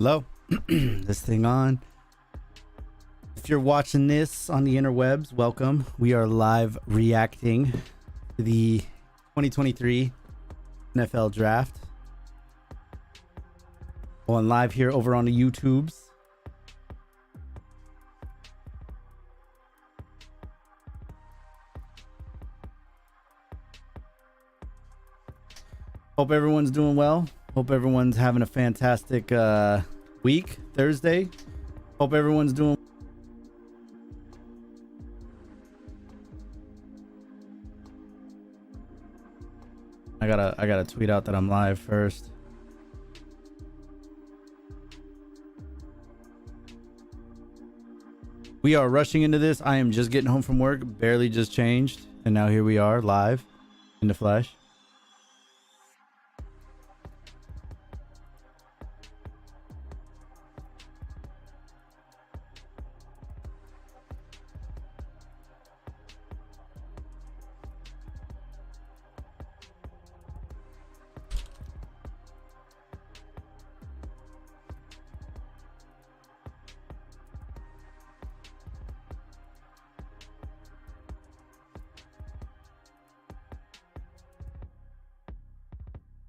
Hello. This thing on. If you're watching this on the interwebs, welcome. We are live reacting to the 2023 NFL draft. Going live here over on the YouTubes. Hope everyone's doing well. Hope everyone's having a fantastic week, Thursday. Hope everyone's doing. I gotta tweet out that I'm live first. We are rushing into this. I am just getting home from work, barely just changed, and now here we are live in the flesh.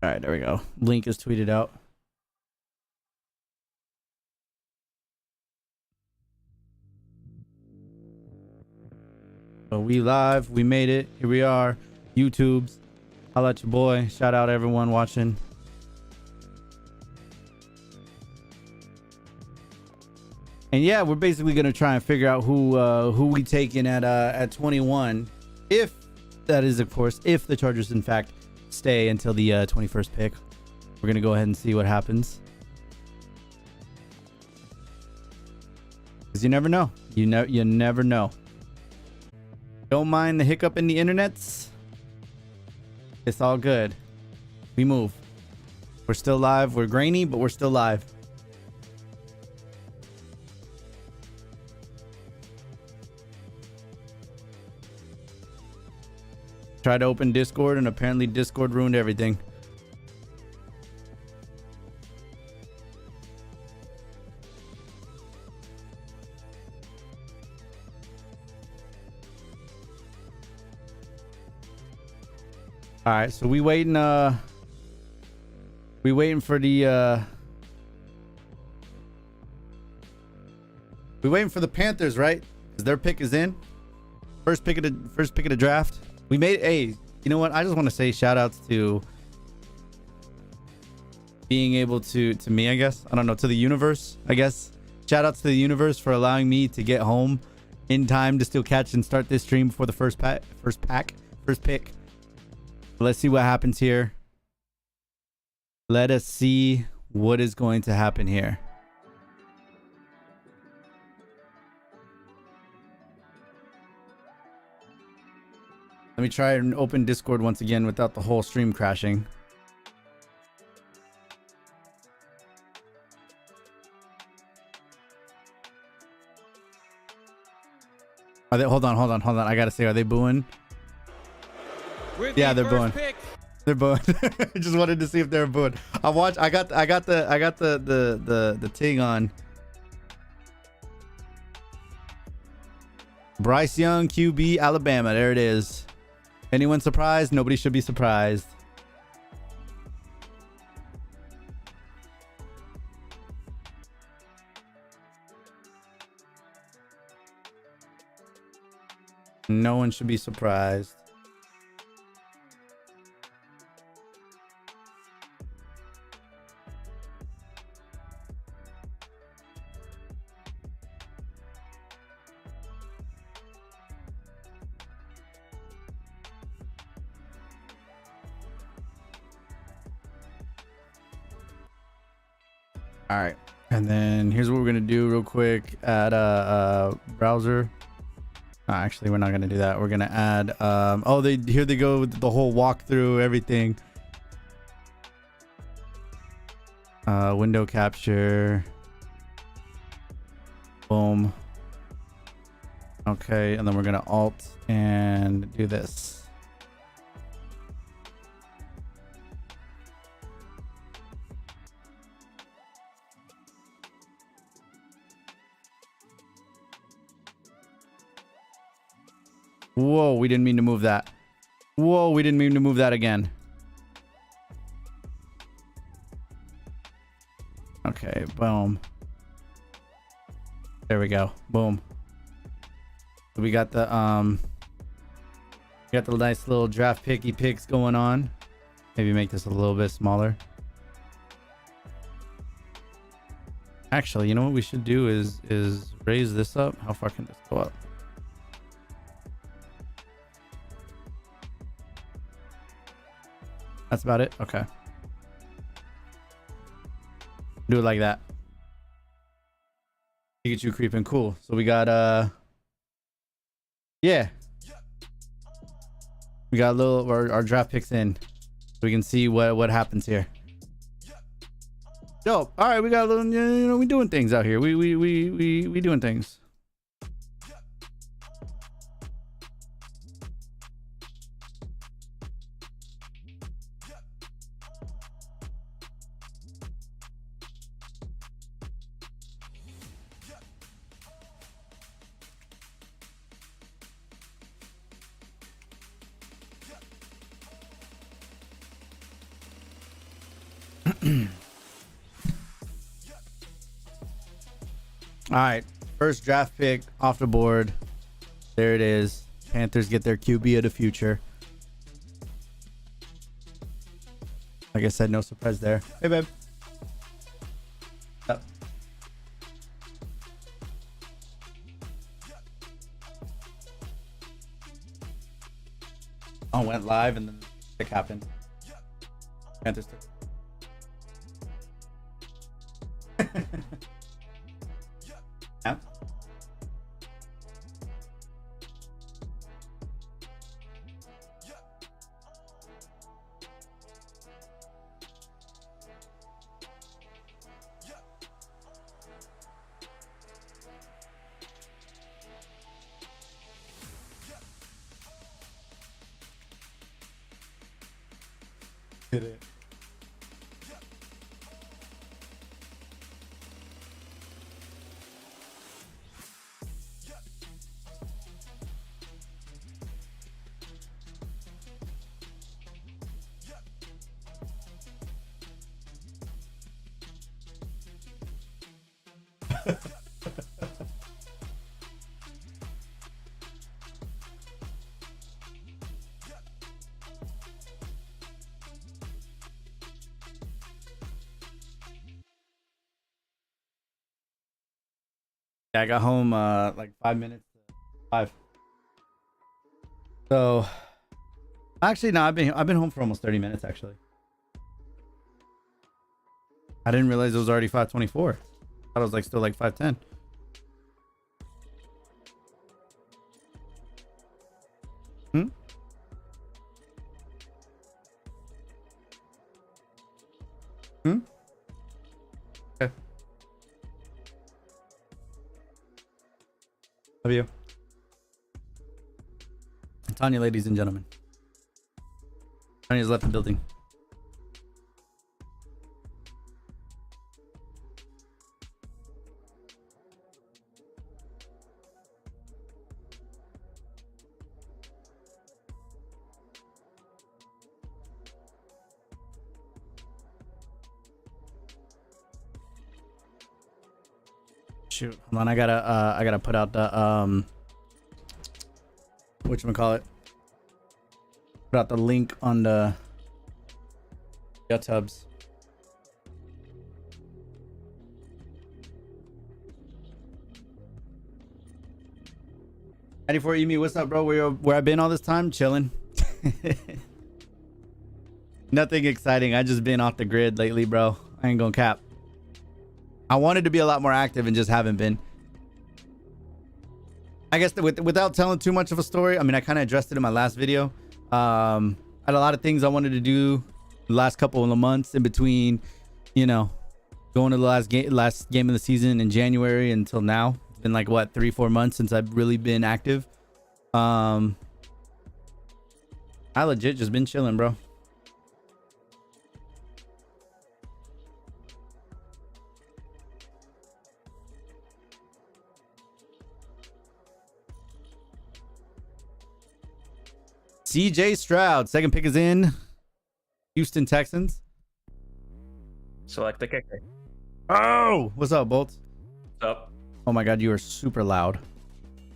All right, there we go. Link is tweeted out. So we live. We made it. Here we are. YouTubes. Holla at your boy. Shout out everyone watching. And yeah, we're basically gonna try and figure out who we take in at 21, if that is, of course, if the Chargers in fact stay until the 21st pick. We're gonna go ahead and see what happens, because you never know. You never know. Don't mind the hiccup in the internets. It's all good. We move. We're still live. We're grainy, but we're still live. Tried to open Discord, and apparently Discord ruined everything. All right, so we waiting for the we waiting for the Panthers, right? Because their pick is in. First pick of the draft. We made, hey, you know what? I just want to say shout outs to being able to me, I guess. I don't know, to the universe, I guess. Shout outs to the universe for allowing me to get home in time to still catch and start this stream before the first pick. Let's see what happens here. Let us see what is going to happen here. Let me try and open Discord once again without the whole stream crashing. Are they? Hold on. I gotta say, are they booing? Yeah, they're booing. They're booing. I just wanted to see if they're booing. I got the ting on. Bryce Young, QB, Alabama. There it is. Anyone surprised? Nobody should be surprised. No one should be surprised. All right, and then here's what we're gonna do real quick. Add a browser. Actually, we're not gonna do that. We're gonna add oh, here they go with the whole walkthrough, everything. Window capture. Boom. Okay, and then we're gonna alt and do this. Whoa, we didn't mean to move that. Whoa, we didn't mean to move that again. Okay, boom. There we go. Boom. We got the nice little draft picky picks going on. Maybe make this a little bit smaller. Actually, you know what we should do is raise this up. How far can this go up? That's about it. Okay. Do it like that. Pikachu creeping. Cool. So we got yeah. We got a little our draft picks in. So we can see what happens here. Yo, all right, we got a little, you know, we doing things out here. We doing things. All right, first draft pick off the board. There it is. Panthers get their QB of the future. Like I said, no surprise there. Hey, babe. Yep. Oh, went live and then the pick happened. Panthers took. Yeah. Hit it. Yeah, I got home like 5 minutes to 5. So actually no, I've been home for almost 30 minutes actually. I didn't realize it was already 5:24. I thought it was like still like 5:10. Hmm? Hmm? Okay. Love you. Tanya, ladies and gentlemen. Tanya's left the building. Shoot, hold on, I gotta put out the whatchamacallit? Put out the link on the tubs. Ready for Emi? What's up, bro? Where I've been all this time? Chilling. Nothing exciting. I just been off the grid lately, bro. I ain't gonna cap. I wanted to be a lot more active and just haven't been. I guess without telling too much of a story, I mean, I kind of addressed it in my last video. I had a lot of things I wanted to do the last couple of months in between, you know, going to the last game of the season in January until now. It's been like what, 3-4 months since I've really been active. I legit just been chilling, bro. CJ Stroud. Second pick is in. Houston Texans. Select the kicker. Oh, what's up, Bolts? What's up? Oh my God, you are super loud.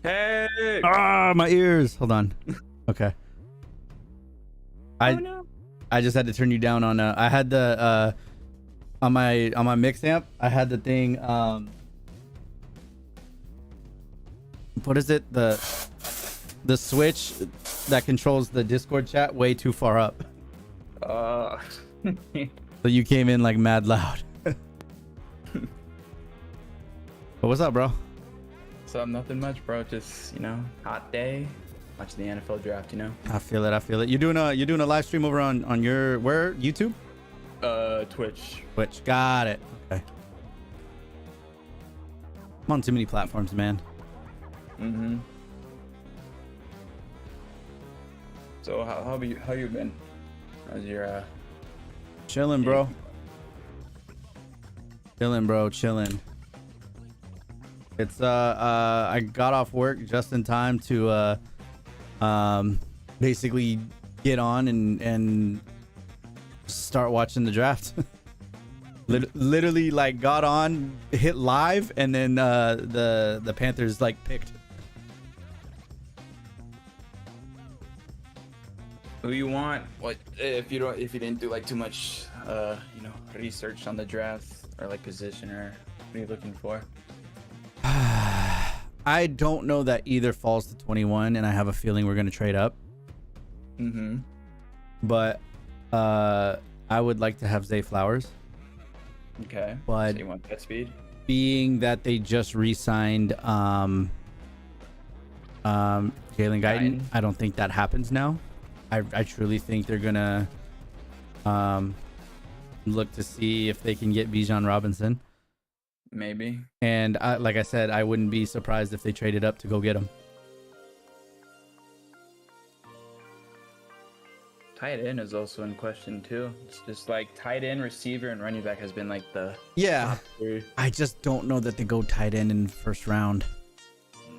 Hey! Ah, my ears. Hold on. Okay. Oh, no. I just had to turn you down on. I had the on my mix amp. I had the thing. What is it? The switch that controls the Discord chat way too far up. So you came in like mad loud. But what's up, bro? So nothing much, bro. Just, you know, hot day. Watching the NFL draft, you know. I feel it. I feel it. You're doing a live stream over on your where YouTube? Twitch. Twitch. Got it. Okay. I'm on too many platforms, man. Mm-hmm. So how you been? How's your Chilling, bro. Chilling, bro. Chilling. It's I got off work just in time to basically get on and start watching the draft. Literally like got on, hit live, and then the Panthers like picked. who you want? What if you didn't do like too much you know, research on the draft or like position, or what are you looking for? I don't know that either falls to 21, and I have a feeling we're gonna trade up. Mm-hmm. But I would like to have Zay Flowers. Okay. But so you want that speed? being that they just re-signed Jalen Guyton, I don't think that happens now. I truly think they're gonna look to see if they can get Bijan Robinson. Maybe. And like I said, I wouldn't be surprised if they traded up to go get him. Tight end is also in question too. It's just like tight end, receiver, and running back has been like the top three. I just don't know that they go tight end in the first round.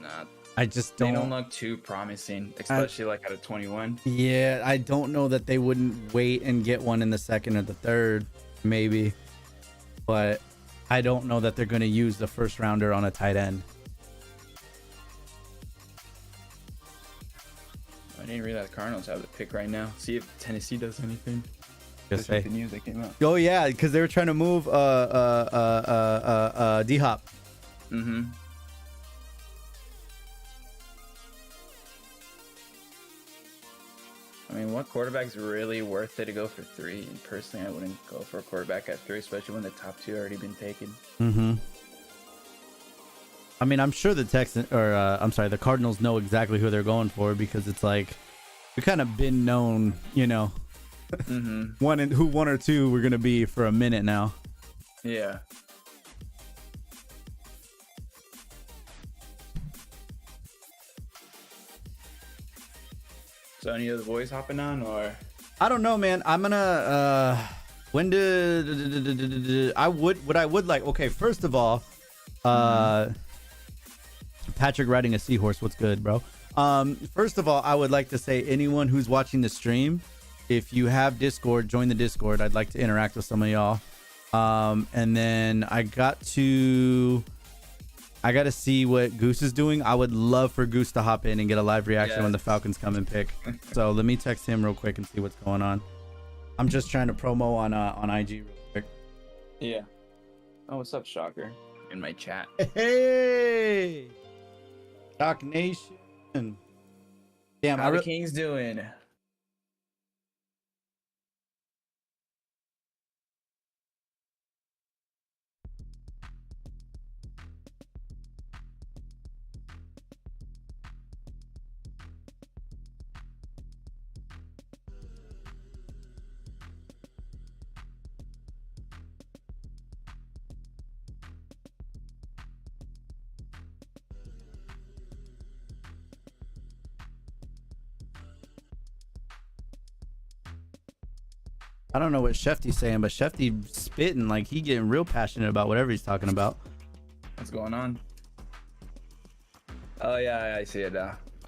Nah, I just they don't look too promising, especially like out of 21. Yeah, I don't know that they wouldn't wait and get one in the second or the third, maybe. But I don't know that they're going to use the first rounder on a tight end. I didn't realize the Cardinals have the pick right now. See if Tennessee does anything. Just say. The news that came out. Oh yeah, because they were trying to move D-Hop. Mm-hmm. I mean, what quarterback's really worth it to go for 3? And personally, I wouldn't go for a quarterback at 3, especially when the top 2 already been taken. Mm-hmm. I mean, I'm sure the the Cardinals know exactly who they're going for, because it's like we've kind of been known, you know, Mm-hmm. one or two we're gonna be for a minute now. Yeah. So any of the boys hopping on, or? I don't know, man. I'm gonna when did I would like, okay, first of all, Patrick riding a seahorse, what's good, bro? First of all, I would like to say, anyone who's watching the stream, if you have Discord, join the Discord. I'd like to interact with some of y'all. And then I got to see what Goose is doing. I would love for Goose to hop in and get a live reaction when the Falcons come and pick. So let me text him real quick and see what's going on. I'm just trying to promo on IG real quick. Yeah. Oh, what's up, Shocker? In my chat. Hey, Shock Nation. Damn, How the Kings doing? I don't know what Shefty's saying, but Shefty spitting like he getting real passionate about whatever he's talking about. What's going on? Oh yeah, I see it.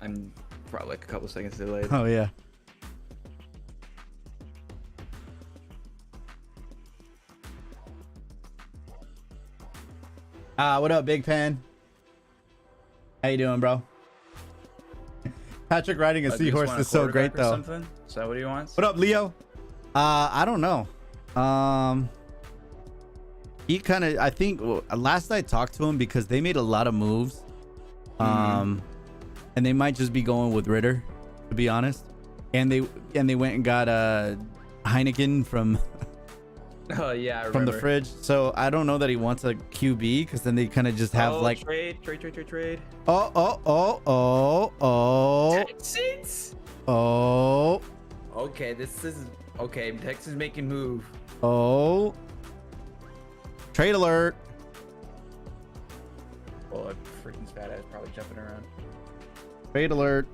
I'm probably like a couple seconds delayed. Oh yeah. What up, Big Pan? How you doing, bro? Patrick riding a seahorse is so great, though. Something? Is that what he wants? What up, Leo? I don't know. He kind of, I think, last I talked to him, because they made a lot of moves, and they might just be going with Ritter, to be honest. And they went and got Heineken from Oh yeah, I from the remember. fridge. So I don't know that he wants a QB, because then they kind of just have like trade. Texans. Oh. Okay, this is okay. Texas making move. Oh. Trade alert. Oh, a freaking fat ass probably jumping around. Trade alert.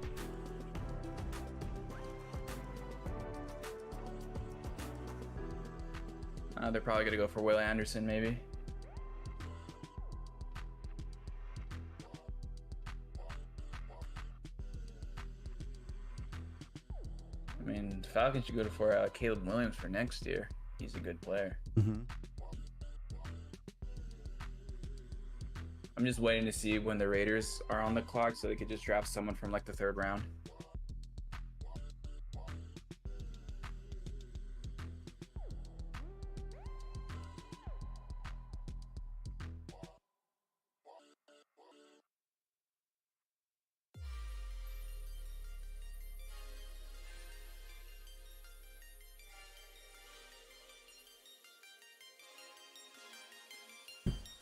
They're probably gonna go for Will Anderson, maybe. I mean, the Falcons should go for Caleb Williams for next year. He's a good player. I'm just waiting to see when the Raiders are on the clock so they could just draft someone from like the 3rd round.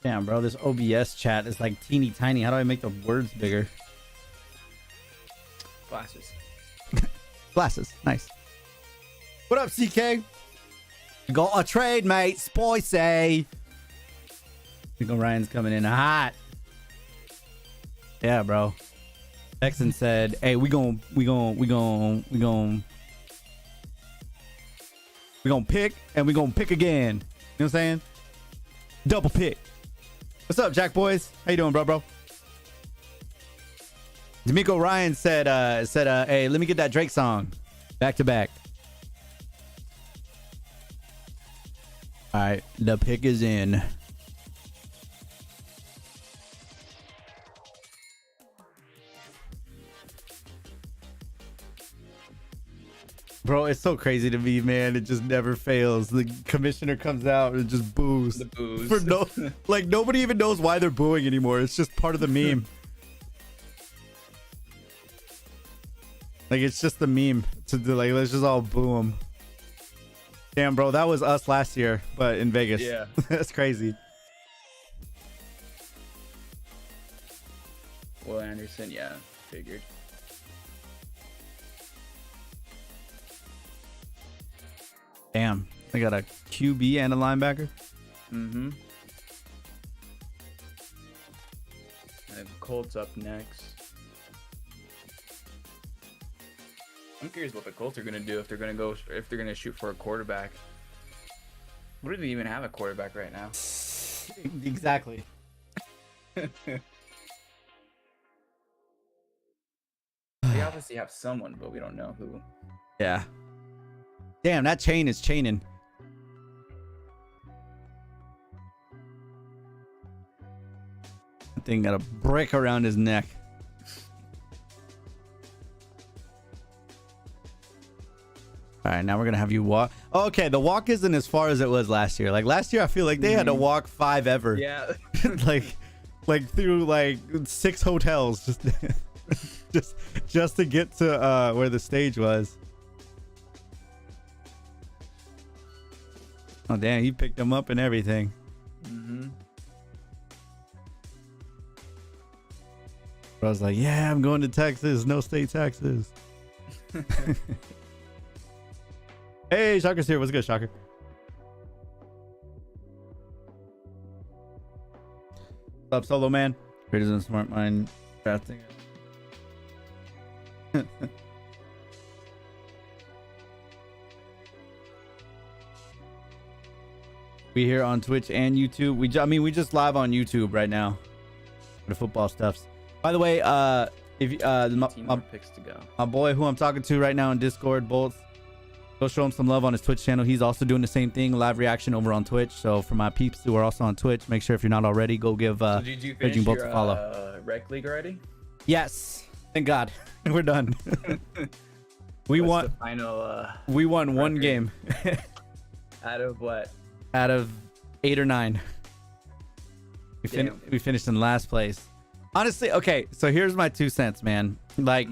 Damn, bro, this OBS chat is like teeny tiny. How do I make the words bigger? Glasses. Glasses. Nice. What up, CK? Got a trade, mate. Spicy. Nico Ryan's coming in hot. Yeah, bro. Texan said, "Hey, we gon' pick and we gon' pick again." You know what I'm saying? Double pick. What's up, Jack boys? How you doing, bro? D'Amico Ryan said, "Hey, let me get that Drake song, back to back." All right, the pick is in. Bro, it's so crazy to me, man. It just never fails. The commissioner comes out and just boos. The boos. For no, like, nobody even knows why they're booing anymore. It's just part of the meme. Like, it's just the meme to do, like, let's just all boo them. Damn, bro, that was us last year, but in Vegas. Yeah. That's crazy. Will Anderson, yeah, figured. Damn, they got a QB and a linebacker. Mm-hmm. And Colts up next. I'm curious what the Colts are gonna do if they're gonna shoot for a quarterback. What do they even have a quarterback right now? Exactly. They obviously have someone, but we don't know who. Yeah. Damn, that chain is chaining. That thing got a brick around his neck. All right, now we're gonna have you walk. Oh, okay, the walk isn't as far as it was last year. Like last year, I feel like they had to walk 5 ever. Yeah. like through like 6 hotels just to get to where the stage was. Oh damn, he picked them up and everything. Mm-hmm. I was like, yeah, I'm going to Texas. No state taxes. Hey, Shocker's here. What's good, Shocker? What's up, Solo Man? Greater than Smart Mind drafting. We here on Twitch and YouTube. We just live on YouTube right now for the football stuffs. By the way, if Picks to go. my boy who I'm talking to right now in Discord, Bolts, Go show him some love on his Twitch channel. He's also doing the same thing, live reaction over on Twitch. So for my peeps who are also on Twitch, make sure if you're not already, go give So did you finish Raging Bolt your a follow. rec league already? Yes, thank God, we're done. We What's won. the final. We won one record? game Out of what? out of 8 or 9. Damn. We finished in last place. Honestly, okay. So here's my 2 cents, man. Like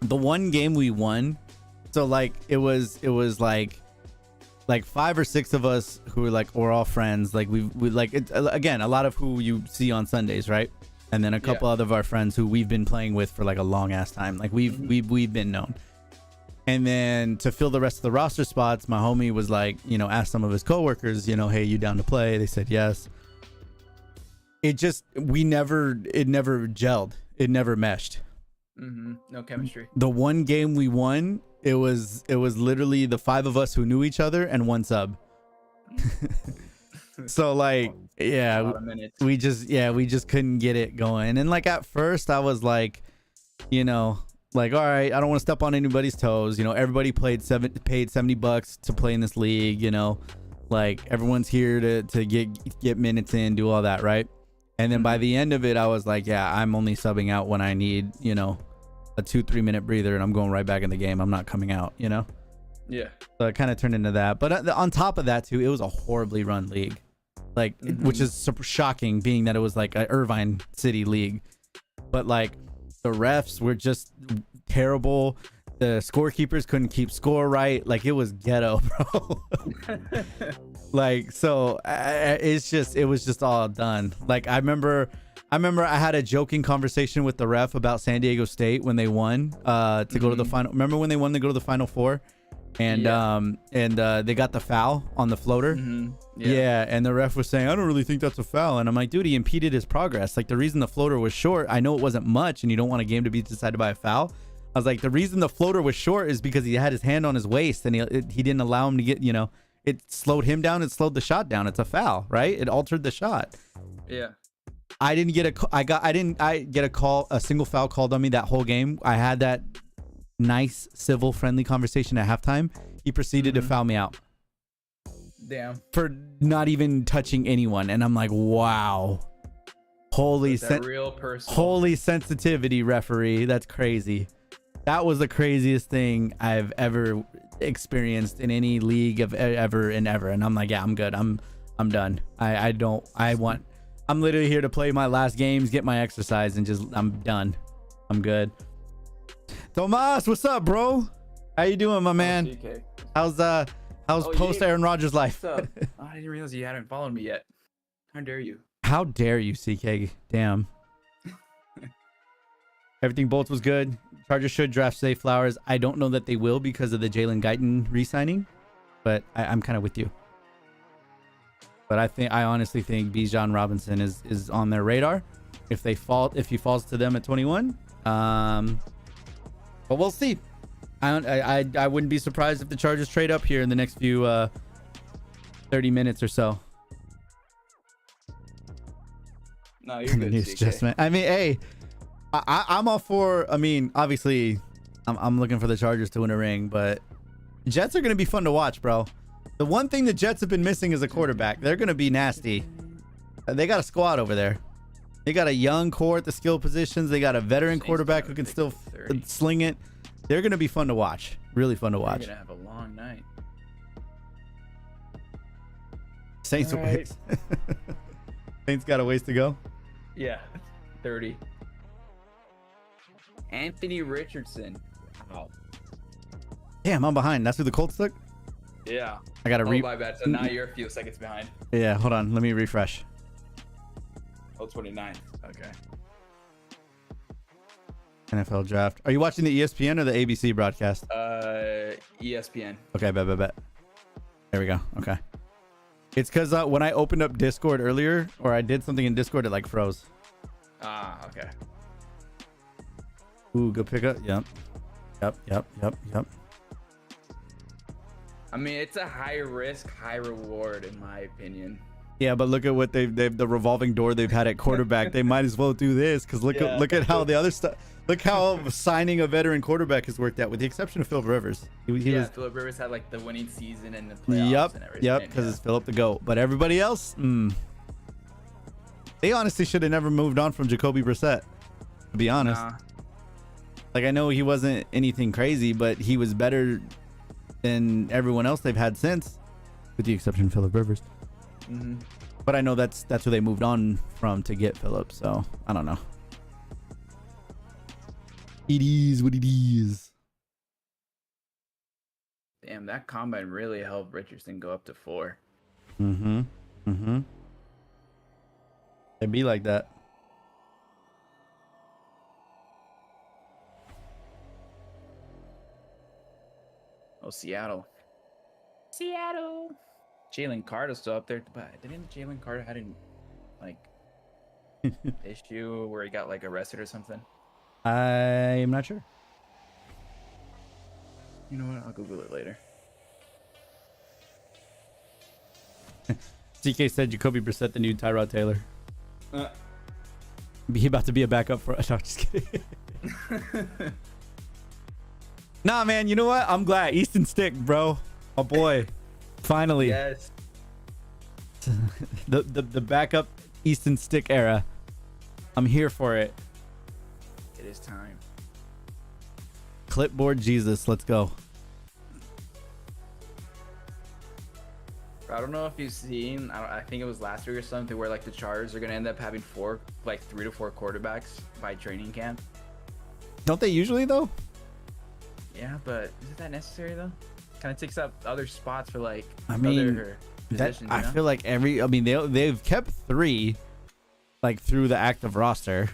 the one game we won. So like it was like 5 or 6 of us who were like we're all friends. Like we like it, again, a lot of who you see on Sundays, right? And then a couple other of our friends who we've been playing with for like a long ass time. Like we've been known. And then to fill the rest of the roster spots, my homie was like, you know, asked some of his coworkers, you know, hey, you down to play? They said yes. It never gelled. It never meshed. No chemistry. The one game we won, it was literally the 5 of us who knew each other and 1 sub. So like, yeah, we just couldn't get it going. And like at first I was like, you know, like, all right, I don't want to step on anybody's toes. You know, everybody paid $70 to play in this league, you know, like everyone's here to get minutes in, do all that, right? And then by the end of it, I was like, yeah, I'm only subbing out when I need, you know, a 2-3 minute breather, and I'm going right back in the game. I'm not coming out, you know? Yeah. So it kind of turned into that. But on top of that too, it was a horribly run league, like which is super shocking, being that it was like a Irvine City league. But like the refs were just terrible. The scorekeepers couldn't keep score right. Like it was ghetto, bro. Like so, it was just all done. Like I remember I had a joking conversation with the ref about San Diego State when they won to go to the final. Remember when they won to go to the Final Four? And they got the foul on the floater. Yeah, and the ref was saying, I don't really think that's a foul. And I'm like, dude, he impeded his progress. Like the reason the floater was short, I know it wasn't much, and you don't want a game to be decided by a foul. I was like, the reason the floater was short is because he had his hand on his waist, and he didn't allow him to get, you know, it slowed him down. It slowed the shot down. It's a foul, right? It altered the shot. Yeah. I didn't get a single foul called on me that whole game. I had that nice, civil, friendly conversation at halftime. He proceeded to foul me out. Damn. For not even touching anyone. And I'm like, wow. Holy sensitivity, referee. That's crazy. That was the craziest thing I've ever experienced in any league of ever and ever. And I'm like, yeah, I'm good. I'm done. I'm literally here to play my last games, get my exercise, and I'm done. I'm good. Tomas, what's up, bro? How you doing, my man? How's post Aaron Rodgers life? What's up? Oh, I didn't realize you hadn't followed me yet. How dare you? How dare you, CK? Damn. Everything Bolts was good. Chargers should draft Zay Flowers. I don't know that they will because of the Jalen Guyton re-signing, but I'm kind of with you. But I honestly think Bijan Robinson is on their radar. If he falls to them at 21, but we'll see. I wouldn't be surprised if the Chargers trade up here in the next few 30 minutes or so. No, you're good. It's just, man. I mean, hey, I'm all for. I mean, obviously, I'm looking for the Chargers to win a ring, but Jets are gonna be fun to watch, bro. The one thing the Jets have been missing is a quarterback. They're gonna be nasty. They got a squad over there. They got a young core at the skill positions. They got a veteran quarterback who can still sling it. They're gonna be fun to watch. Really fun to watch. You're gonna have a long night. Saints right. Saints got a ways to go. Yeah, 30. Anthony Richardson. Wow. Damn, I'm behind. That's who the Colts took? Yeah. I gotta my bad. So now you're a few seconds behind. Yeah, hold on. Let me refresh. Oh, 29. Okay. NFL draft. Are you watching the ESPN or the ABC broadcast? ESPN. Okay, bet. There we go. Okay. It's because when I opened up Discord earlier, or I did something in Discord, it like froze. Ah, okay. Ooh, good pickup. Yep. I mean, it's a high risk, high reward, in my opinion. Yeah, but look at what they've the revolving door they've had at quarterback. They might as well do this because look at how the other stuff. Look how signing a veteran quarterback has worked out, with the exception of Philip Rivers. Philip Rivers had like the winning season and the playoffs and everything. Yep, because it's Philip the GOAT. But everybody else, they honestly should have never moved on from Jacoby Brissett, to be honest. Nah. Like, I know he wasn't anything crazy, but he was better than everyone else they've had since, with the exception of Philip Rivers. But I know that's where they moved on from to get Philip, so I don't know. It is what it is. Damn, that combine really helped Richardson go up to 4. It'd be like that. Oh, Seattle. Jalen Carter's still up there, but didn't Jalen Carter had an like issue where he got like arrested or something? I'm not sure. You know what? I'll Google it later. CK said Jacoby Brissett, the new Tyrod Taylor. He about to be a backup for us. No, just kidding. Nah, man, you know what? I'm glad. Easton Stick, bro. Oh boy. Finally. Yes. the backup Easton Stick era. I'm here for it. It is time. Clipboard Jesus, let's go. I don't know if you've seen, I think it was last week or something, where like the Chargers are gonna end up having 3 to 4 quarterbacks by training camp. Don't they usually though? Yeah, but is that necessary though? Kind of takes up other spots for like other positions, I feel like they've kept 3 like through the active roster,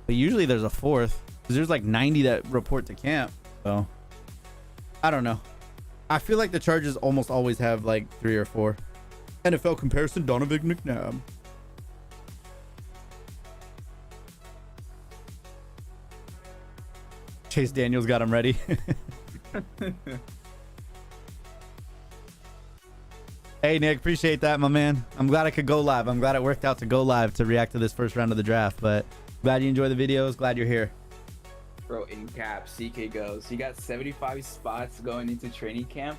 but usually there's a 4th because there's like 90 that report to camp. So I don't know. I feel like the Chargers almost always have like 3 or 4. NFL comparison: Donovan McNabb. Chase Daniels got him ready. Hey Nick, appreciate that, my man. I'm glad I could go live. I'm glad it worked out to go live to react to this first round of the draft, but glad you enjoy the videos. Glad you're here. Bro, in cap, CK goes. He got 75 spots going into training camp,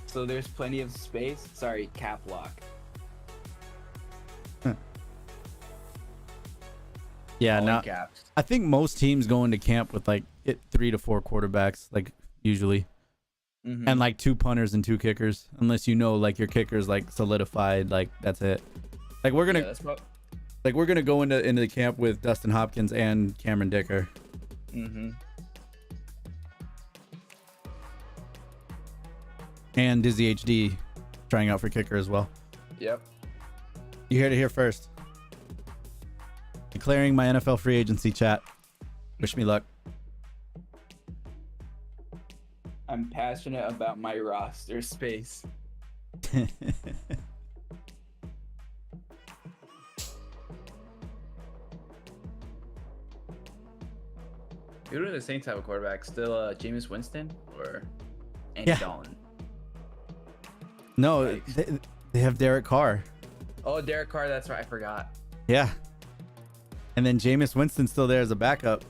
so there's plenty of space. Sorry, cap lock. Yeah, All no. in caps. I think most teams go into camp with like 3 to 4 quarterbacks, like usually, and like 2 punters and 2 kickers, unless you know like your kicker's like solidified, like that's it. Like we're gonna go into the camp with Dustin Hopkins and Cameron Dicker. And Dizzy HD trying out for kicker as well. Yep. You heard it here first. Declaring my NFL free agency, chat. Wish me luck. I'm passionate about my roster space. Who are the same type of quarterback? Still Jameis Winston or Andy Dalton? No, they have Derek Carr. Oh, Derek Carr, that's right. I forgot. Yeah. And then Jameis Winston's still there as a backup.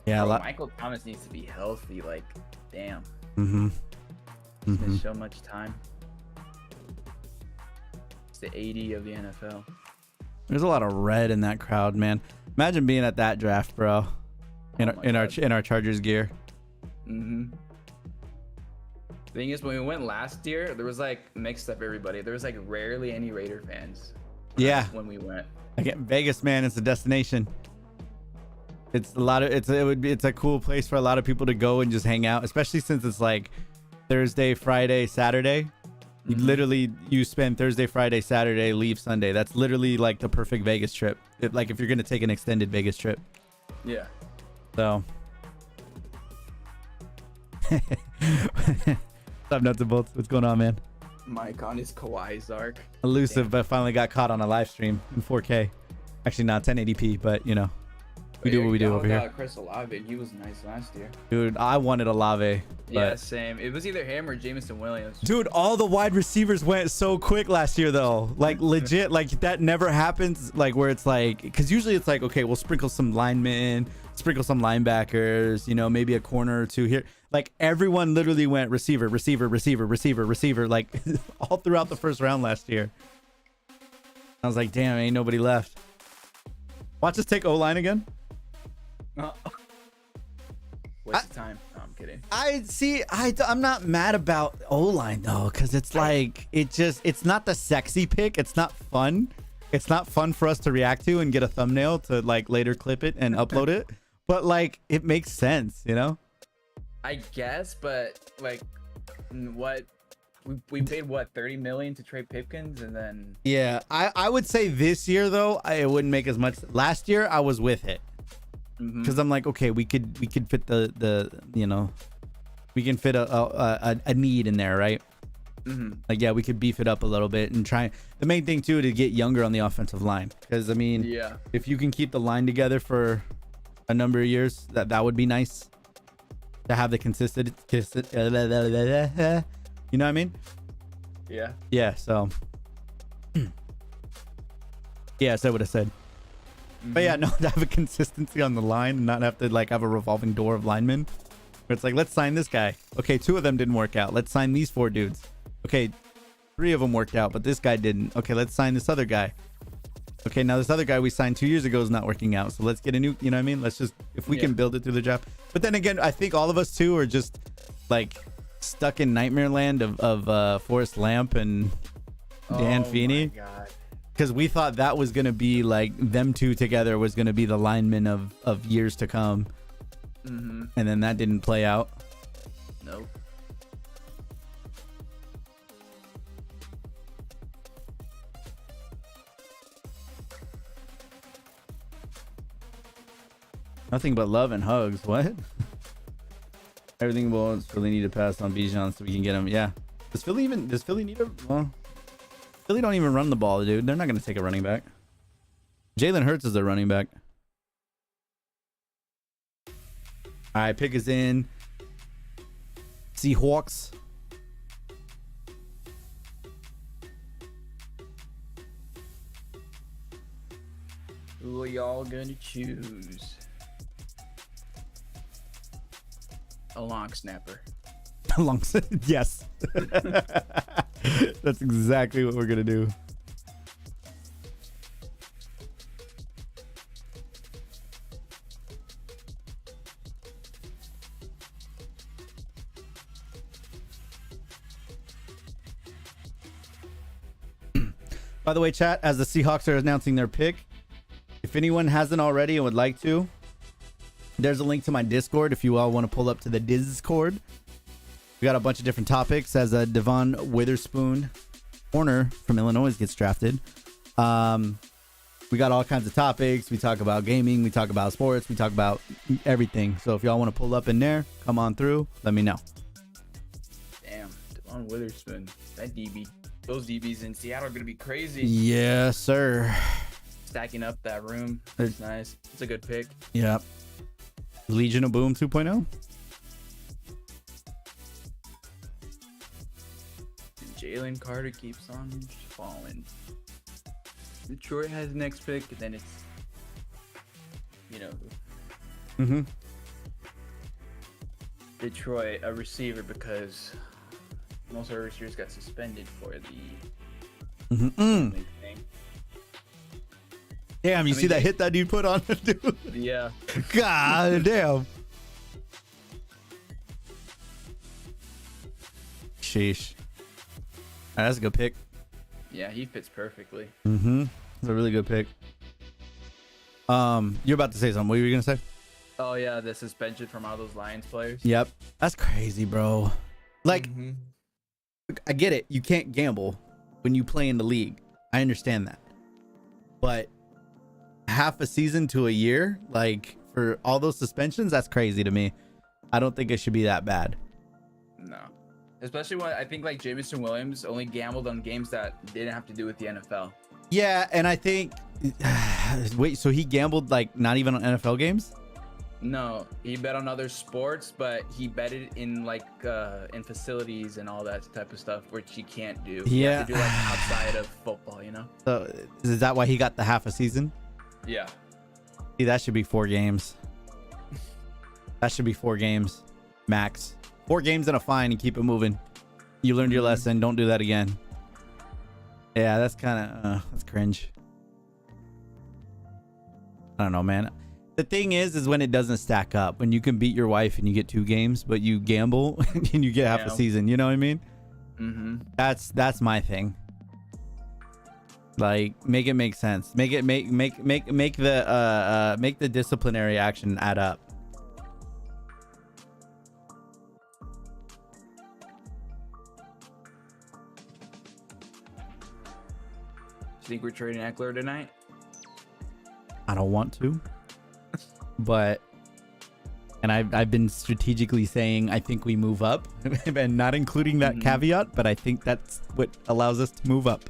Yeah, Bro, Michael Thomas needs to be healthy. Like, damn. He's missed so much time. It's the 80 of the NFL. There's a lot of red in that crowd, man. Imagine being at that draft, bro. In our Chargers gear. The thing is, when we went last year, there was like mixed up everybody. There was like rarely any Raider fans. Yeah. When we went. Again, Vegas, man, it's a destination. It's it's a cool place for a lot of people to go and just hang out, especially since it's like Thursday, Friday, Saturday. You spend Thursday, Friday, Saturday, leave Sunday. That's literally like the perfect Vegas trip. Like if you're gonna take an extended Vegas trip. Yeah. So. What's up, Nuts and Bolts? What's going on, man? Mike on his Kawhi Zark. Elusive, but finally got caught on a live stream in 4K. Actually, not 1080p, but you know, we do what we do over here. Chris Olave, he was nice last year. Dude, I wanted Olave. Yeah, same. It was either him or Jameson Williams. Dude, all the wide receivers went so quick last year, though. Like, legit, like, that never happens. Like, where it's like, because usually it's like, okay, we'll sprinkle some linemen, sprinkle some linebackers, you know, maybe a corner or two here. Like, everyone literally went receiver, receiver, receiver, receiver, receiver, like, all throughout the first round last year. I was like, damn, ain't nobody left. Watch us take O-line again. Waste of time. No, I'm kidding. I'm not mad about O-line though, because it's like it's not the sexy pick. It's not fun. It's not fun for us to react to and get a thumbnail to like later clip it and upload it. But like it makes sense, you know? I guess, but like what we paid what 30 million to trade Pipkins and then Yeah, I would say this year though, it wouldn't make as much. Last year I was with it. Because I'm like, okay, we could fit the you know, we can fit a need in there, right? Like, yeah, we could beef it up a little bit and try. The main thing too to get younger on the offensive line, because I mean, yeah, if you can keep the line together for a number of years, that would be nice to have the consistent. You know what I mean? Yeah. Yeah. So. Yeah, I said what I said. But yeah, no, to have a consistency on the line and not have to like have a revolving door of linemen. Where it's like, let's sign this guy. Okay, 2 of them didn't work out. Let's sign these 4 dudes. Okay, 3 of them worked out, but this guy didn't. Okay, let's sign this other guy. Okay, now this other guy we signed 2 years ago is not working out. So let's get a new, you know what I mean? Let's just, if we can build it through the draft. But then again, I think all of us too are just like stuck in nightmare land of Forrest Lamp and Dan Feeney. Oh my God. Because we thought that was going to be like them 2 together was going to be the linemen of years to come. And then that didn't play out. Nope. Nothing but love and hugs. What? Everything will really need to pass on Bijan so we can get him. Yeah. Does Philly need a... Well... Philly don't even run the ball, dude. They're not going to take a running back. Jalen Hurts is their running back. All right, pick is in. Seahawks. Who are y'all gonna choose? A long snapper. Yes. That's exactly what we're gonna do. By the way, chat, as the Seahawks are announcing their pick, if anyone hasn't already and would like to, there's a link to my Discord if you all want to pull up to the Discord. We got a bunch of different topics as Devon Witherspoon, corner from Illinois, gets drafted. We got all kinds of topics. We talk about gaming. We talk about sports. We talk about everything. So if y'all want to pull up in there, come on through. Let me know. Damn, Devon Witherspoon. That DB. Those DBs in Seattle are going to be crazy. Yes, sir. Stacking up that room. That's nice. It's a good pick. Yep. Legion of Boom 2.0. Jalen Carter keeps on falling. Detroit has the next pick, and then it's, you know, Detroit, a receiver, because most of our receivers got suspended for the thing. Damn, you see that hit that dude put on the dude? Yeah. God damn. Sheesh. That's a good pick. Yeah, he fits perfectly. It's a really good pick. You're about to say something. What were you gonna say? Oh yeah, the suspension from all those Lions players. Yep. That's crazy, bro. Like, I get it. You can't gamble when you play in the league. I understand that. But half a season to a year, like, for all those suspensions, that's crazy to me. I don't think it should be that bad. No. Especially when I think like Jameson Williams only gambled on games that didn't have to do with the NFL. Yeah, and I think wait, so he gambled like not even on NFL games? No, he bet on other sports, but he betted in like in facilities and all that type of stuff, which you can't do. You have to do like outside of football, you know? So is that why he got the half a season? Yeah. See, that should be 4 games. That should be 4 games max. 4 games and a fine and keep it moving. You learned your lesson. Don't do that again. Yeah, that's kind of that's cringe. I don't know, man. The thing is when it doesn't stack up. When you can beat your wife and you get 2 games, but you gamble and you get half a season. You know what I mean? Mm-hmm. That's my thing. Like, make it make sense. Make the disciplinary action add up. Think we're trading Eckler tonight? I don't want to, but I've been strategically saying I think we move up, and not including that caveat, but I think that's what allows us to move up.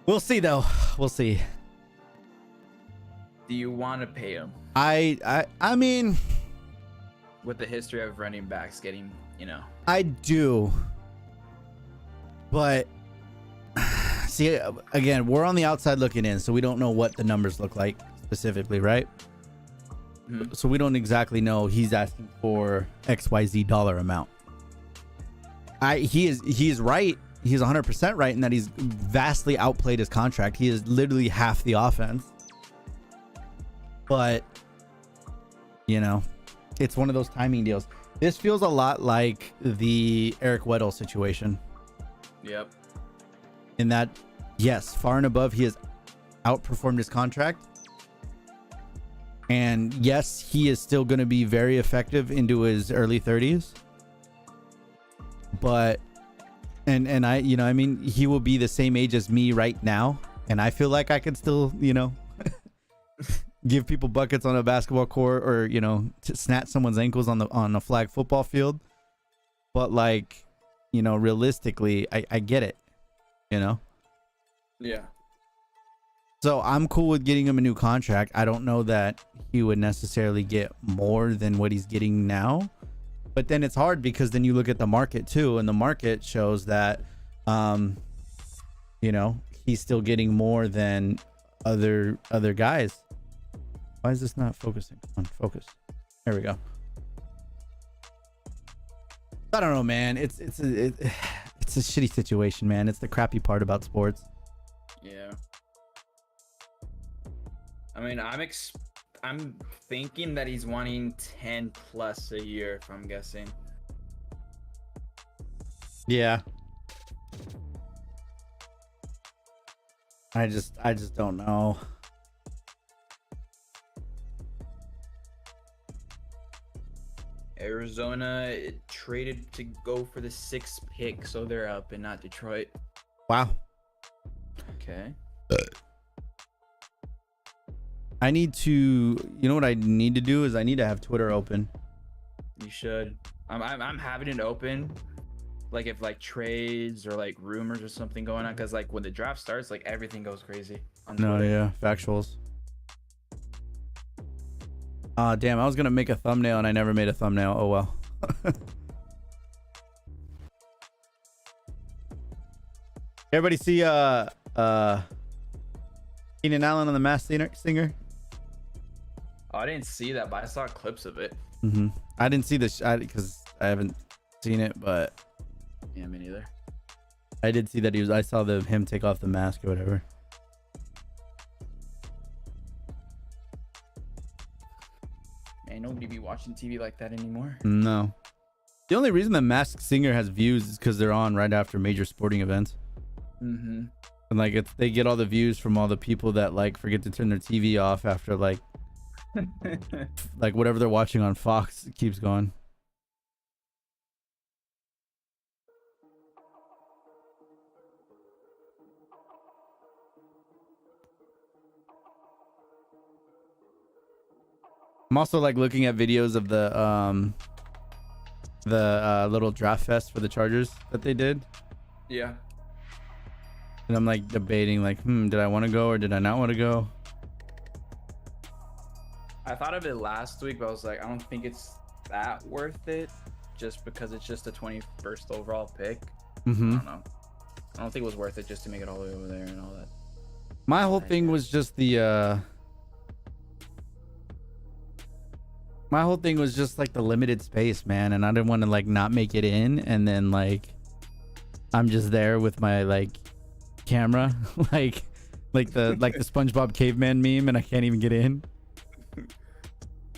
We'll see though. We'll see. Do you want to pay him? I mean, with the history of running backs getting, you know. I do, but. See, again, we're on the outside looking in, so we don't know what the numbers look like specifically, right? Mm-hmm. So we don't exactly know he's asking for XYZ dollar amount. He is right. He's 100% right in that he's vastly outplayed his contract. He is literally half the offense. But, you know, it's one of those timing deals. This feels a lot like the Eric Weddle situation. Yep. In that, yes, far and above, he has outperformed his contract. And yes, he is still going to be very effective into his early 30s. But, and I, you know, I mean, he will be the same age as me right now. And I feel like I could still, you know, give people buckets on a basketball court, or, you know, to snatch someone's ankles on a flag football field. But, like, you know, realistically, I get it. You know? Yeah. So I'm cool with getting him a new contract. I don't know that he would necessarily get more than what he's getting now. But then it's hard because then you look at the market too, and the market shows that, you know, he's still getting more than other guys. Why is this not focusing? Come on, focus. There we go. I don't know, man. It's a shitty situation, man. It's the crappy part about sports. Yeah. I mean, I'm thinking that he's wanting 10 plus a year, if I'm guessing. Yeah. I just don't know. Arizona traded to go for the 6th pick, so they're up and not Detroit. Wow. Okay. I need to, you know what I need to do is I need to have Twitter open. You should. I'm having it open, like if like trades or like rumors or something going on, because like when the draft starts, like everything goes crazy on Twitter. No, yeah, factuals. Damn, I was gonna make a thumbnail and I never made a thumbnail. Oh well. Everybody see Keenan Allen on The Masked Singer? Oh, I didn't see that, but I saw clips of it. I didn't see this because I haven't seen it, but yeah, me neither. I did see that I saw him take off the mask or whatever. Man, nobody be watching TV like that anymore. No. The only reason The Masked Singer has views is because they're on right after major sporting events. Mm-hmm. And like they get all the views from all the people that like forget to turn their TV off after like like whatever they're watching on Fox keeps going. I'm also like looking at videos of the little draft fest for the Chargers that they did. Yeah. And I'm like debating like, did I want to go or did I not want to go? I thought of it last week, but I was like, I don't think it's that worth it, just because it's just a 21st overall pick. I don't know. I don't think it was worth it just to make it all the way over there and all that. My whole thing was just the my whole thing was just like the limited space, man, and I didn't want to like not make it in, and then like I'm just there with my like camera, like the SpongeBob caveman meme, and I can't even get in.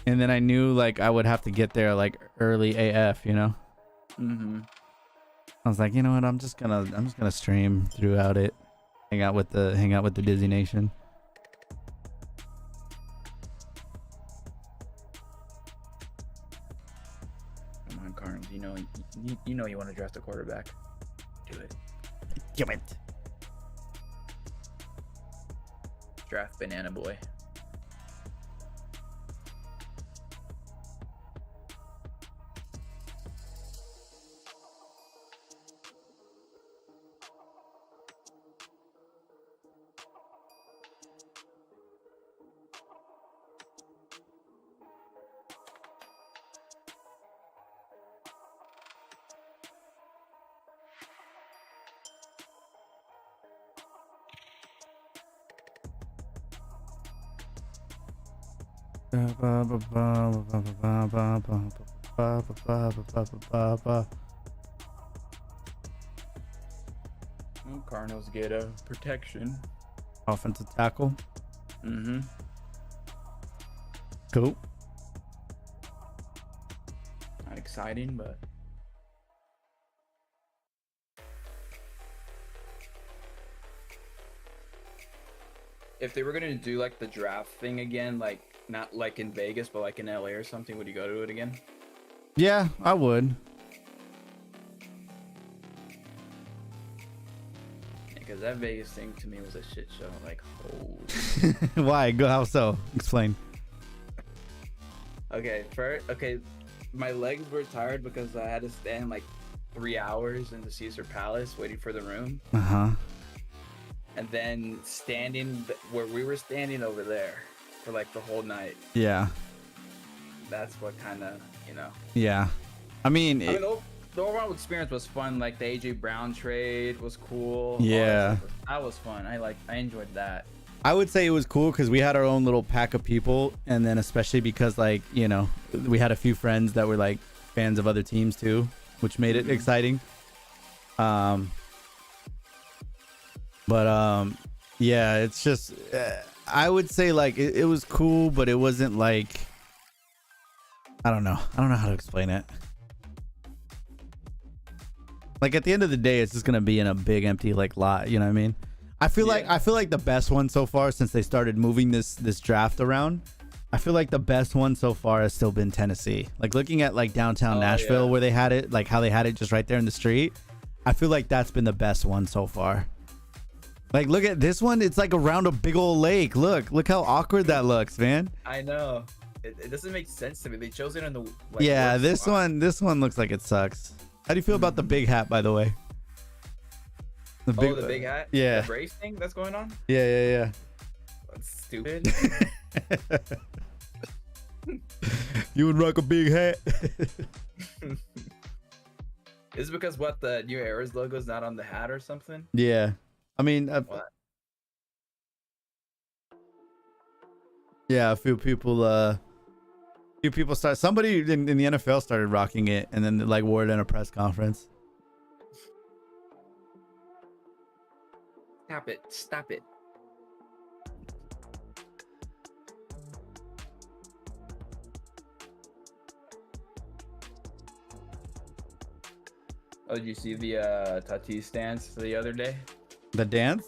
And then I knew like I would have to get there like early AF, you know. I was like, you know what? I'm just gonna stream throughout it, hang out with the Disney Nation. Come on, Carnes. You know you want to draft a quarterback. Do it. Do it. Draft Banana Boy. Cardinals get a protection. Offensive tackle. Mm-hmm. Cool. Not exciting, but if they were gonna do like the draft thing again, like not like in Vegas, but like in LA or something, would you go to it again? Yeah, I would. Because that Vegas thing to me was a shit show. Like, holy. Why? Go. How so? Explain. Okay, my legs were tired because I had to stand like 3 hours in the Caesar Palace waiting for the room. And then standing where we were standing over there for like the whole night. Yeah. That's what kind of, Yeah. I mean, the overall experience was fun. Like the AJ Brown trade was cool. Yeah. That was fun. I enjoyed that. I would say it was cool because we had our own little pack of people, and then especially because like we had a few friends that were like fans of other teams too, which made it exciting. Yeah, it's just I would say like it was cool, but it wasn't like I don't know how to explain it. Like at the end of the day, it's just gonna be in a big empty like lot. You know what I mean? I feel like the best one so far since they started moving this draft around. I feel like the best one so far has still been Tennessee. Like looking at like downtown Nashville where they had it, like how they had it just right there in the street. I feel like that's been the best one so far. Like look at this one. It's like around a big old lake. Look how awkward that looks, man. I know. It doesn't make sense to me. They chose it in the this one looks like it sucks. How do you feel about the big hat, by the way? The big hat? Yeah. The brace thing that's going on? Yeah. That's stupid. You would rock a big hat. Is it because the New Era's logo is not on the hat or something? Yeah. I mean, yeah, a few people somebody in the NFL started rocking it and then like wore it in a press conference. Stop it. Oh, did you see the Tatis dance the other day? The dance?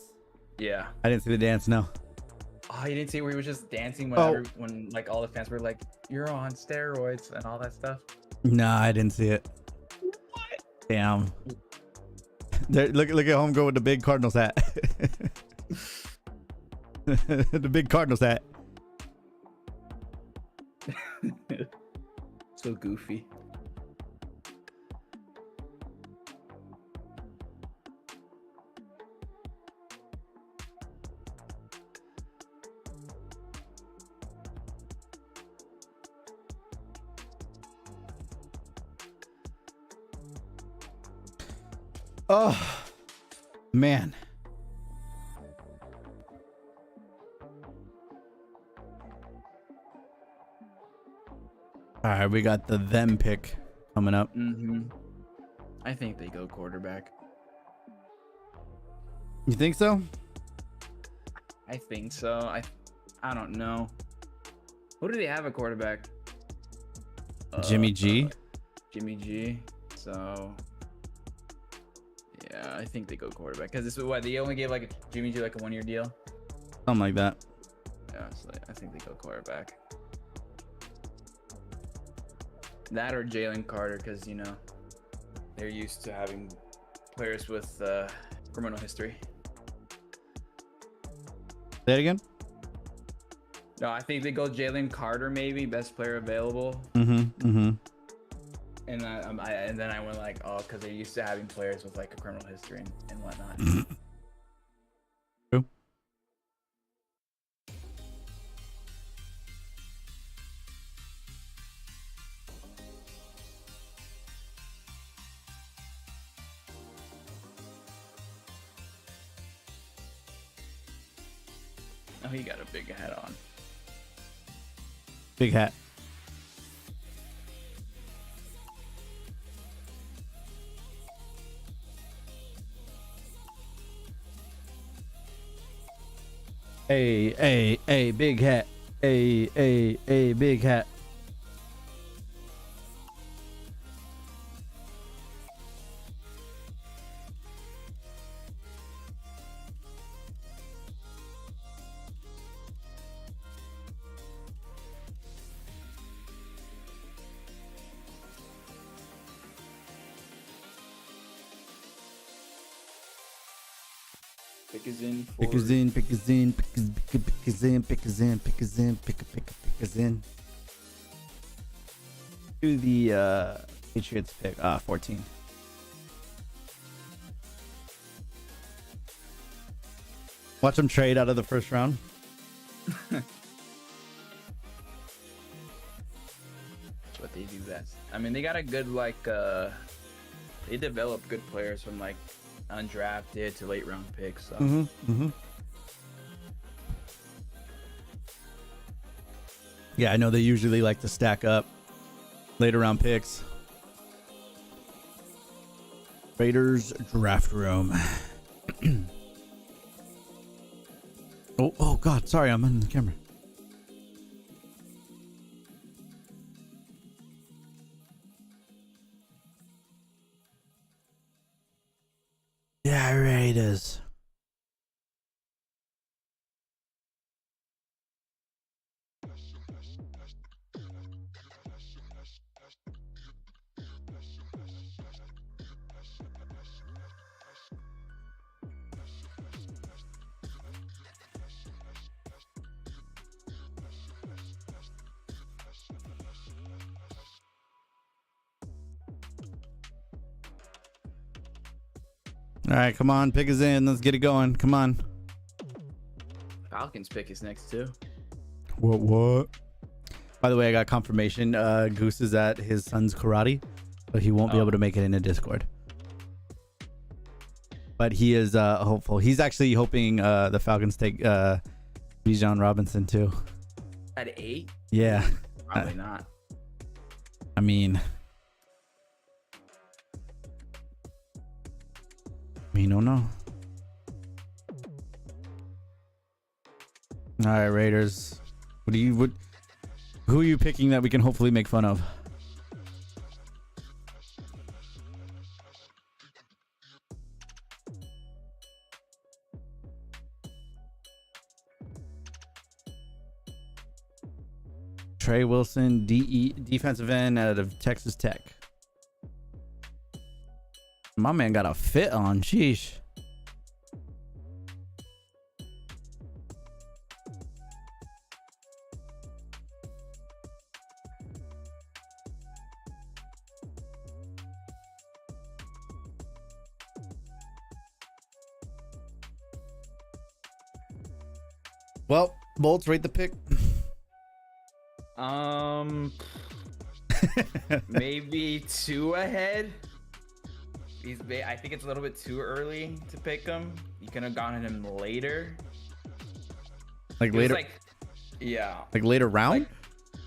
Yeah. I didn't see the dance, no. Oh, you didn't see where he was just dancing when like all the fans were like, "You're on steroids" and all that stuff? No, I didn't see it. What? Damn. There, look at homegirl with the big Cardinals hat. The big Cardinals hat. So goofy. Oh, man. All right, we got the them pick coming up. I think they go quarterback. You think so? I think so. I don't know. Who do they have at quarterback? Jimmy G. Jimmy G. So yeah, I think they go quarterback because this is what they only gave like Jimmy G like a 1-year deal. Something like that. Yeah, so I think they go quarterback. That or Jalen Carter, because you know they're used to having players with criminal history. Say it again. No, I think they go Jalen Carter, maybe best player available. And then I went like, oh, because they're used to having players with like a criminal history and whatnot. True. Oh, he got a big hat on. Big hat. Hey, big hat. Hey, big hat. Pick is in. Pick is in, pick is in, pick is in, pick is in, pick is in, pick is in. To the Patriots pick 14. Watch them trade out of the first round. That's what they do best. I mean, they got a good they develop good players from like undrafted to late round picks. So. Yeah, I know they usually like to stack up later round picks. Raiders draft room. oh God, sorry, I'm on the camera. Yeah, Raiders. All right, come on, pick us in. Let's get it going. Come on. Falcons pick is next too. What? By the way, I got confirmation. Goose is at his son's karate, but he won't be able to make it in a Discord. But he is hopeful. He's actually hoping the Falcons take Bijan Robinson too. At 8? Yeah. Probably not. I mean, we don't know. All right, Raiders. Who are you picking that we can hopefully make fun of? Trey Wilson, defensive end out of Texas Tech. My man got a fit on. Sheesh. Well, Bolts, rate the pick. Maybe 2 ahead. I think it's a little bit too early to pick him. You could have gotten him later. Like later? Yeah. Like later round?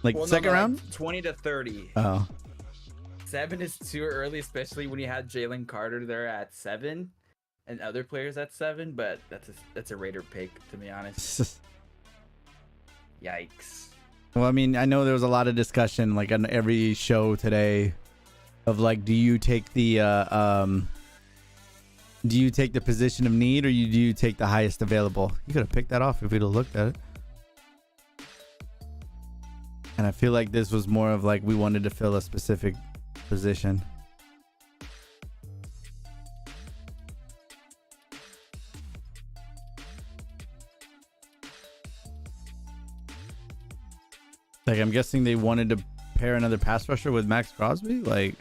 Like second round? Like 20 to 30. Oh. 7 is too early, especially when you had Jalen Carter there at 7 and other players at 7. But that's a Raider pick, to be honest. Yikes. Well, I mean, I know there was a lot of discussion like on every show today of like, do you take the position of need or do you take the highest available? You could have picked that off if we'd have looked at it. And I feel like this was more of like we wanted to fill a specific position. Like, I'm guessing they wanted to pair another pass rusher with Max Crosby, like,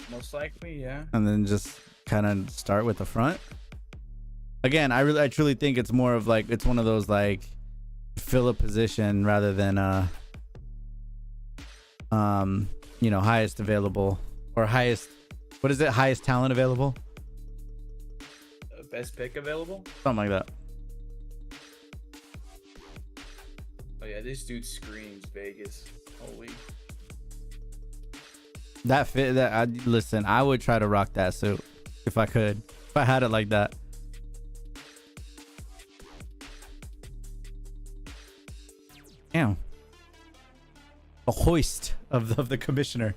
most likely, yeah. And then just kind of start with the front. Again, I truly think it's more of like it's one of those like fill a position rather than highest available or highest. What is it? Highest talent available? Best pick available? Something like that. Oh yeah, this dude screams Vegas. Holy. That fit. Listen, I would try to rock that suit if I could. If I had it like that. Damn. A hoist of the commissioner.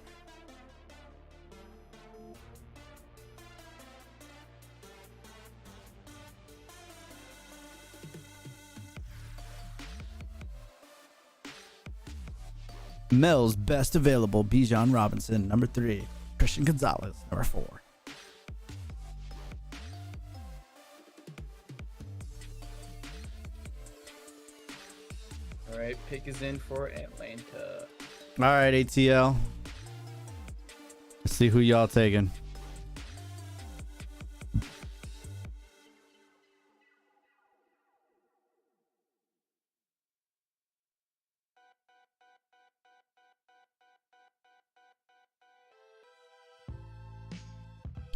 Mel's best available, Bijan Robinson, number 3. Christian Gonzalez, number 4. All right, pick is in for Atlanta. All right, ATL. Let's see who y'all taking.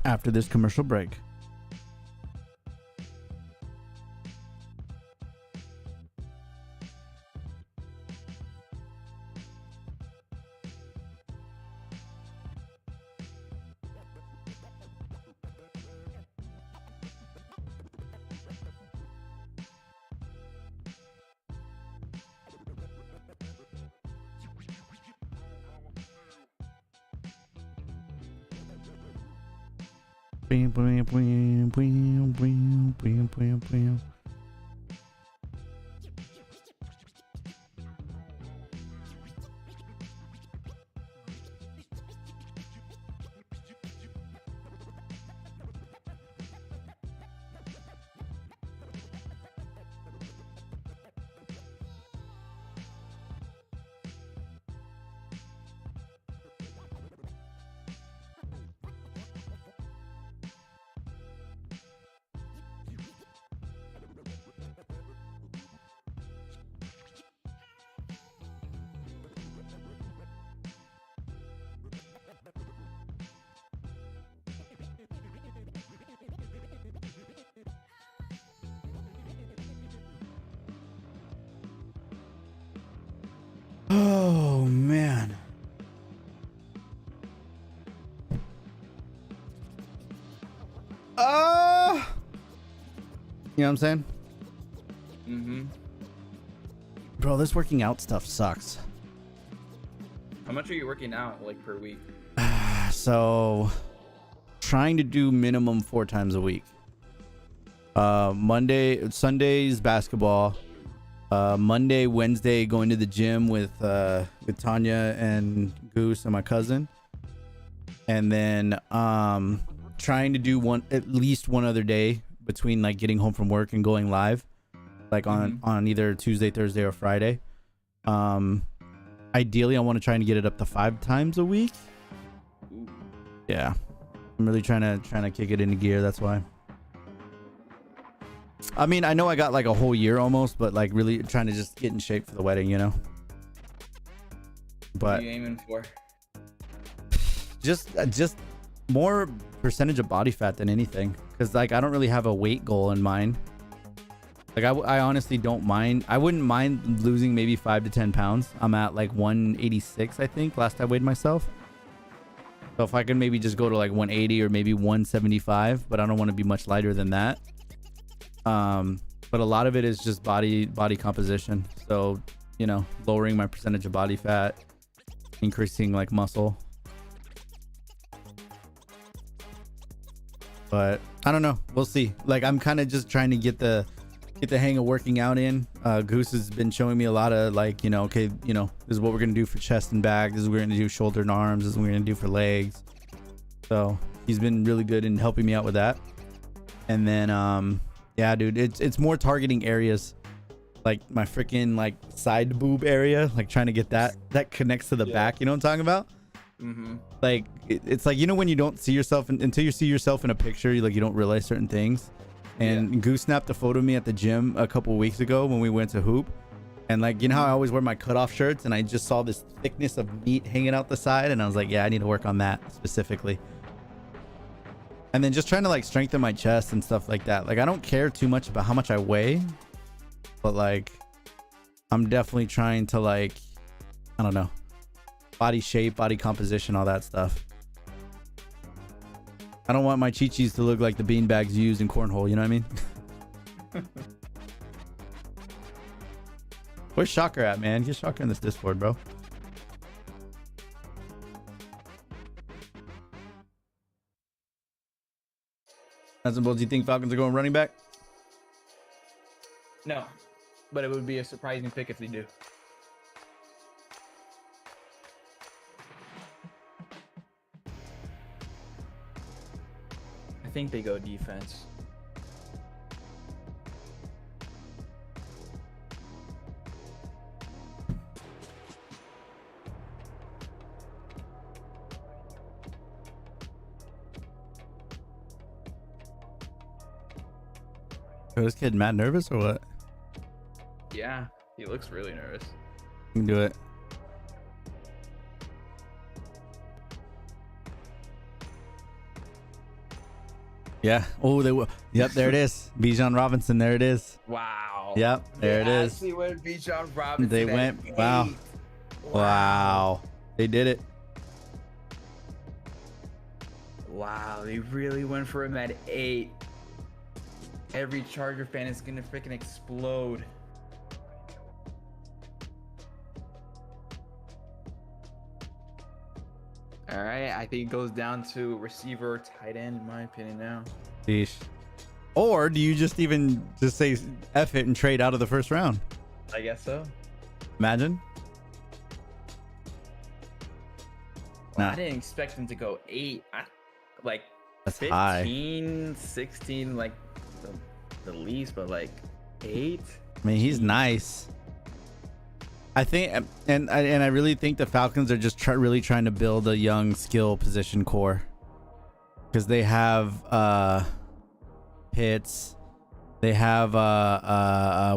After this commercial break. Oh man. You know what I'm saying? Mm-hmm. Bro, this working out stuff sucks. How much are you working out like per week? So trying to do minimum 4 times a week. Sundays basketball. Monday, Wednesday going to the gym with Tanya and Goose and my cousin. And then trying to do at least one other day between like getting home from work and going live, like on either Tuesday, Thursday, or Friday. Ideally I want to try and get it up to 5 times a week. Ooh. Yeah, I'm really trying to kick it into gear. That's why. I mean, I know I got like a whole year almost, but like really trying to just get in shape for the wedding, you know. But what are you aiming for? just more percentage of body fat than anything, because like I don't really have a weight goal in mind. Like I honestly don't mind. I wouldn't mind losing maybe 5 to 10 pounds. I'm at like 186, I think, last I weighed myself. So if I can maybe just go to like 180 or maybe 175, but I don't want to be much lighter than that. But a lot of it is just body composition. So, you know, lowering my percentage of body fat, increasing like muscle. But I don't know. We'll see. Like I'm kind of just trying to get the hang of working out in. Goose has been showing me a lot of like, you know, okay, you know, this is what we're gonna do for chest and back. This is what we're gonna do shoulder and arms. This is what we're gonna do for legs. So he's been really good in helping me out with that. And then yeah, dude, it's more targeting areas like my freaking like side boob area, like trying to get that connects to the back. You know what I'm talking about? Mm-hmm. Like it's like, you know, when you don't see yourself until you see yourself in a picture, you don't realize certain things. And Goose snapped a photo of me at the gym a couple weeks ago when we went to hoop. And like, you know how I always wear my cutoff shirts, and I just saw this thickness of meat hanging out the side, and I was like, yeah, I need to work on that specifically. And then just trying to like strengthen my chest and stuff like that. Like I don't care too much about how much I weigh, but like I'm definitely trying to like, I don't know, body shape, body composition, all that stuff. I don't want my chi-chis to look like the beanbags used in cornhole, you know what I mean? Where's Shocker at, man? Get Shocker in this Discord, bro. Do you think Falcons are going running back? No, but it would be a surprising pick if they do. I think they go defense. Is this kid mad nervous or what? Yeah, he looks really nervous. You can do it. Yeah. Oh, they will. Yep, there it is. Bijan Robinson, there it is. Wow. Yep, there it is. Actually went Bijan Robinson. They went. Wow. Wow. They did it. Wow, they really went for him at 8. Every Charger fan is gonna freaking explode. All right, I think it goes down to receiver or tight end, in my opinion now. Sheesh. Or do you just say F it and trade out of the first round? I guess so. Imagine. Well, Nah. I didn't expect him to go 8. Like That's 15, high. 16, like the least, but like 8. I mean, he's nice. I think, and I really think the Falcons are just really trying to build a young skill position core, because they have Pitts, they have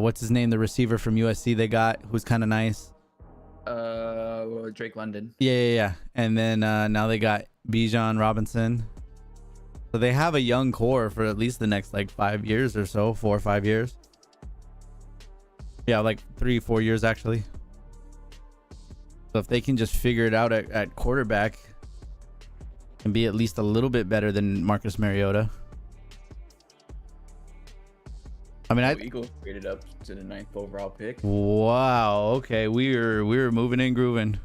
what's his name, the receiver from USC they got, who's kind of nice. Drake London. Yeah. And then now they got Bijan Robinson. So they have a young core for at least the next like 5 years or so, 4 or 5 years. Yeah, like 3-4 years actually. So if they can just figure it out at quarterback and be at least a little bit better than Marcus Mariota. I mean, Eagles traded up to the 9th overall pick. Wow. Okay, we were moving and grooving.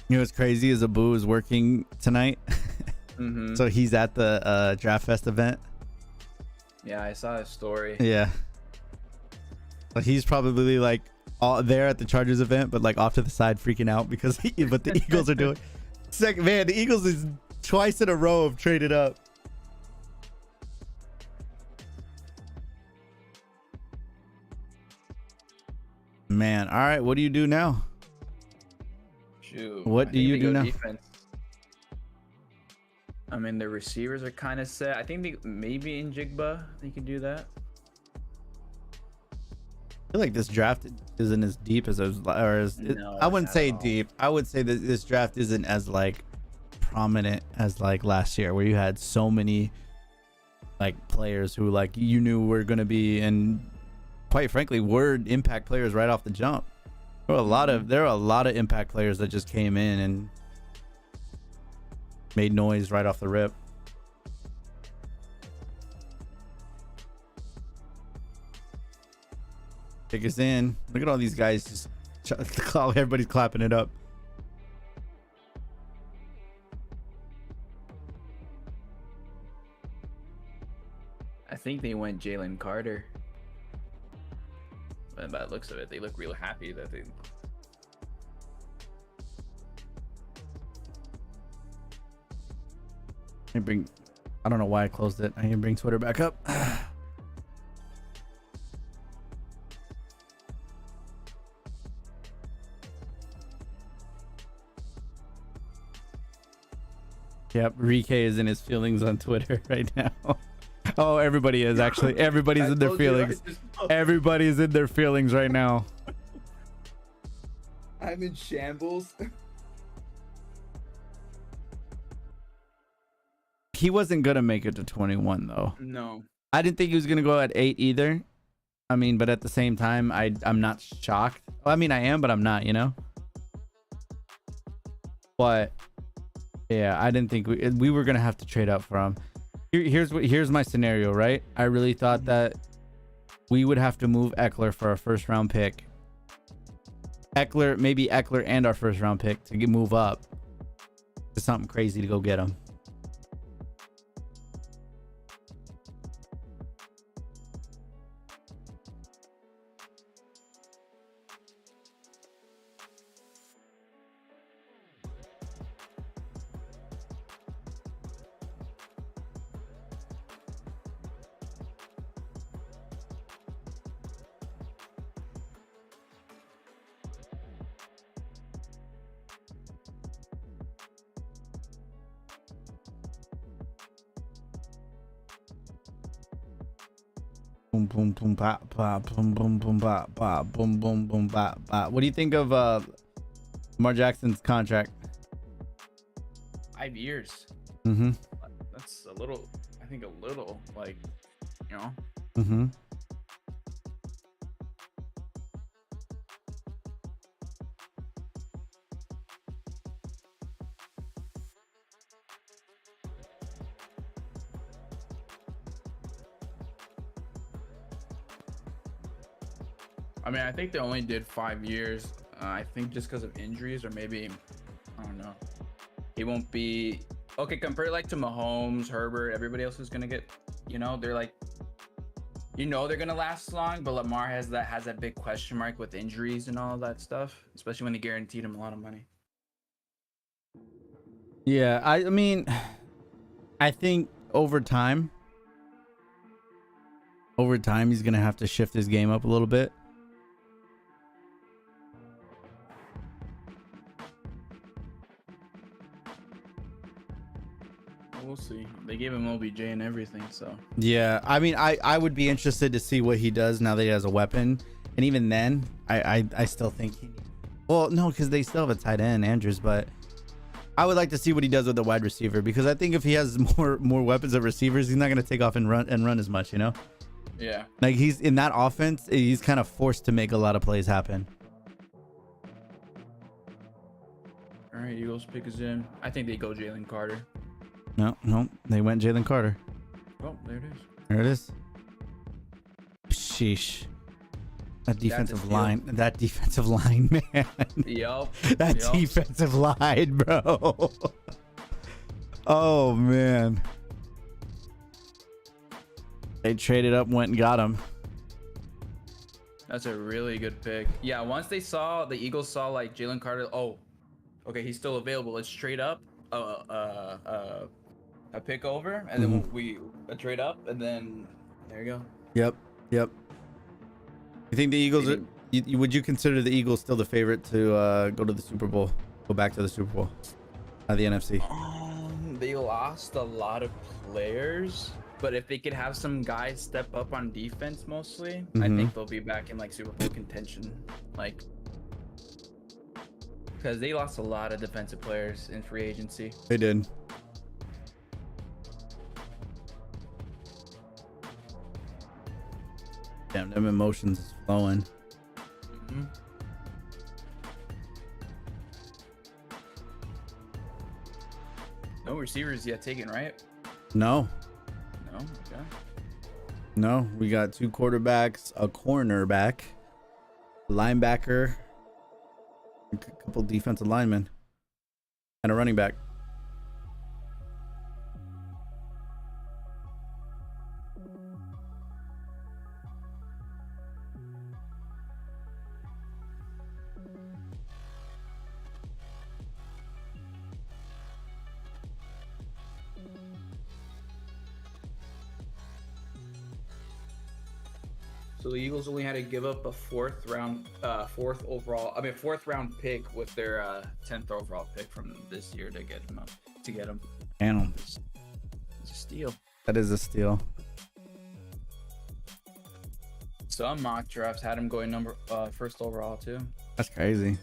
You know what's crazy is Abu is working tonight. Mm-hmm. So he's at the Draft Fest event. Yeah, I saw his story. Yeah. But he's probably like all there at the Chargers event, but like off to the side freaking out because what the Eagles are doing. Man, the Eagles is twice in a row have traded up. Man, all right, what do you do now? Shoot. What do you do now? Defense. I mean, the receivers are kind of set. I think maybe in Jigba they can do that. feel like this draft isn't as deep as No, I it's wouldn't not say at all. deep. I would say that this draft isn't as like prominent as like last year, where you had so many like players who like you knew were gonna be, and quite frankly were impact players right off the jump. There were a lot of impact players that just came in and made noise right off the rip. Take us in. Look at all these guys just everybody's clapping it up. I think they went Jalen Carter. But by the looks of it, they look real happy that they. I don't know why I closed it. I need to bring Twitter back up. Yep, Rike is in his feelings on Twitter right now. Oh, everybody is actually. Everybody's in their feelings. Everybody's in their feelings right now. I'm in shambles. He wasn't gonna make it to 21 though. No. I didn't think he was gonna go at 8 either. I mean, but at the same time, I'm not shocked. Well, I mean, I am, but I'm not. You know. But yeah, I didn't think we were gonna have to trade up for him. Here's my scenario, right? I really thought that we would have to move Eckler for our first round pick. Maybe Eckler and our first round pick to move up to something crazy to go get him. Boom, boom, boom, bop, bop, boom, boom, boom, bop, bop, boom, boom, boom, bop, bop. What do you think of Lamar Jackson's contract? 5 years. Mm-hmm. That's a little. I think a little like, you know. Mm-hmm. I mean, I think they only did 5 years. I think just because of injuries, or maybe I don't know. He won't be okay compared like to Mahomes, Herbert, everybody else is gonna get. You know, they're like, you know, they're gonna last long, but Lamar has that big question mark with injuries and all that stuff, especially when they guaranteed him a lot of money. Yeah, I mean, I think over time, he's gonna have to shift his game up a little bit. We'll see. They gave him OBJ and everything, so. Yeah, I mean, I would be interested to see what he does now that he has a weapon, and even then, I still think he. Well, no, because they still have a tight end, Andrews, but I would like to see what he does with the wide receiver, because I think if he has more weapons of receivers, he's not going to take off and run as much, you know? Yeah. Like, he's in that offense, he's kind of forced to make a lot of plays happen. All right, Eagles pick is in. I think they go Jalen Carter. No, they went Jalen Carter. Oh, there it is. There it is. Sheesh. That defensive line, man. Yup. That defensive line, bro. Oh, man. They traded up, went and got him. That's a really good pick. Yeah, once the Eagles saw like Jalen Carter, oh, okay, he's still available. Let's trade up. A pick over, and then we trade up, and then there you go. Yep. You think the Eagles are? Would you consider the Eagles still the favorite to go to the Super Bowl? Go back to the Super Bowl, the NFC. They lost a lot of players. But if they could have some guys step up on defense, mostly, I Mhm. think they'll be back in like Super Bowl contention. Like, because they lost a lot of defensive players in free agency. They did. Damn, them emotions is flowing. Mhm. No receivers yet taken, right? No, No. Okay. no, we got 2 quarterbacks, a cornerback, linebacker, a couple defensive linemen, and a running back. So the Eagles only had to give up a fourth round pick with their 10th overall pick from this year to get him up. To get him. Damn, It's a steal. that is a steal. Some mock drafts had him going first overall too. That's crazy.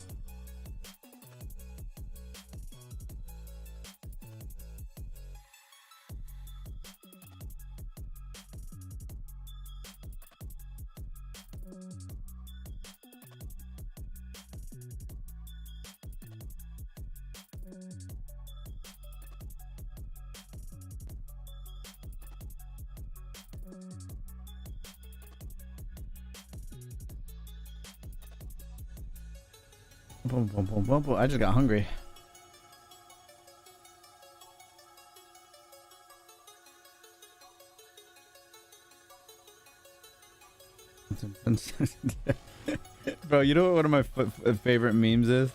Boom, boom, boom, boom, boom. I just got hungry. Bro, you know what one of my favorite memes is?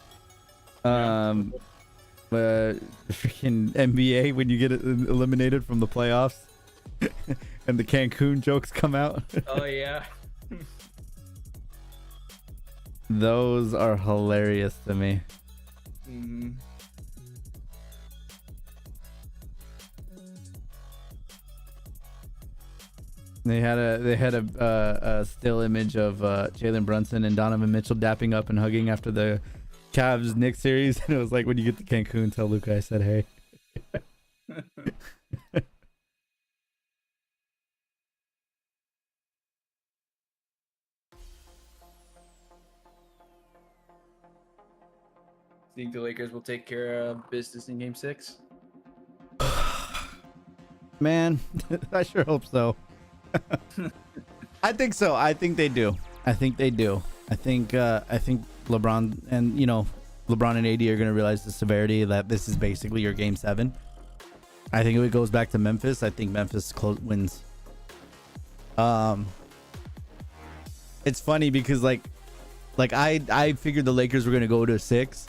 Freaking NBA when you get eliminated from the playoffs and the Cancun jokes come out. Oh yeah. Those are hilarious to me. Mm-hmm. They had a still image of Jalen Brunson and Donovan Mitchell dapping up and hugging after the Cavs Knicks series, and it was like, when you get to Cancun, tell Luca I said hey. Think the Lakers will take care of business in Game 6? Man, I sure hope so. I think so. I think they do. I think LeBron and LeBron and AD are going to realize the severity that this is basically your Game 7. I think if it goes back to Memphis, I think Memphis wins. It's funny because like I figured the Lakers were going to go to 6,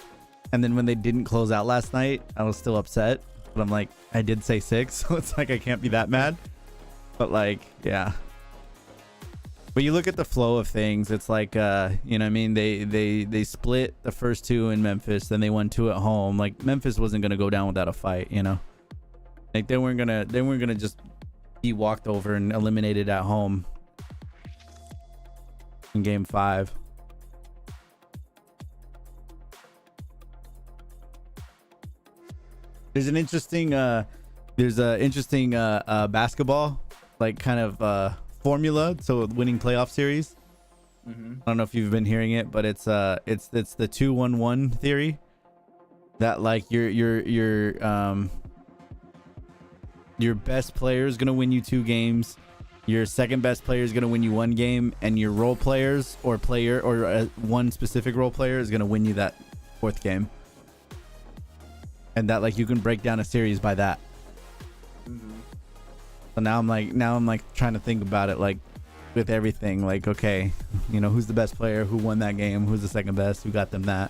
and then when they didn't close out last night, I was still upset. But I'm like, I did say 6, so it's like I can't be that mad. But like, yeah. But you look at the flow of things, it's like you know what I mean, they split the first 2 in Memphis, then they won 2 at home. Like Memphis wasn't gonna go down without a fight, you know. Like they weren't gonna just be walked over and eliminated at home in Game 5. There's an interesting basketball like kind of formula to winning playoff series. Mm-hmm. I don't know if you've been hearing it, but it's the 2-1-1 theory. That like your best player is gonna win you 2 games. Your second best player is gonna win you 1 game, and your role players or one specific role player is gonna win you that 4th game. And that like you can break down a series by that. Mm-hmm. So now I'm like trying to think about it like with everything. Like, okay, who's the best player? Who won that game? Who's the second best? Who got them that?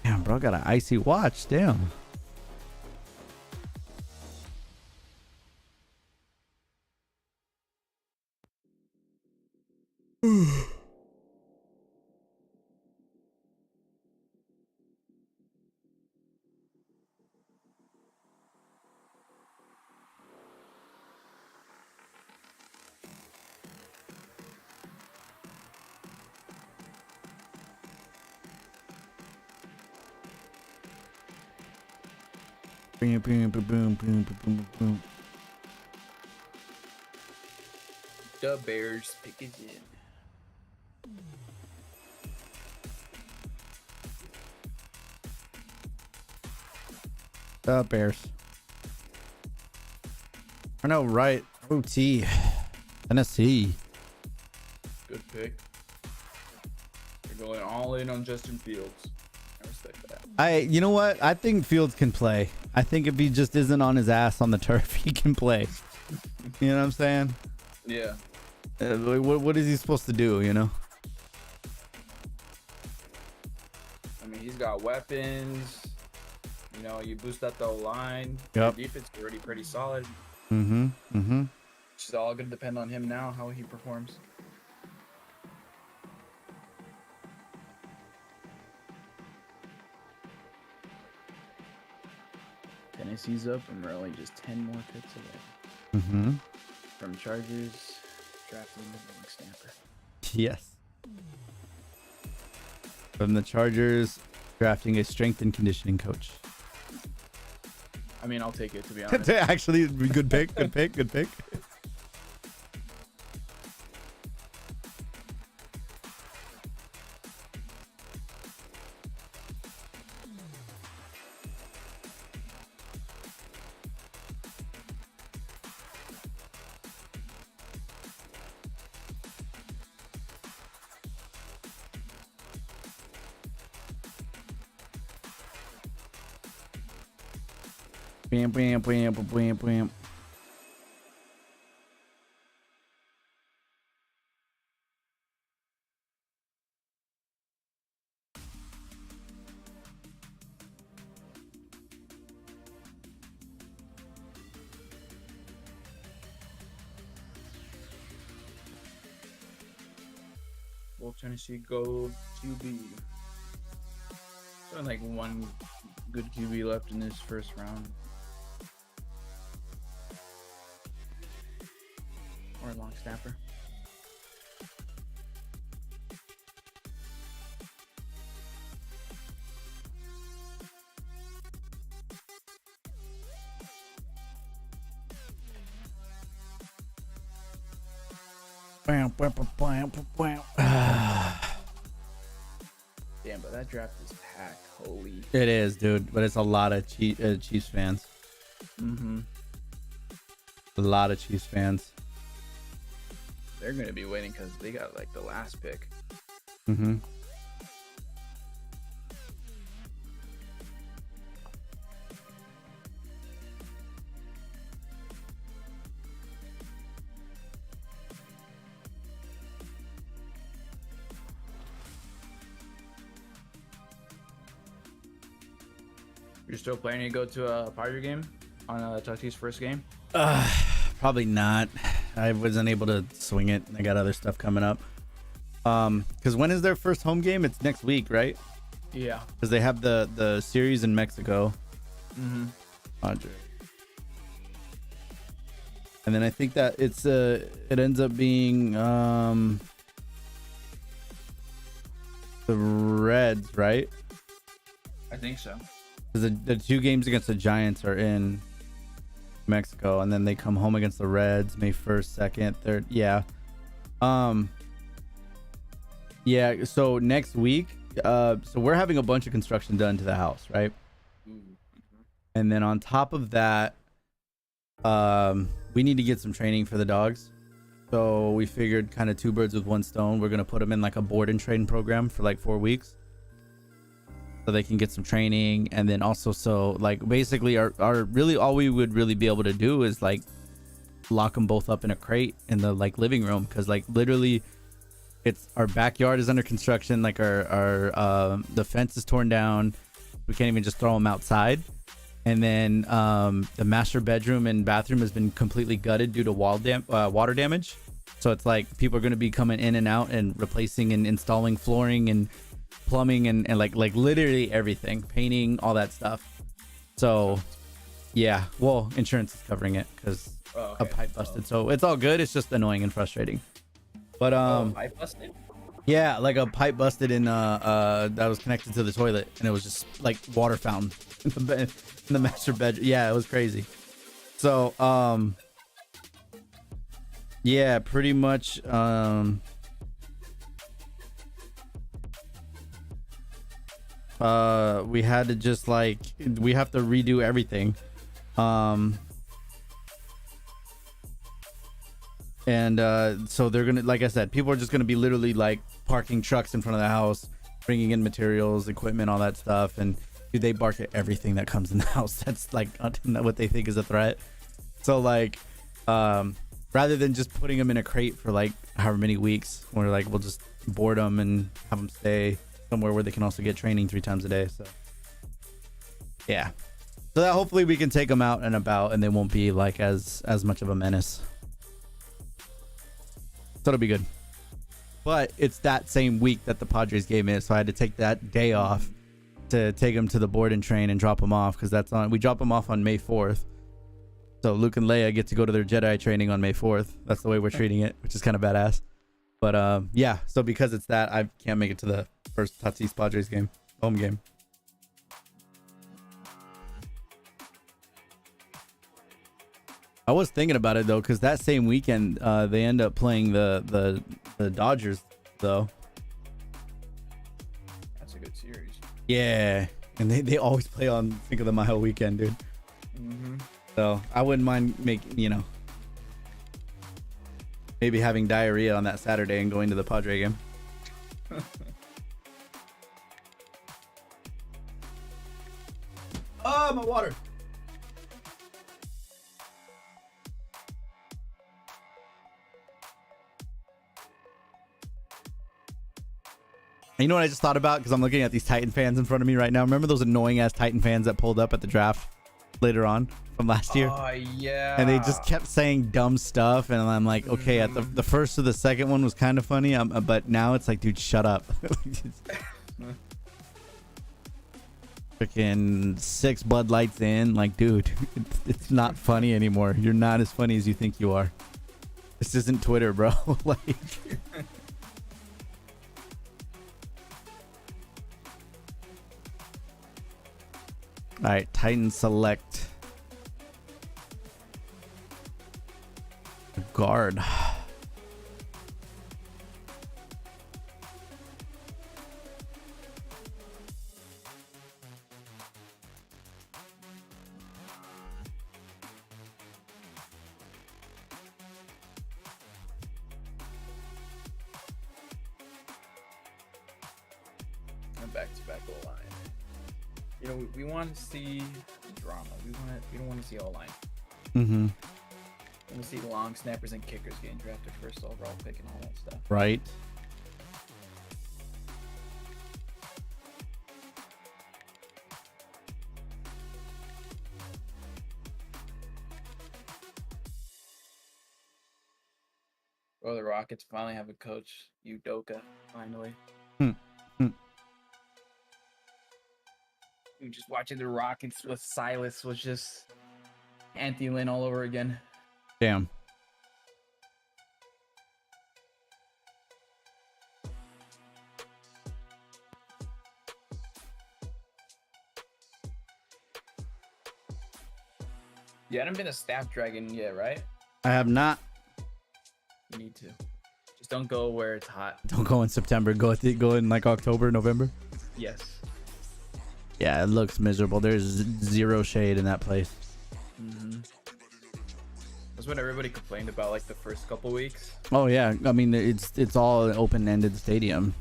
Damn, bro, got an icy watch. Damn. Boom, boom, boom, boom, boom, boom, boom. The Bears pick it in. The Bears. I know, right? OT. Tennessee. Good pick. You're going all in on Justin Fields. I respect that. You know what? I think Fields can play. I think if he just isn't on his ass on the turf, he can play. You know what I'm saying? Yeah. What is he supposed to do, you know? I mean, he's got weapons. You know, you boost up the line. Yep. Your defense is already pretty solid. Mm-hmm. Mm-hmm. It's all going to depend on him now, how he performs. Tennessee's up, and we're only just 10 more picks away. Mm-hmm. From Chargers, drafting the long stamper. Yes. From the Chargers, drafting a strength and conditioning coach. I mean, I'll take it, to be honest. Actually, good pick. Good pick. Good pick. Bam, bam, bam, bam, bam, bam. Will Tennessee go QB? So like one good QB left in this first round. Or a long snapper. Bam, bam, bam, bam, bam. Damn, but that draft is packed. Holy. It is, dude, but it's a lot of Chiefs fans. Mm-hmm. A lot of Chiefs fans. They're gonna be waiting because they got like the last pick. Mm-hmm. You're still planning to go to a Padre game on Tati's first game? Probably not. I wasn't able to swing it. I got other stuff coming up. Because when is their first home game? It's next week, right? Yeah. Because they have the series in Mexico. Mm-hmm. Padre. And then I think that it ends up being the Reds, right? I think so. Because the two games against the Giants are in Mexico, and then they come home against the Reds May 1st, 2nd, 3rd. Yeah. Yeah, so next week, so we're having a bunch of construction done to the house, right? Mm-hmm. And then on top of that, we need to get some training for the dogs. So we figured kind of two birds with one stone. We're going to put them in like a board and train program for like 4 weeks, so they can get some training. And then also, so like basically our really all we would really be able to do is like lock them both up in a crate in the like living room, because like literally it's our backyard is under construction, like our the fence is torn down, we can't even just throw them outside. And then the master bedroom and bathroom has been completely gutted due to water damage. So it's like people are going to be coming in and out and replacing and installing flooring and plumbing and like literally everything, painting, all that stuff. So yeah, well, insurance is covering it because a pipe busted. So it's all good. It's just annoying and frustrating. But pipe busted? Yeah, like a pipe busted in that was connected to the toilet, and it was just like water fountain in the master bedroom. Yeah, it was crazy. So yeah, pretty much we had to just like we have to redo everything. And so they're gonna, like I said, people are just gonna be literally like parking trucks in front of the house, bringing in materials, equipment, all that stuff. And dude, they bark at everything that comes in the house. That's like what they think is a threat. So like rather than just putting them in a crate for like however many weeks, we're like, we'll just board them and have them stay somewhere where they can also get training 3 times a day. So yeah, so that hopefully we can take them out and about, and they won't be like as much of a menace. So it'll be good. But it's that same week that the Padres game is, so I had to take that day off to take them to the board and train and drop them off, because that's on, we drop them off on May 4th. So Luke and Leia get to go to their Jedi training on May 4th. That's the way we're treating it, which is kind of badass. But yeah, so because it's that, I can't make it to the first Tatis Padres game, home game. I was thinking about it though, because that same weekend they end up playing the Dodgers though. That's a good series. Yeah, and they always play on Cinco de Mayo weekend, dude. Mm-hmm. So I wouldn't mind making, maybe having diarrhea on that Saturday and going to the Padre game. Oh, my water. You know what I just thought about? Because I'm looking at these Titan fans in front of me right now. Remember those annoying ass Titan fans that pulled up at the draft later on from last year? Oh, yeah. And they just kept saying dumb stuff. And I'm like, okay, at the first or the second one was kind of funny. But now it's like, dude, shut up. Freaking 6 Bud Lights in. Like, dude, it's not funny anymore. You're not as funny as you think you are. This isn't Twitter, bro. Like... All right, Titan select guard. Back-to-back O-line. You know, we want to see drama. We don't want to see O-line. Mm-hmm. We want to see long snappers and kickers getting drafted first overall pick and all that stuff. Right. Oh, the Rockets finally have a coach, Udoka, finally. Just watching the Rockets with Silas was just Anthony Lynn all over again. Damn. You haven't been a staff dragon yet, right? I have not. You need to. Just don't go where it's hot. Don't go in September. Go in like October, November. Yes. Yeah, it looks miserable. There's zero shade in that place. Mm-hmm. That's what everybody complained about, like the first couple weeks. Oh yeah, I mean it's all an open-ended stadium.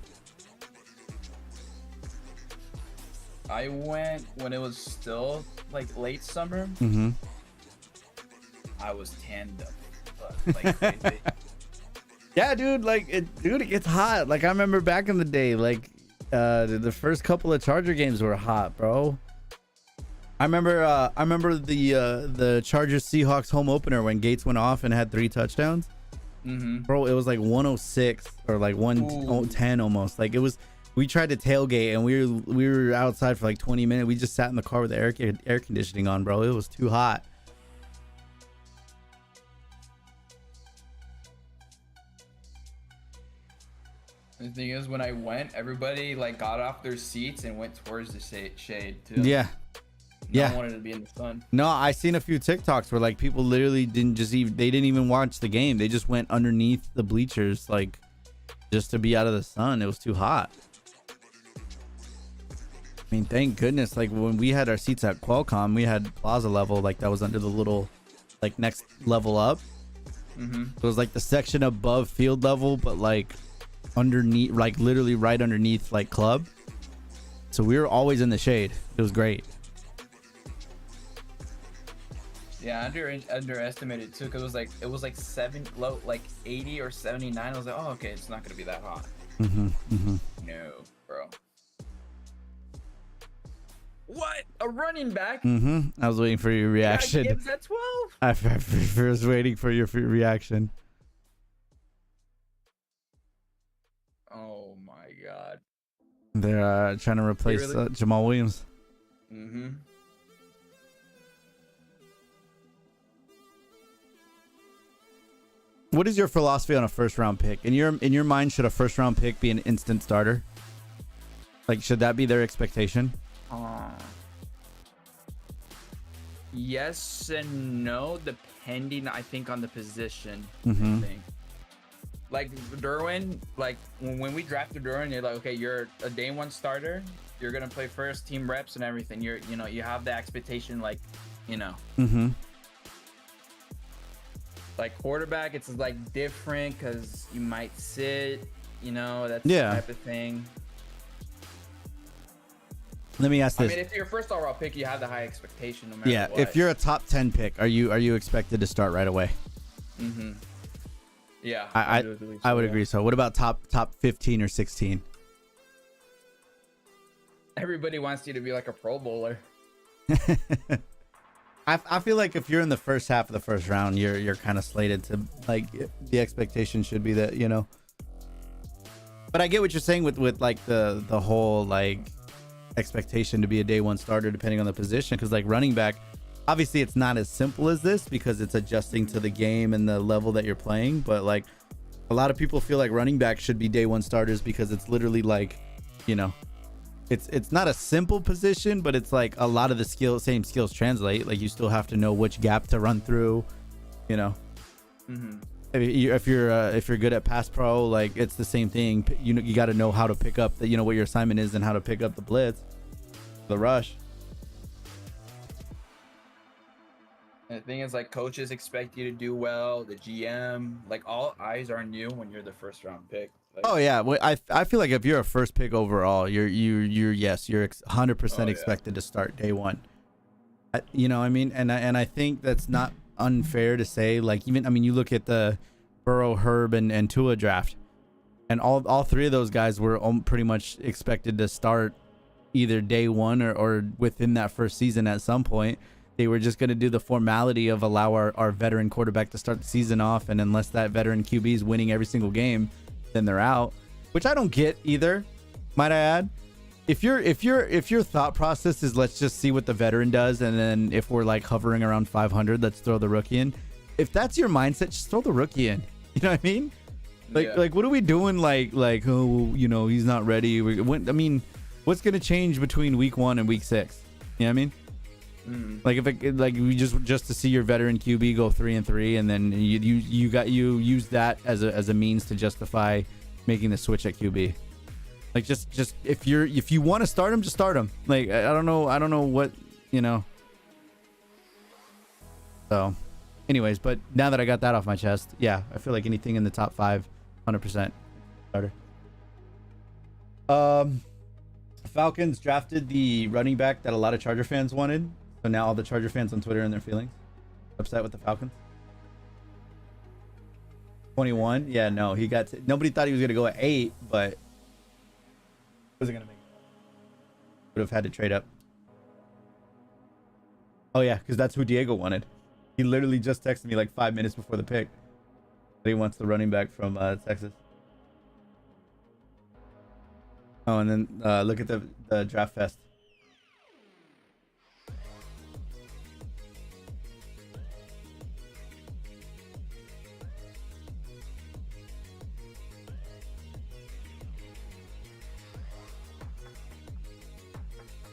I went when it was still like late summer. Mm-hmm. I was tanned up, like crazy. Yeah, dude. Like it gets hot. Like I remember back in the day, like the first couple of Charger games were hot, bro. I remember the Chargers Seahawks home opener when Gates went off and had 3 touchdowns. Mm-hmm. Bro, it was like 106 or like 110 almost. Like it was. We tried to tailgate and we were outside for like 20 minutes. We just sat in the car with the air conditioning on, bro. It was too hot. The thing is, when I went, everybody like got off their seats and went towards the shade too. Yeah. No one wanted to be in the sun. No, I seen a few TikToks where like people literally didn't they didn't even watch the game. They just went underneath the bleachers like just to be out of the sun. It was too hot. I mean, thank goodness. Like when we had our seats at Qualcomm, we had plaza level, like that was under the little like next level up. It was like the section above field level, but like underneath, like literally right underneath like club. So we were always in the shade. It was great. Yeah, underestimated too, because it was like 80 or 79. I was like, oh, okay, it's not gonna be that hot. No, bro. What? A running back? I was waiting for your reaction. Gibbs at 12? I was waiting for your reaction. Oh my god. They're trying to replace Jamal Williams. What is your philosophy on a first round pick? In your mind, should a first round pick be an instant starter? Like, should that be their expectation? Yes and no, depending, I think, on the position. I think. Like Derwin, like when we drafted Derwin, you're like, okay, you're a day one starter. You're gonna play first team reps and everything. You have the expectation, like, like quarterback, it's like different because you might sit, that's the type of thing. Let me ask this. I mean, if you're your first overall pick, you have the high expectation no matter what. If you're a top 10 pick, are you expected to start right away? Yeah, I would agree. So what about top 15 or 16? Everybody wants you to be like a Pro Bowler. I feel like if you're in the first half of the first round, you're kind of slated to, like, the expectation should be that, But I get what you're saying with like the whole like expectation to be a day one starter depending on the position, because like running back, obviously it's not as simple as this because it's adjusting to the game and the level that you're playing, but like a lot of people feel like running back should be day one starters because it's literally like, it's not a simple position, but it's like a lot of the same skills translate. Like you still have to know which gap to run through, if you're good at pass pro, like it's the same thing. You got to know how to pick up the, what your assignment is and how to pick up the blitz, the rush. And the thing is, like, coaches expect you to do well. The GM, like, all eyes are on you when you're the first round pick. Like, oh yeah, well, I feel like if you're a first pick overall, you're 100% expected to start day one. I mean, and I think that's not unfair to say. Like, even, I mean, you look at the Burrow, Herb, and Tua draft, and all three of those guys were pretty much expected to start either day one or within that first season at some point. They were just going to do the formality of allow our veteran quarterback to start the season off, and unless that veteran QB is winning every single game, then they're out, which I don't get either, might I add. If your thought process is let's just see what the veteran does, and then if we're like hovering around 500, let's throw the rookie in. If that's your mindset, just throw the rookie in. You know what I mean? Like what are we doing? Like oh, he's not ready. What's gonna change between week 1 and week 6? You know what I mean? Like if we just to see your veteran QB go 3-3, and then you use that as a means to justify making the switch at QB. Like just if you want to start him, just start him. Like I don't know what So, anyways, but now that I got that off my chest, yeah, I feel like anything in the top 5, 100% starter. Falcons drafted the running back that a lot of Charger fans wanted. So now all the Charger fans on Twitter are in their feelings. Upset with the Falcons. 21. Yeah, no, nobody thought he was gonna go at 8, but wasn't gonna make it. Would have had to trade up. Oh yeah, because that's who Diego wanted. He literally just texted me like 5 minutes before the pick that he wants the running back from Texas. Oh, and then look at the draft fest.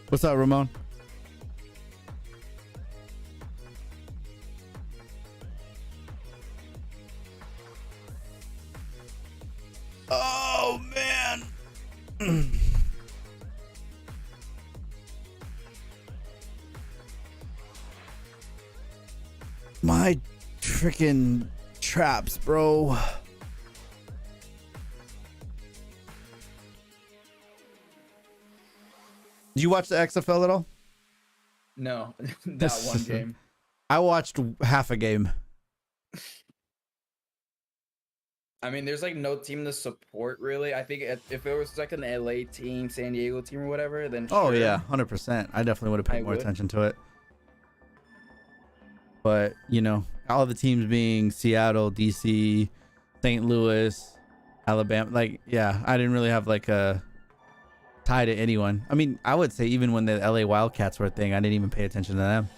What's up, Ramon? Oh man. My freaking traps, bro. Did you watch the XFL at all? No, that one game. I watched half a game. I mean, there's like no team to support really. I think if it was like an LA team, San Diego team, or whatever, then Oh sure, yeah, 100%. I definitely would have paid more attention to it. But you know, all the teams being Seattle, DC, St. Louis, Alabama, like yeah, I didn't really have like a tie to anyone. I mean, I would say even when the LA Wildcats were a thing, I didn't even pay attention to them.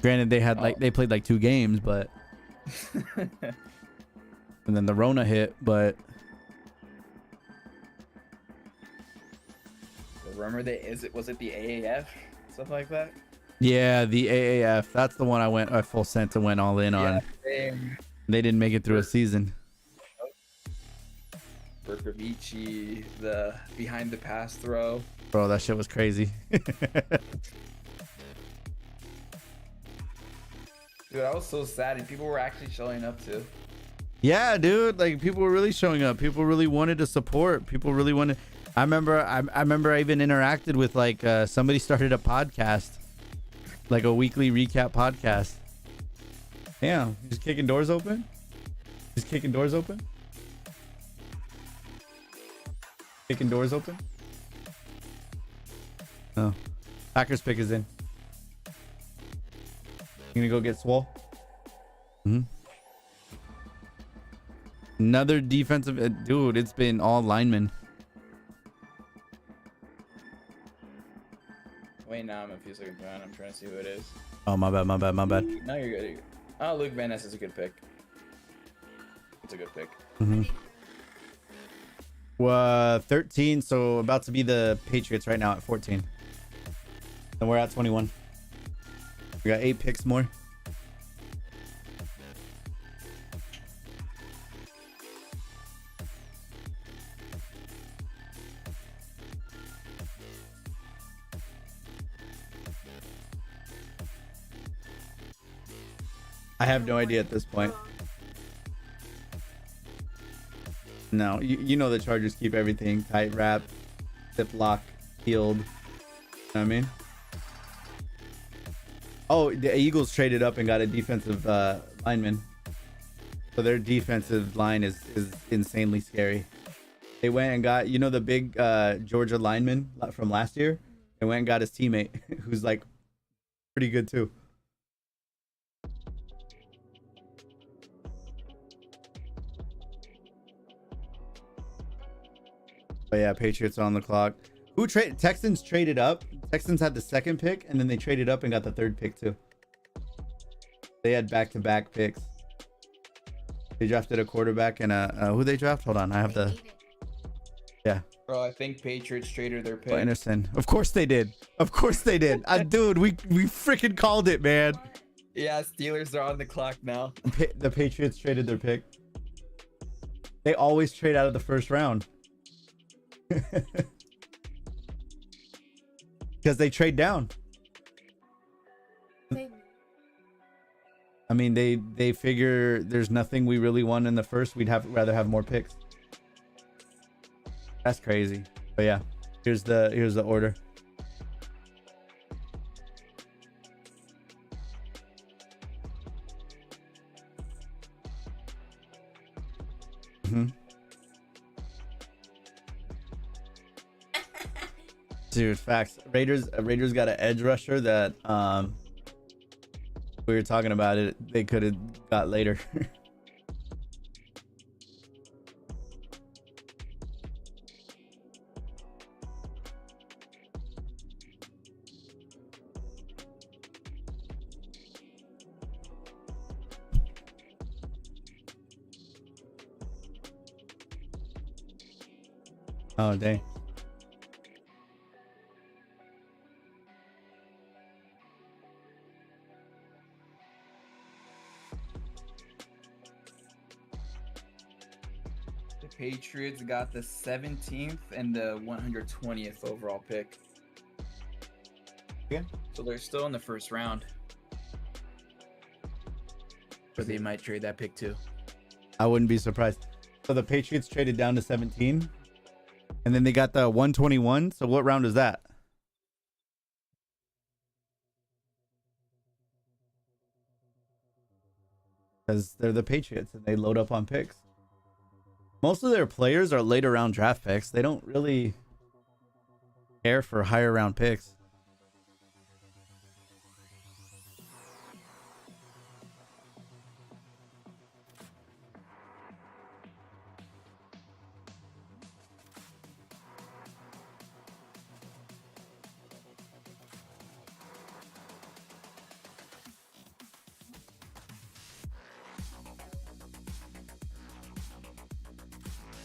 Granted, they had they played like 2 games, but and then the Rona hit, but remember was it the AAF, stuff like that? yeah, the AAF. That's the one I full sent and went all in on. Same. They didn't make it through a season. Berkovici, the behind the pass throw. Bro, that shit was crazy. Dude, I was so sad, and people were actually showing up too. Yeah, dude. Like people were really showing up. People really wanted to support. People really wanted. I remember I even interacted with like somebody started a podcast, like a weekly recap podcast. Damn, just kicking doors open. Just kicking doors open. Kicking doors open. No, Packers pick is in. You gonna go get Swole? Another defensive dude. It's been all linemen. Wait, now I'm a few seconds behind. I'm trying to see who it is. Oh my bad. No, you're good. Oh, Luke Van Ness is a good pick. It's a good pick. 13. So about to be the Patriots right now at 14. And we're at 21. We got 8 picks more. I have no idea at this point. No, you know the Chargers keep everything tight wrapped, ziploc, sealed. You know what I mean? Oh, the Eagles traded up and got a defensive lineman. So their defensive line is insanely scary. They went and got, you know, the big Georgia lineman from last year? They went and got his teammate, who's like pretty good too. But yeah, Patriots on the clock. Texans traded up. Texans had the 2nd pick, and then they traded up and got the 3rd pick too. They had back-to-back picks. They drafted a quarterback and who they draft? Hold on, I have the. Yeah. Bro, I think Patriots traded their pick. Anderson. Of course they did. Of course they did. Dude, we freaking called it, man. Yeah, Steelers are on the clock now. The Patriots traded their pick. They always trade out of the 1st round. Because they trade down. I mean, they figure there's nothing we really want in the 1st. We'd rather have more picks. That's crazy. But yeah, here's the order. Dude, facts. Raiders got an edge rusher that we were talking about it. They could have got later. Oh dang. Patriots got the 17th and the 120th overall pick. Yeah. So they're still in the first round. But they might trade that pick too. I wouldn't be surprised. So the Patriots traded down to 17, and then they got the 121. So what round is that? Because they're the Patriots and they load up on picks. Most of their players are later round draft picks. They don't really care for higher round picks.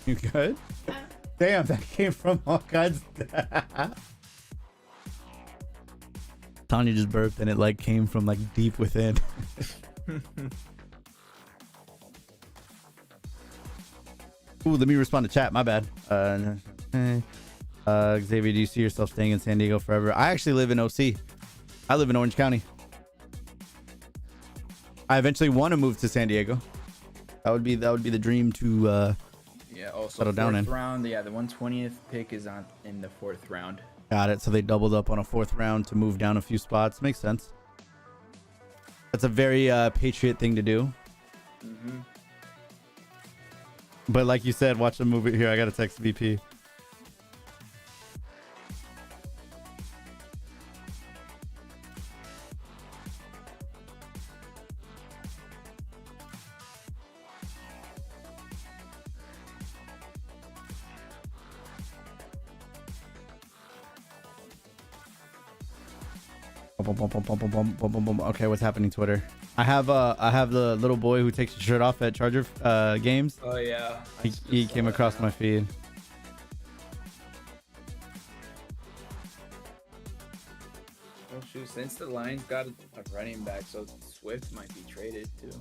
You good? Damn, that came from all kinds. Tanya just burped and it like came from like deep within. Ooh, let me respond to chat. My bad. Xavier, do you see yourself staying in San Diego forever? I actually live in OC. I live in Orange County. I eventually want to move to San Diego. That would be the dream to yeah, also settle down in. Round, yeah, the 120th pick is in the 4th round. Got it. So they doubled up on a 4th round to move down a few spots. Makes sense. That's a very Patriot thing to do. Mm-hmm. But like you said, watch the movie here. I got to text VP. Okay, what's happening, Twitter? I have the little boy who takes his shirt off at Charger games. Oh yeah, he came across my feed. Oh shoot, since the Lions got a running back, so Swift might be traded too.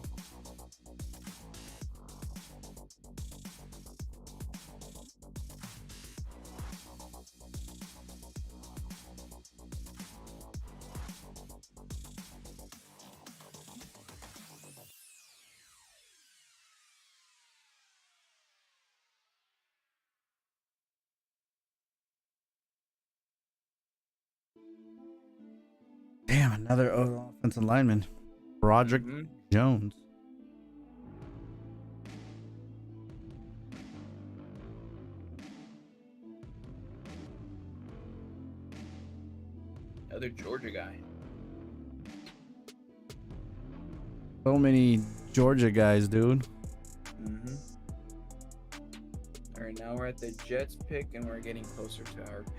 Damn, another offensive lineman, Broderick Jones. Another Georgia guy. So many Georgia guys, dude. Mm-hmm. All right, now we're at the Jets pick, and we're getting closer to our pick.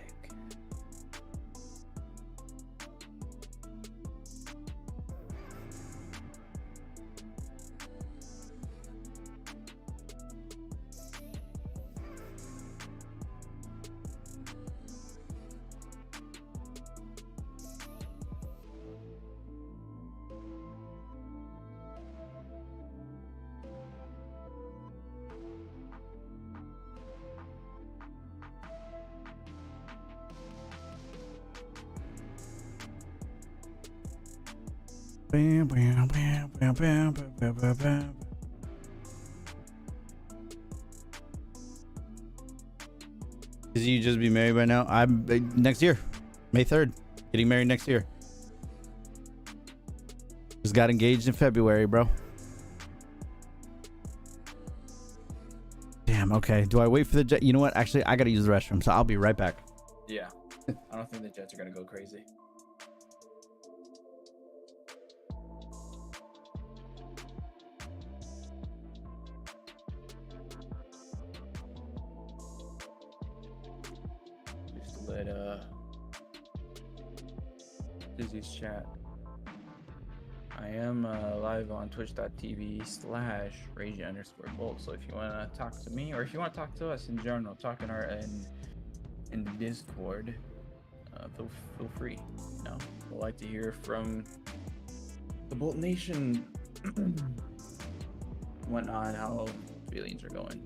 Bam, bam, bam, bam, bam, bam, bam, bam. Is you just be married by now? I'm next year, May 3rd. Getting married next year. Just got engaged in February, bro. Damn. Okay. Do I wait for the jet? You know what? Actually, I gotta use the restroom, so I'll be right back. Yeah, I don't think the Jets are gonna go crazy. Let Dizzy's chat. I am live on twitch.tv/Rage_Bolt. So if you want to talk to me, or if you want to talk to us in general, talk in the Discord, feel free. You know, we'd like to hear from the Bolt Nation, whatnot, how feelings are going.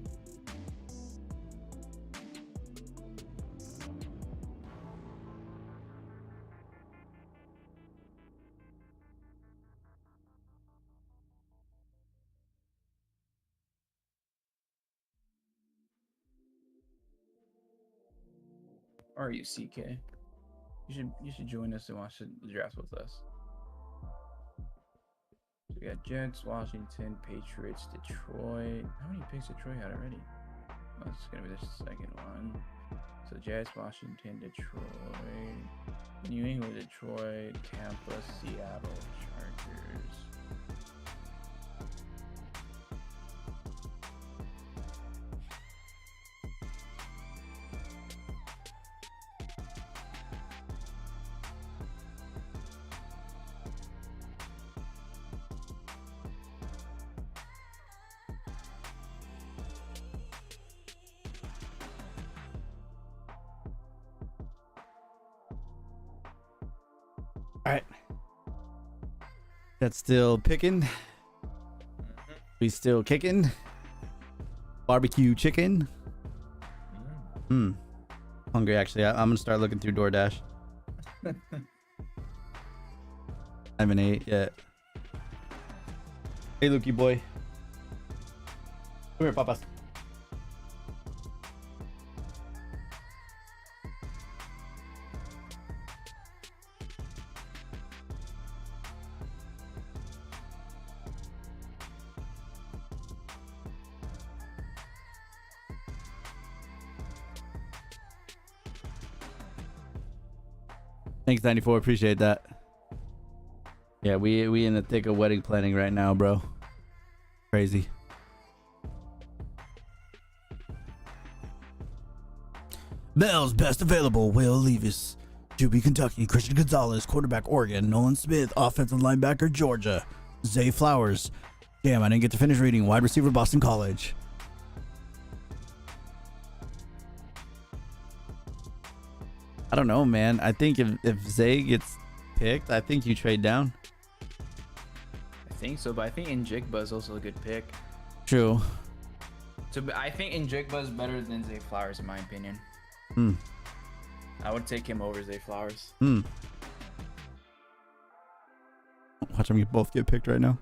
RUCK. You should join us and watch the draft with us. So we got Jets, Washington, Patriots, Detroit. How many picks Detroit had already? Oh, it's gonna be the second one. So Jets, Washington, Detroit, New England, Detroit, Tampa, Seattle, Chargers. All right. That's still picking. We still kicking. Barbecue chicken. Hungry actually. I'm gonna start looking through DoorDash. I haven't ate yet. Hey, Lukey boy. Come here, papas. Thanks, 94. Appreciate that. Yeah, we in the thick of wedding planning right now, bro. Crazy. Bell's best available. Will Levis, QB Kentucky. Christian Gonzalez, quarterback Oregon. Nolan Smith, offensive linebacker Georgia. Zay Flowers. Damn, I didn't get to finish reading. Wide receiver Boston College. I don't know, man. I think if Zay gets picked, I think you trade down. I think so, but I think Njigba is also a good pick. True. So I think Njigba is better than Zay Flowers, in my opinion. I would take him over Zay Flowers. Watch them both get picked right now.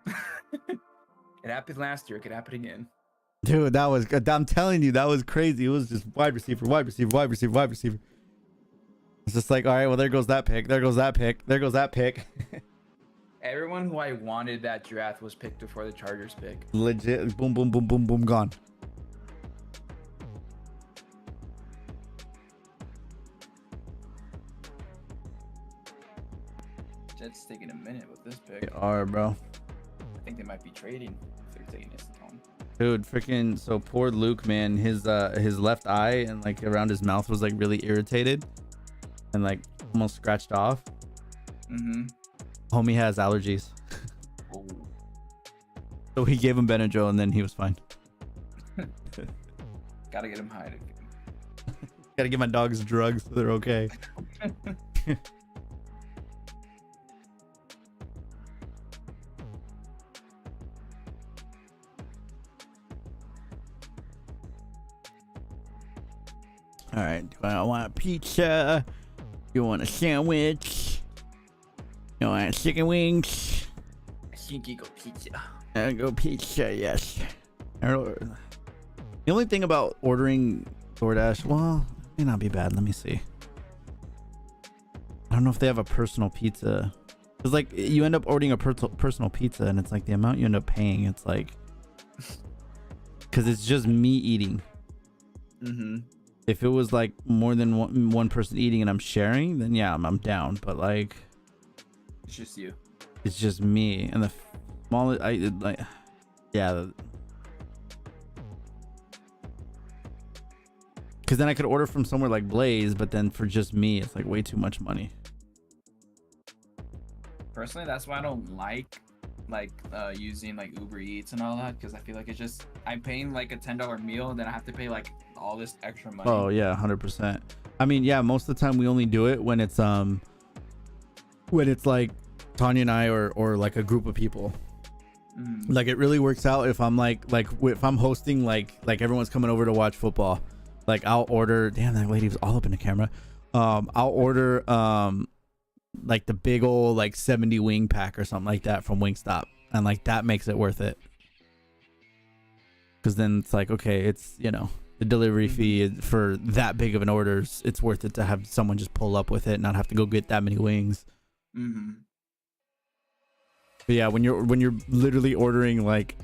It happened last year. It could happen again. Dude, that was good. I'm telling you, that was crazy. It was just wide receiver, wide receiver, wide receiver, wide receiver. It's just like, all right, well, there goes that pick. There goes that pick. There goes that pick. Everyone who I wanted that draft was picked before the Chargers pick. Legit. Boom, boom, boom, boom, boom, gone. Jets taking a minute with this pick. They are, bro. I think they might be trading if they're taking this one. Dude, freaking, so poor Luke, man, his left eye and like around his mouth was like really irritated and like almost scratched off. Homie has allergies. Oh. So he gave him Benadryl and then he was fine. Gotta get him high. Gotta give my dogs drugs so they're okay. All right, do I want a pizza? You want a sandwich? You want chicken wings? I think you go pizza. I go pizza, yes. The only thing about ordering DoorDash, well, it may not be bad. Let me see. I don't know if they have a personal pizza. It's like you end up ordering a personal pizza and it's like the amount you end up paying. It's like, because it's just me eating. If it was like more than one person eating and I'm sharing, then yeah, I'm down. But like, It's just you. it's just me and the smallest. Yeah. Because then I could order from somewhere like Blaze, but then for just me, it's like way too much money. Personally, that's why I don't like using like Uber Eats and all that, because I feel like it's just I'm paying like a $10 meal and then I have to pay like all this extra money. Oh yeah, 100%. I mean, yeah, most of the time we only do it when it's like Tanya and I or like a group of people. Like it really works out if I'm like if I'm hosting like everyone's coming over to watch football. Like I'll order, damn, that lady was all up in the camera. I'll order like the big old like 70 wing pack or something like that from Wingstop, and like that makes it worth it. Cause then it's like, okay, it's, you know, The delivery Mhm. fee for that big of an order, it's worth it to have someone just pull up with it and not have to go get that many wings. Mhm. But yeah, when you're literally ordering like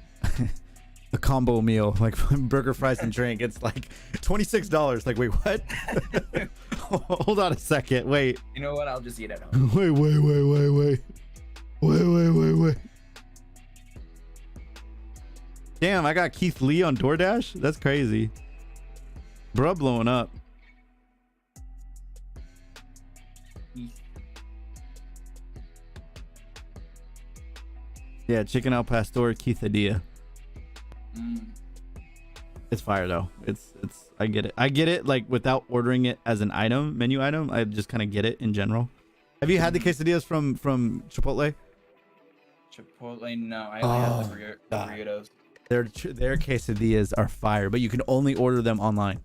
a combo meal, like burger, fries, and drink, it's like $26. Like, wait, what? Hold on a second. Wait. You know what? I'll just eat at home. Wait. Damn, I got Keith Lee on DoorDash? That's crazy. Bro, blowing up. Yeah, chicken al pastor quesadilla. It's fire though. It's I get it. I get it like without ordering it as an item, menu item. I just kind of get it in general. Have you had the quesadillas from Chipotle? Chipotle, no. I only had the burritos. Their quesadillas are fire, but you can only order them online.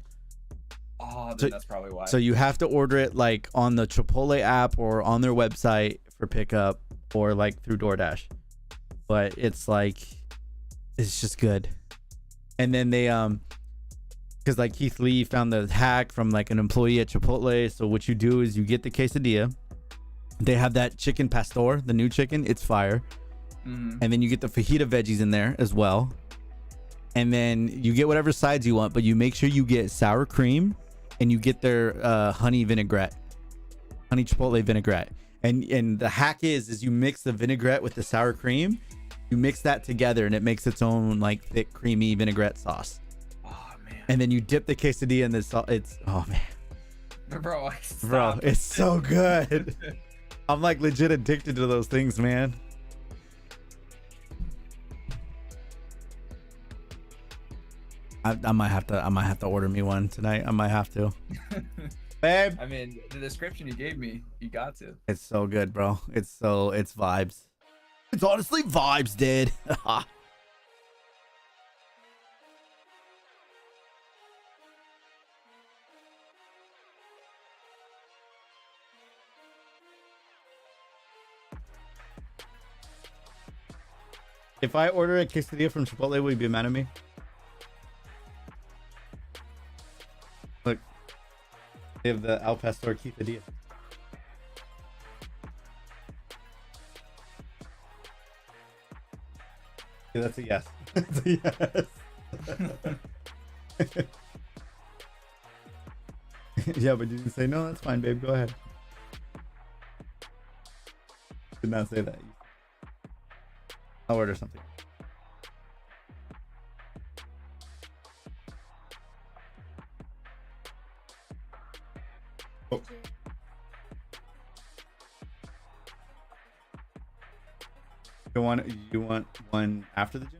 Oh, then that's probably why. So you have to order it like on the Chipotle app or on their website for pickup or like through DoorDash. But it's just good. And then they because like Keith Lee found the hack from like an employee at Chipotle. So what you do is you get the quesadilla. They have that chicken pastor, the new chicken. It's fire. And then you get the fajita veggies in there as well. And then you get whatever sides you want, but you make sure you get sour cream and you get their honey vinaigrette, honey Chipotle vinaigrette. And the hack is you mix the vinaigrette with the sour cream. You mix that together and it makes its own like thick, creamy vinaigrette sauce. Oh man! And then you dip the quesadilla in this sauce. It's oh man, bro, it's so good. I'm like legit addicted to those things, man. I might have to order me one tonight. I might have to. Babe. I mean, the description you gave me, you got to. It's so good, bro. It's vibes. It's honestly vibes, dude. If I order a quesadilla from Chipotle, will you be mad at me? Look, they have the al pastor quesadilla. Yeah, that's a yes. That's a yes. Yeah, but you didn't say no. That's fine, babe. Go ahead. Did not say that. I'll order something. Oh. You want one after the gym?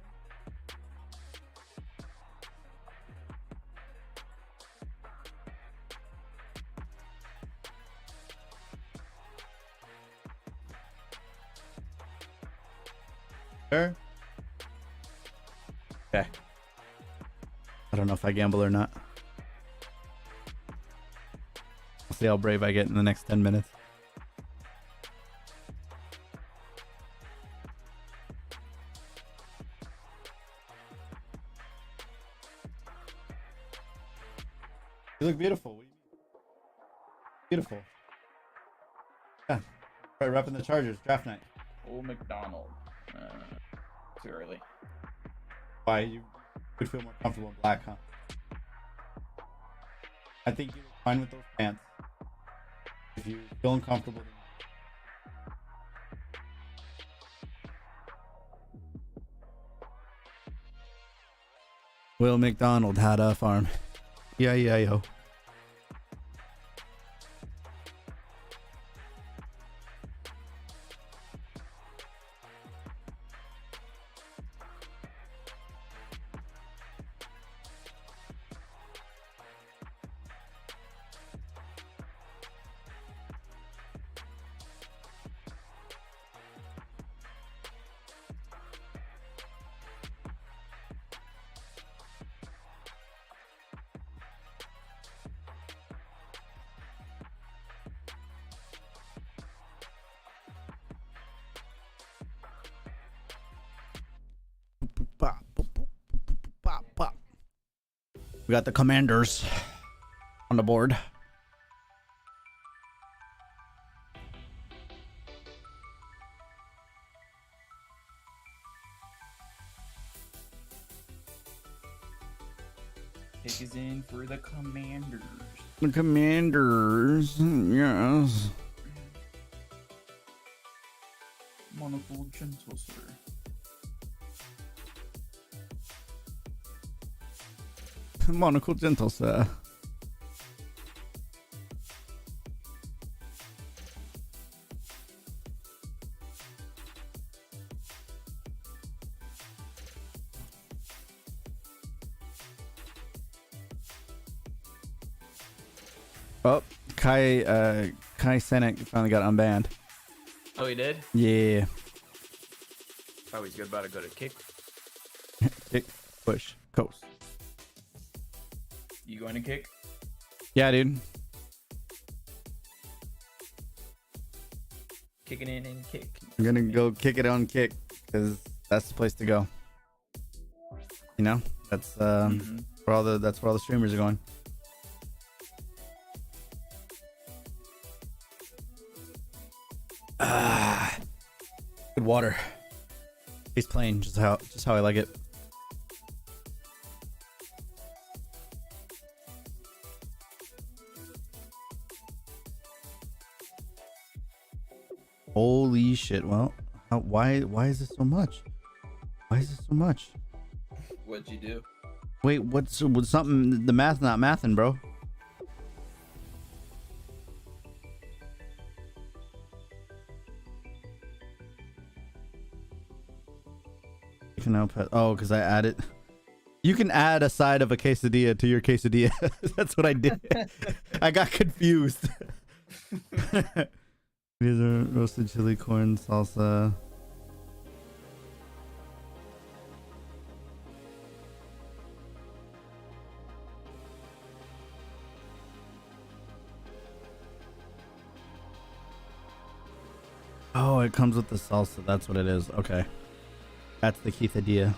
Sure. Okay. I don't know if I gamble or not. I'll see how brave I get in the next 10 minutes. You look beautiful. What do you mean? Beautiful. Yeah. Right, repping the Chargers. Draft night. Old McDonald. Too early. Why? You would feel more comfortable in black, huh? I think you look fine with those pants. If you feel uncomfortable, then Will McDonald had a farm. Yeah, yo. We got the commanders on the board. Pick is in for the commanders. The commanders, yes. Monocle gentle, sir. Monocle gentle, sir. Oh, Kai Senek finally got unbanned. Oh, he did? Yeah. Oh, he's good about to go to kick. Kick, push, coast. You going to kick? Yeah, dude. Kicking in and kick. I'm gonna go kick it on kick because that's the place to go. You know, that's where all the streamers are going. Good water. He's playing just how I like it. Holy shit! Well, why is this so much? Why is this so much? What'd you do? Wait, what's something? The math not mathing, bro. Oh, because I added. You can add a side of a quesadilla to your quesadilla. That's what I did. I got confused. These are roasted chili corn salsa. Oh, it comes with the salsa. That's what it is. Okay. That's the quesadilla.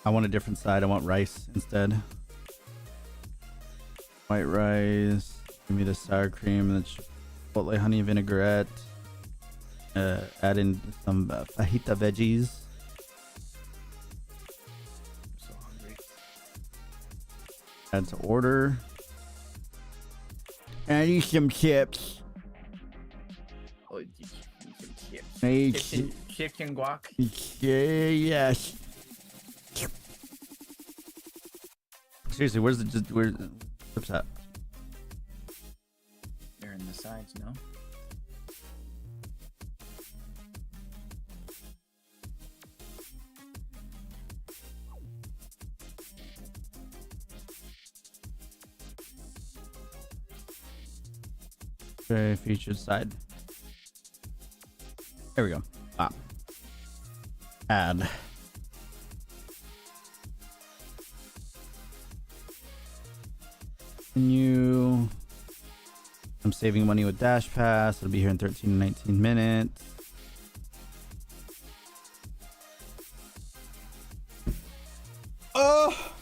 I want a different side. I want rice instead. White rice. Give me the sour cream and the chipotle honey vinaigrette. Add in some fajita veggies. I'm so hungry. Add to order. Add you some chips. Oh, you some chips. Hey, Chicken guac. yes. Seriously, where's the chips at? They're in the sides, no? Okay, featured side. There we go. Add. Menu. I'm saving money with Dash Pass. It'll be here in 13 to 19 minutes. Oh!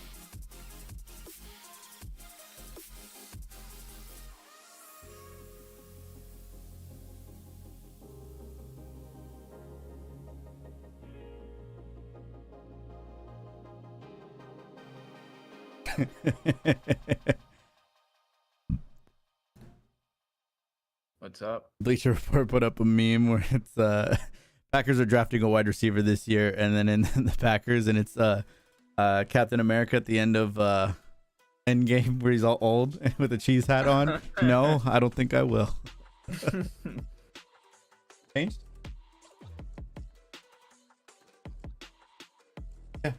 What's up? Bleacher Report put up a meme where it's Packers are drafting a wide receiver this year, and then in the Packers, and it's Captain America at the end of Endgame where he's all old and with a cheese hat on. No, I don't think I will. Changed? Yeah.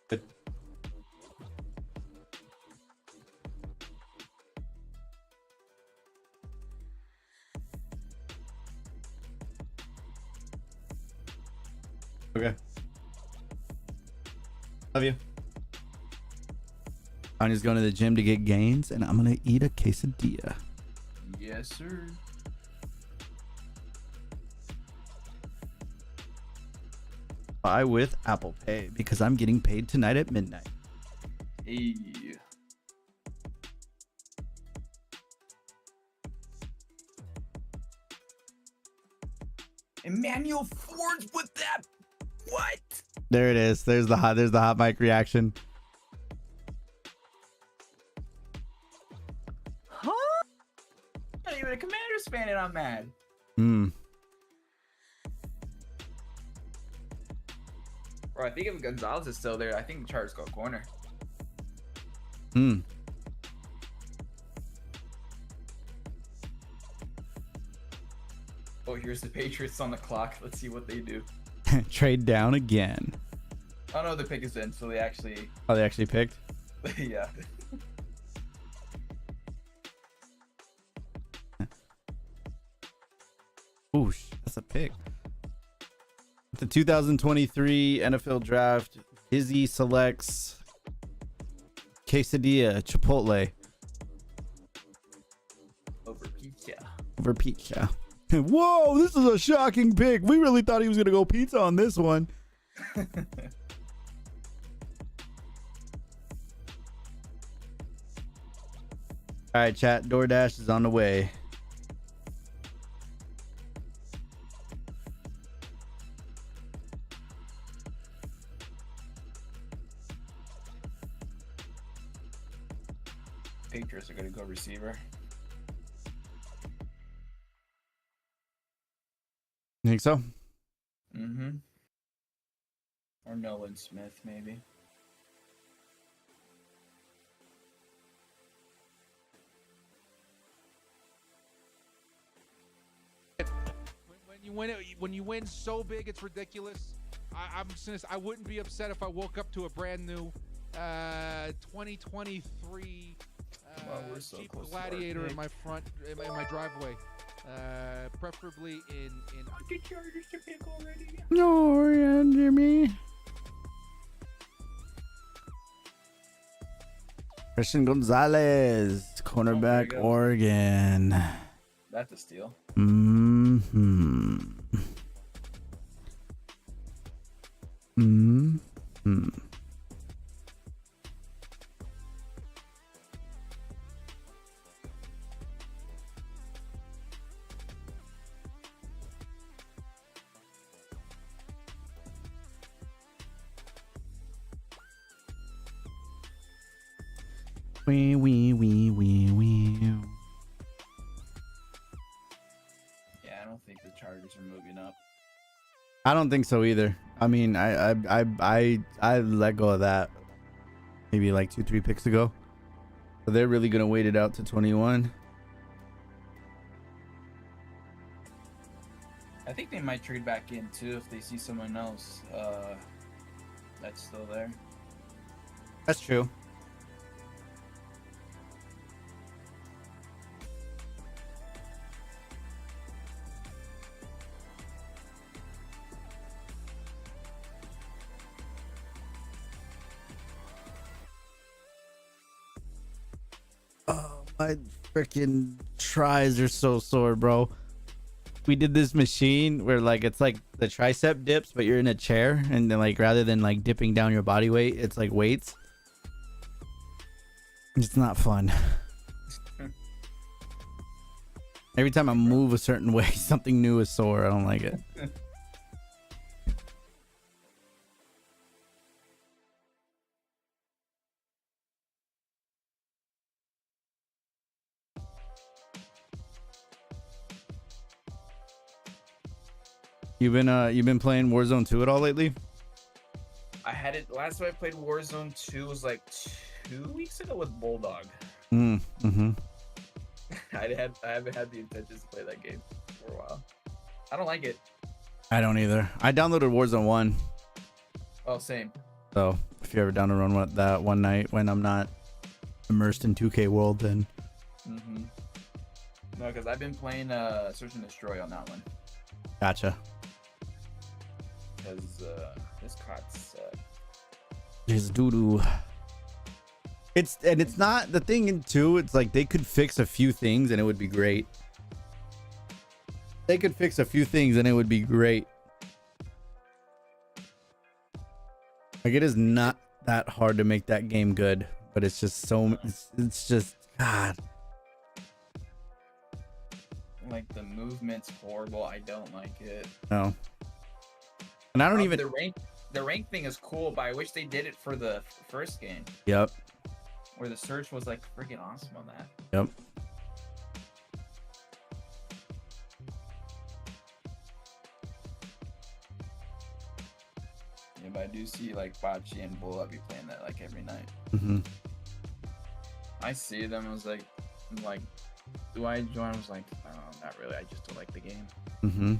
Good. Okay. Love you. I'm just going to the gym to get gains, and I'm gonna eat a quesadilla. Yes, sir. Buy with Apple Pay because I'm getting paid tonight at midnight. Hey. Emmanuel Ford's with that. What? There it is. There's the hot mic reaction. Huh? Not even a Commanders fan, and I'm mad. Bro, I think if Gonzalez is still there, I think the Chargers go corner. Oh, here's the Patriots on the clock. Let's see what they do. Trade down again. Oh no, the pick is in, so they actually. Oh, they actually picked? Yeah. Oosh, that's a pick. The 2023 NFL Draft, Izzy selects quesadilla Chipotle Over pizza. over pizza. Whoa, this is a shocking pick. We really thought he was going to go pizza on this one. All right, chat. DoorDash is on the way. Patriots are gonna go receiver. You think so? Mm-hmm. Or Nolan Smith, maybe. When you win so big, it's ridiculous. I wouldn't be upset if I woke up to a brand new 2023 we're so Jeep close to our Gladiator in pick. my front, in my driveway. Preferably in. Get Chargers to pick already. No, yeah, Jimmy. Christian Gonzalez, cornerback, go. Oregon. That's a steal. Mm-hmm. Mm-hmm. Wee. Yeah, I don't think the Chargers are moving up. I don't think so either. I mean, I let go of that maybe like 2-3 picks ago. So they're really gonna wait it out to 21. I think they might trade back in too if they see someone else that's still there. That's true. Oh, my freaking tries are so sore, bro. We did this machine where like it's like the tricep dips, but you're in a chair, and then like rather than like dipping down your body weight, it's like weights. It's not fun. Every time I move a certain way, something new is sore. I don't like it. You've been playing Warzone 2 at all lately? I had it last time I played Warzone 2 was like 2 weeks ago with Bulldog. Mm-hmm. I haven't had the intentions to play that game for a while. I don't like it. I don't either. I downloaded Warzone 1. Oh, same. So if you ever down to run that one night when I'm not immersed in 2K world, then Mm-hmm. No, because I've been playing Search and Destroy on that one. gotcha. Because this cot's His doo-doo. It's not the thing in 2. It's like they could fix a few things and it would be great. they could fix a few things and it would be great. Like, it is not that hard to make that game good, but it's just so, it's just, God. Like, the movement's horrible. I don't like it. No. And I don't even. The rank thing is cool, but I wish they did it for the first game. Yep. Where the search was like freaking awesome on that. Yep. Yeah, but I do see like Bachi and Bull. I'll be playing that like every night. Mm-hmm. I see them. I was like, do I join? I was like, no, not really. I just don't like the game. Mm-hmm.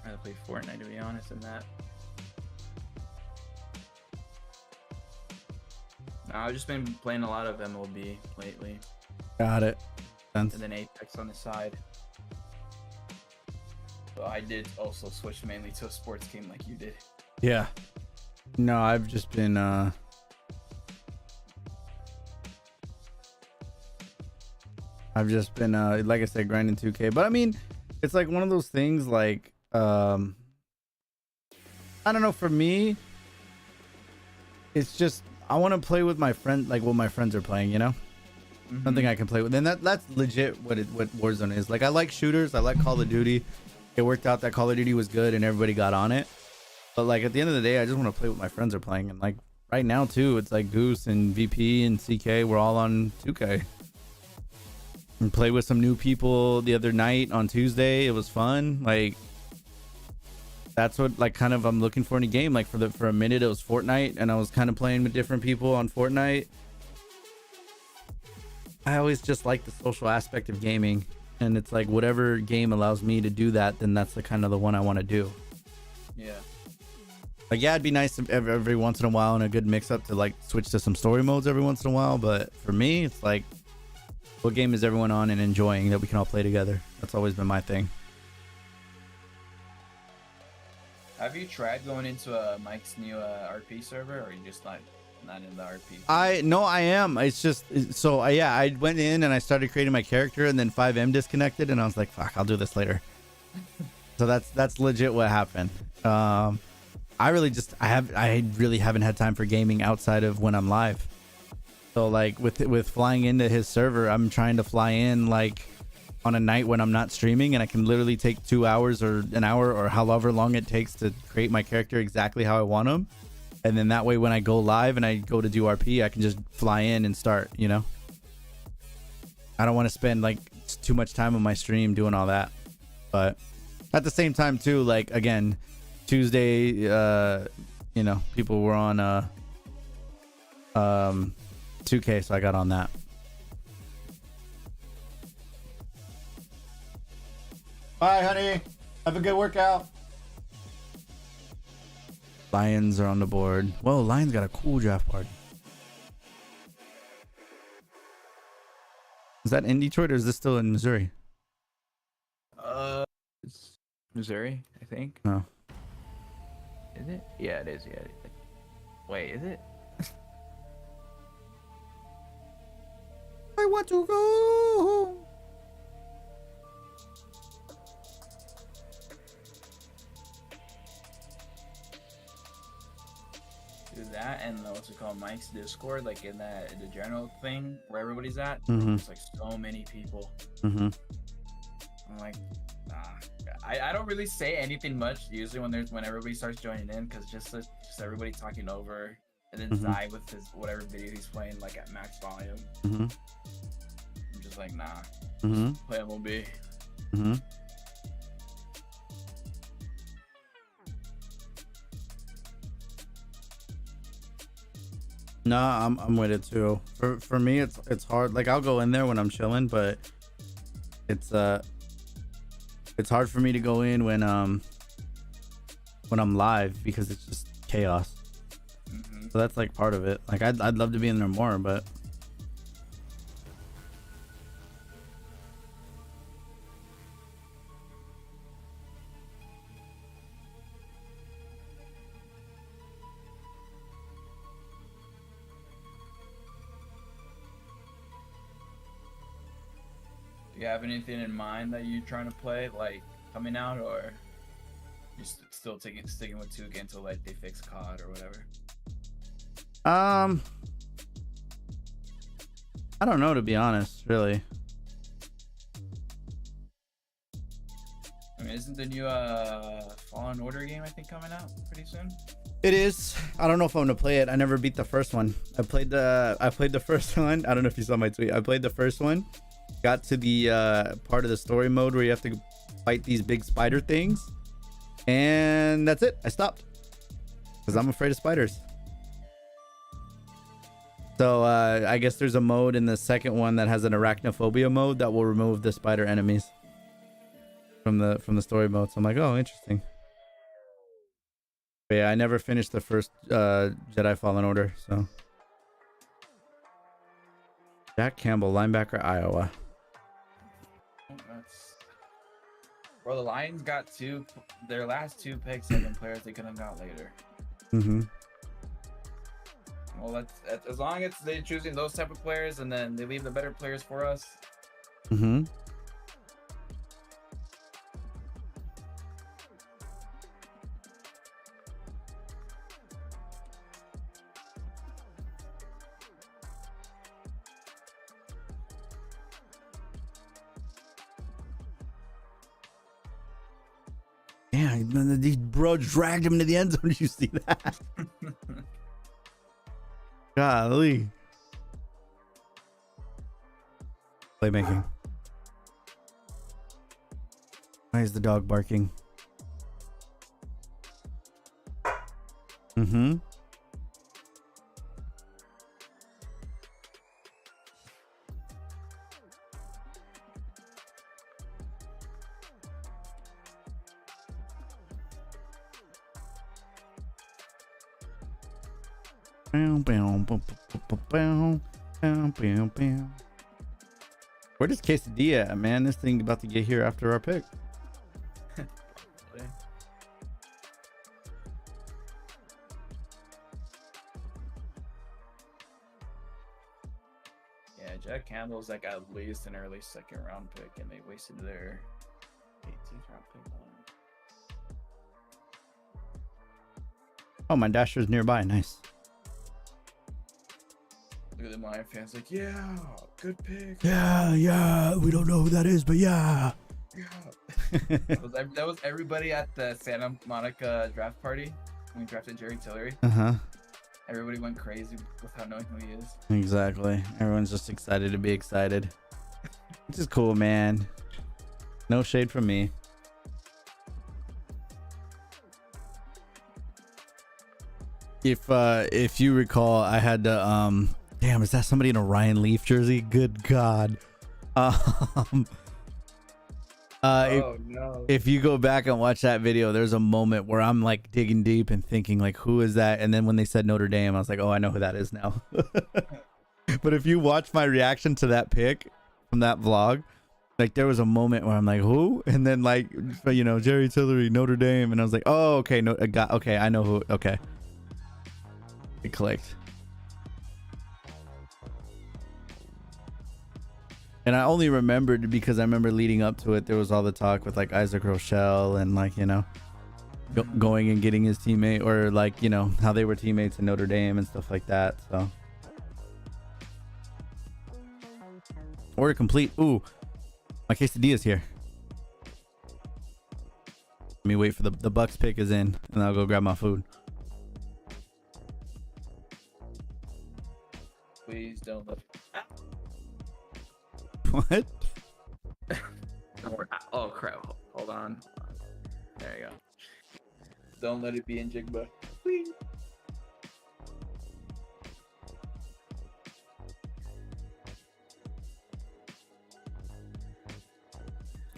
I play Fortnite, to be honest, in that. No, I've just been playing a lot of MLB lately. Got it. And then Apex on the side. So I did also switch mainly to a sports game like you did. Yeah. No, I've just been like I said, grinding 2K. But I mean, it's like one of those things like I don't know, for me it's just I want to play with my friend, like what my friends are playing, you know? Mm-hmm. Something I can play with. And that's legit what Warzone is. Like, I like shooters, I like Call of Duty. It worked out that Call of Duty was good and everybody got on it. But like at the end of the day, I just want to play what my friends are playing. And like right now too, it's like Goose and VP and CK, we're all on 2K. And played with some new people the other night on Tuesday. It was fun. Like, that's what like kind of I'm looking for in a game. Like for a minute it was Fortnite and I was kind of playing with different people on Fortnite. I always just like the social aspect of gaming, and it's like whatever game allows me to do that, then that's the kind of the one I want to do. Yeah. Like, yeah, it'd be nice if every once in a while and a good mix up to like switch to some story modes every once in a while, but for me it's like, what game is everyone on and enjoying that we can all play together? That's always been my thing. Have you tried going into Mike's new RP server, or are you just not in the RP? I am. It's just so yeah. I went in and I started creating my character, and then 5M disconnected, and I was like, "Fuck, I'll do this later." So that's legit what happened. I really haven't had time for gaming outside of when I'm live. So like with flying into his server, I'm trying to fly in like on a night when I'm not streaming, and I can literally take 2 hours or an hour or however long it takes to create my character exactly how I want him. And then that way when I go live and I go to do RP, I can just fly in and start, you know? I don't want to spend like too much time on my stream doing all that. But at the same time too, like again, Tuesday, you know, people were on 2K, so I got on that. Bye, honey. Have a good workout. Lions are on the board. Whoa, Lions got a cool draft party. Is that in Detroit or is this still in Missouri? It's Missouri, I think. No. Is it? Yeah, it is. Yeah. Wait, is it? I want to go home. Do that, and what's it called, Mike's Discord, like in the general thing where everybody's at. Mhm. There's like so many people. Mm-hmm. I'm like, nah. I don't really say anything much usually when everybody starts joining in, because just everybody talking over, and then Zai with his whatever video he's playing like at max volume. Mm-hmm. I'm just like, nah. Mm-hmm. Play MLB. Mm-hmm. Nah, I'm with it too. For me, it's hard. Like, I'll go in there when I'm chilling, but it's hard for me to go in when I'm live because it's just chaos. Mm-hmm. So that's like part of it. Like, I'd love to be in there more, but Do you have anything in mind that you're trying to play, like coming out, or you still sticking with 2K until like they fix COD or whatever? I don't know, to be honest, really. I mean, isn't the new Fallen Order game I think coming out pretty soon? It is. I don't know if I'm gonna play it. I never beat the first one. I played the first one. I don't know if you saw my tweet. I played the first one. Got to the part of the story mode where you have to fight these big spider things, and that's it. I stopped because I'm afraid of spiders. So I guess there's a mode in the second one that has an arachnophobia mode that will remove the spider enemies from the story mode. So I'm like, oh, interesting. But yeah, I never finished the first Jedi Fallen Order. So Jack Campbell, linebacker, Iowa. Bro, the Lions got their last 2 picks have been players they could have got later. Mm-hmm. Well, that's as long as they're choosing those type of players and then they leave the better players for us. Mm-hmm. Damn, these bro dragged him to the end zone. Did you see that? Golly. Playmaking. Why is the dog barking? Mm-hmm. Where does Quesadilla at, man? This thing about to get here after our pick. Yeah, Jack Campbell's like at least an early second round pick, and they wasted their 18th round pick on him. Oh, my dasher's nearby. Nice. Look at the Lion fans like, yeah, good pick. Yeah. We don't know who that is, but yeah. Yeah. that was everybody at the Santa Monica draft party when we drafted Jerry Tillery. Uh-huh. Everybody went crazy without knowing who he is. Exactly. Everyone's just excited to be excited. Which is cool, man. No shade from me. If you recall, I had to damn, is that somebody in a Ryan Leaf jersey? Good God. Oh no. If you go back and watch that video, there's a moment where I'm like digging deep and thinking like, who is that? And then when they said Notre Dame, I was like, oh, I know who that is now. But if you watch my reaction to that pick from that vlog, like there was a moment where I'm like, who? And then like, you know, Jerry Tillery, Notre Dame, and I was like, oh, okay, no, okay, I know who. Okay, it clicked. And I only remembered because I remember leading up to it, there was all the talk with like Isaac Rochelle and like, you know, going and getting his teammate, or like, you know, how they were teammates in Notre Dame and stuff like that. So order complete. Ooh, my quesadilla's here. Let me wait for the Bucks pick is in, and I'll go grab my food. Please don't let. What? Oh crap! Hold on. There you go. Don't let it be in Jigba. Please.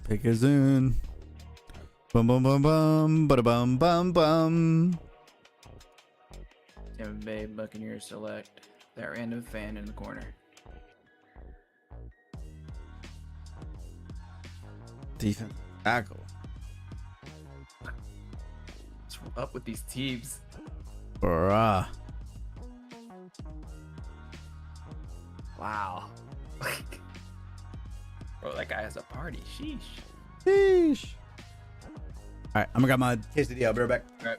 Pick is in. Bum bum bum bum, bada bum bum bum. Tampa Bay Buccaneers select that random fan in the corner. Defense tackle. What's up with these teams? Bruh. Wow. Bro, that guy has a party. Sheesh. Sheesh. All right, I'm gonna grab my quesadilla. I'll be right back. All right.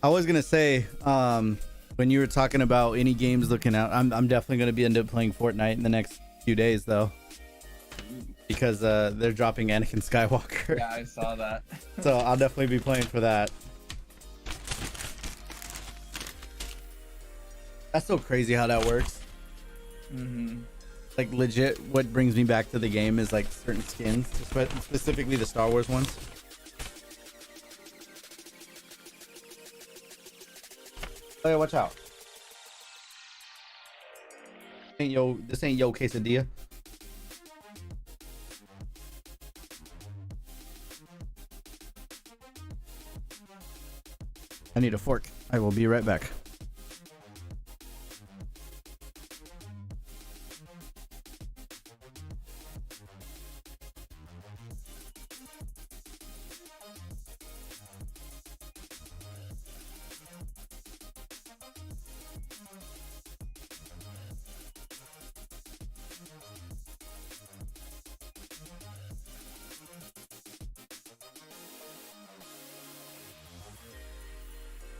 I was gonna say, when you were talking about any games looking out, I'm definitely gonna end up playing Fortnite in the next few days though, because they're dropping Anakin Skywalker. Yeah, I saw that. So I'll definitely be playing for that. That's so crazy how that works. Mm-hmm. Like legit, what brings me back to the game is like certain skins, specifically the Star Wars ones. Oh yeah, watch out. This ain't yo quesadilla. I need a fork. I will be right back.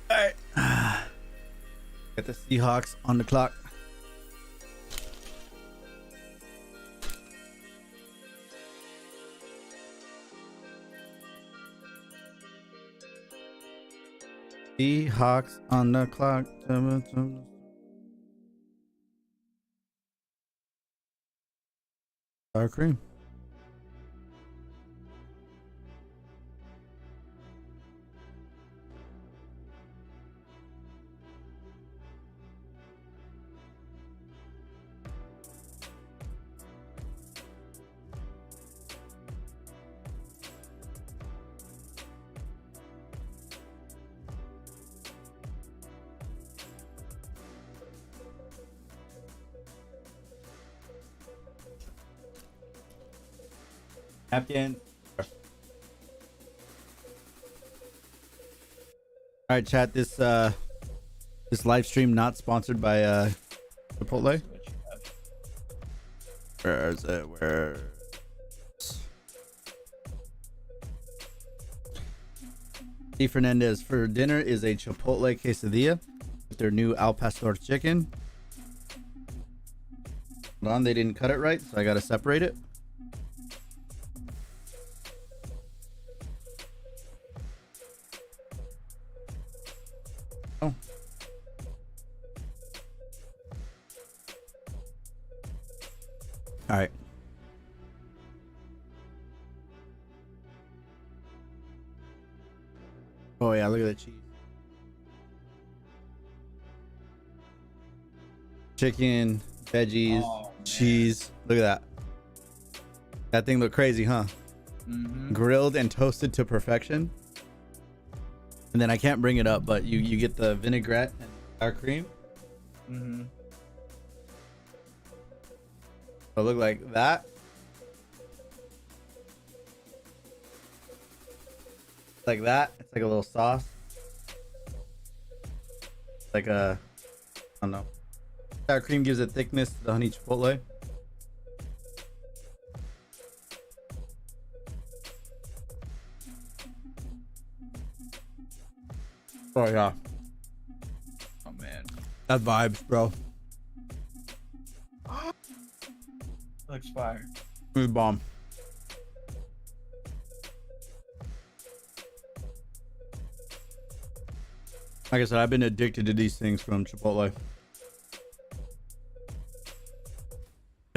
Alright. Got the Seahawks on the clock. Seahawks on the clock. Sour cream. Napkin. All right, chat. This live stream not sponsored by Chipotle. Where is it? Where? D. Fernandez for dinner is a Chipotle quesadilla with their new al pastor chicken. Hold on, they didn't cut it right, so I gotta separate it. Oh. All right. Oh yeah, look at that cheese. Chicken, veggies, cheese. Look at that. That thing looked crazy, huh? Mm-hmm. Grilled and toasted to perfection. And then I can't bring it up, but you get the vinaigrette and sour cream. Mm-hmm. So look like that. Like that. It's like a little sauce. Like a, I don't know. Sour cream gives it thickness to the honey chipotle. Oh yeah. Oh man. That vibes, bro. Looks fire. Smooth bomb. Like I said, I've been addicted to these things from Chipotle.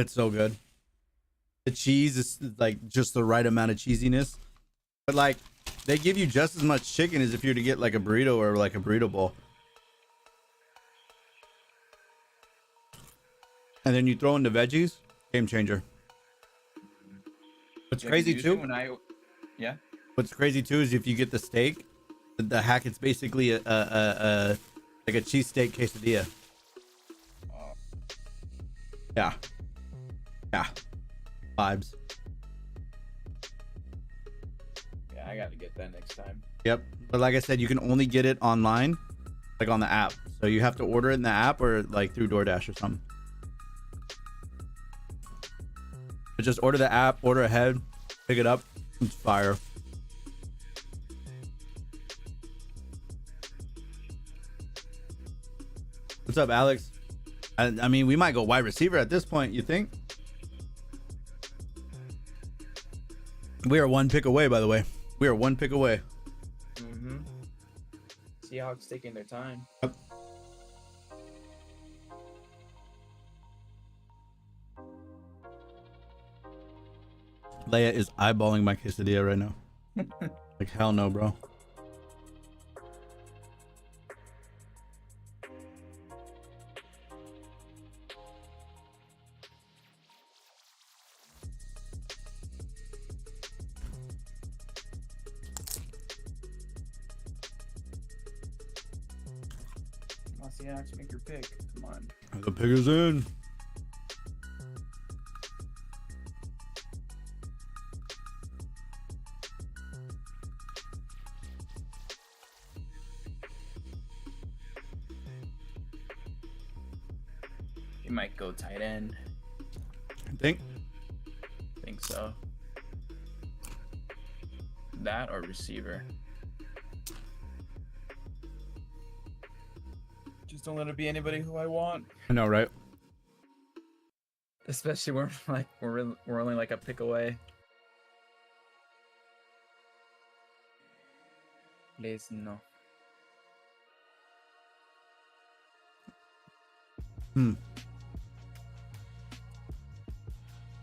It's so good. The cheese is like just the right amount of cheesiness, but like they give you just as much chicken as if you were to get like a burrito or like a burrito bowl. And then you throw in the veggies, game changer. What's crazy too? What's crazy too is if you get the steak, the hack, it's basically a like a cheesesteak quesadilla. Yeah. Yeah. Vibes. Yeah, I gotta get that next time. Yep. But like I said, you can only get it online, like on the app. So you have to order it in the app or like through DoorDash or something. But just order the app, order ahead, pick it up. It's fire. What's up, Alex? I mean, we might go wide receiver at this point, you think? We are one pick away, by the way. We are one pick away. Mm-hmm. Seahawks taking their time. Yep. Leia is eyeballing my quesadilla right now. Like, hell no, bro. Seahawks, make your pick. Come on. The pick is in. You might go tight end. I think. Think so. That or receiver. Just don't let it be anybody who I want. I know, right? Especially when we're only like a pick away. Please no. Look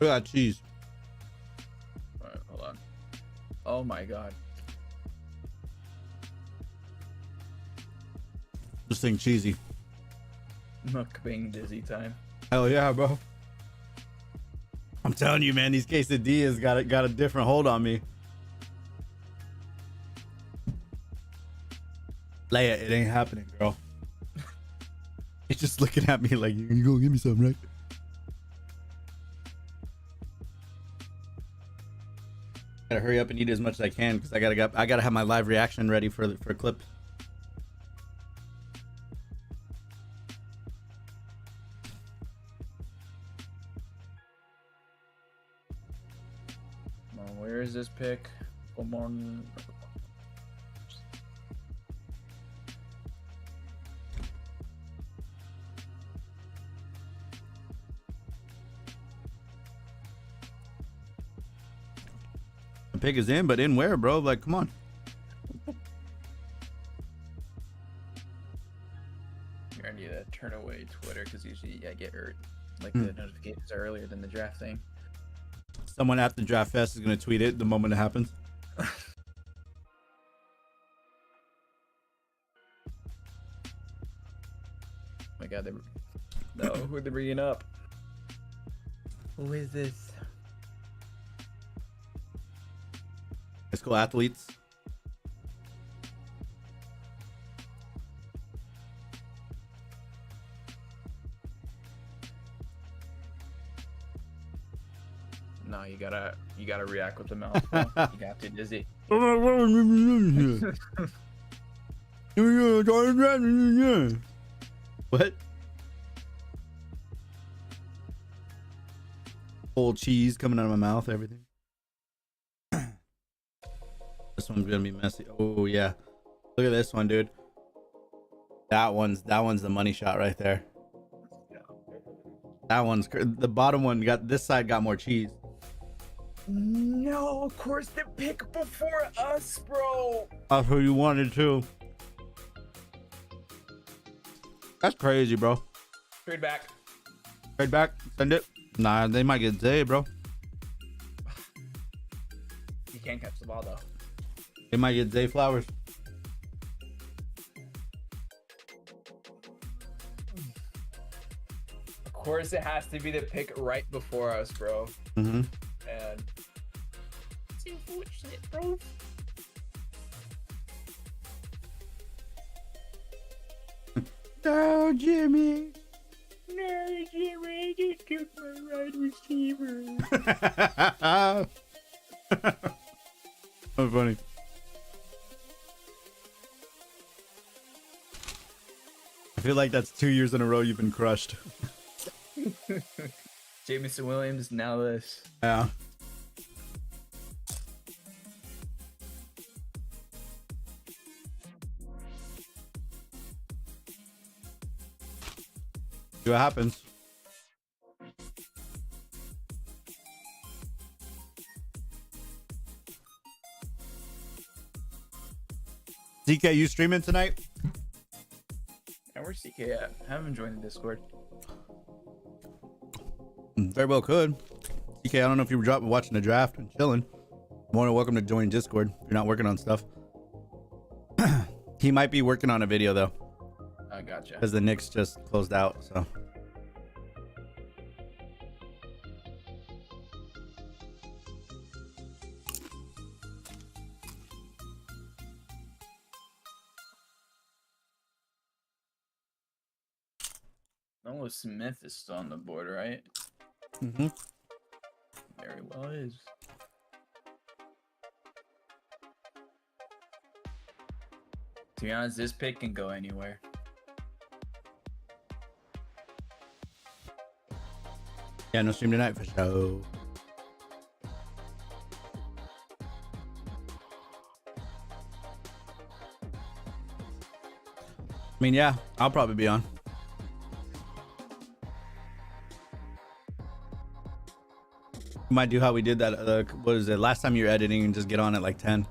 at that cheese. Alright, hold on. Oh my god. This thing cheesy. Mukbang dizzy time. Hell yeah, bro. I'm telling you, man, these quesadillas got a different hold on me. Leia, it ain't happening, girl. He's just looking at me like, you gonna give me something, right? Gotta hurry up and eat as much as I can because I gotta have my live reaction ready for clips. Where is this pick? Come on. The pick is in, but in where, bro? Like, come on. I need to turn away Twitter because usually I get like the notifications are earlier than the draft thing. Someone at the Draft Fest is gonna tweet it the moment it happens. Oh my god, no, who are they bringing up? Who is this? High school athletes. No, you gotta react with the mouth. Bro. You got to dizzy. What? Whole cheese coming out of my mouth, everything. This one's gonna be messy. Oh yeah, look at this one, dude. That one's the money shot right there. That one's the bottom one got this side got more cheese. No, of course the pick before us, bro. That's who you wanted to. That's crazy, bro. Trade back. Trade back. Send it. Nah, they might get Zay, bro. He can't catch the ball though. They might get Zay Flowers. Of course, it has to be the pick right before us, bro. Mm-hmm. And it's unfortunate, bro. No, Jimmy. No, Jimmy, just took my right receiver. So funny. I feel like that's 2 years in a row you've been crushed. Jameson Williams, now this. Yeah. See what happens. DK, you streaming tonight? And where's CK at? I haven't joined the Discord. Very well could. DK, I don't know if you were watching the draft and chilling. More than welcome to join Discord if you're not working on stuff. He might be working on a video though, I gotcha. because the Knicks just closed out. So Noah Smith is still on the board, right? mm-hmm. Very well is. To be honest, this pick can go anywhere. Yeah, no stream tonight for sure. I mean, yeah, I'll probably be on. We might do how we did that. What was it? Last time you were editing and just get on at like 10.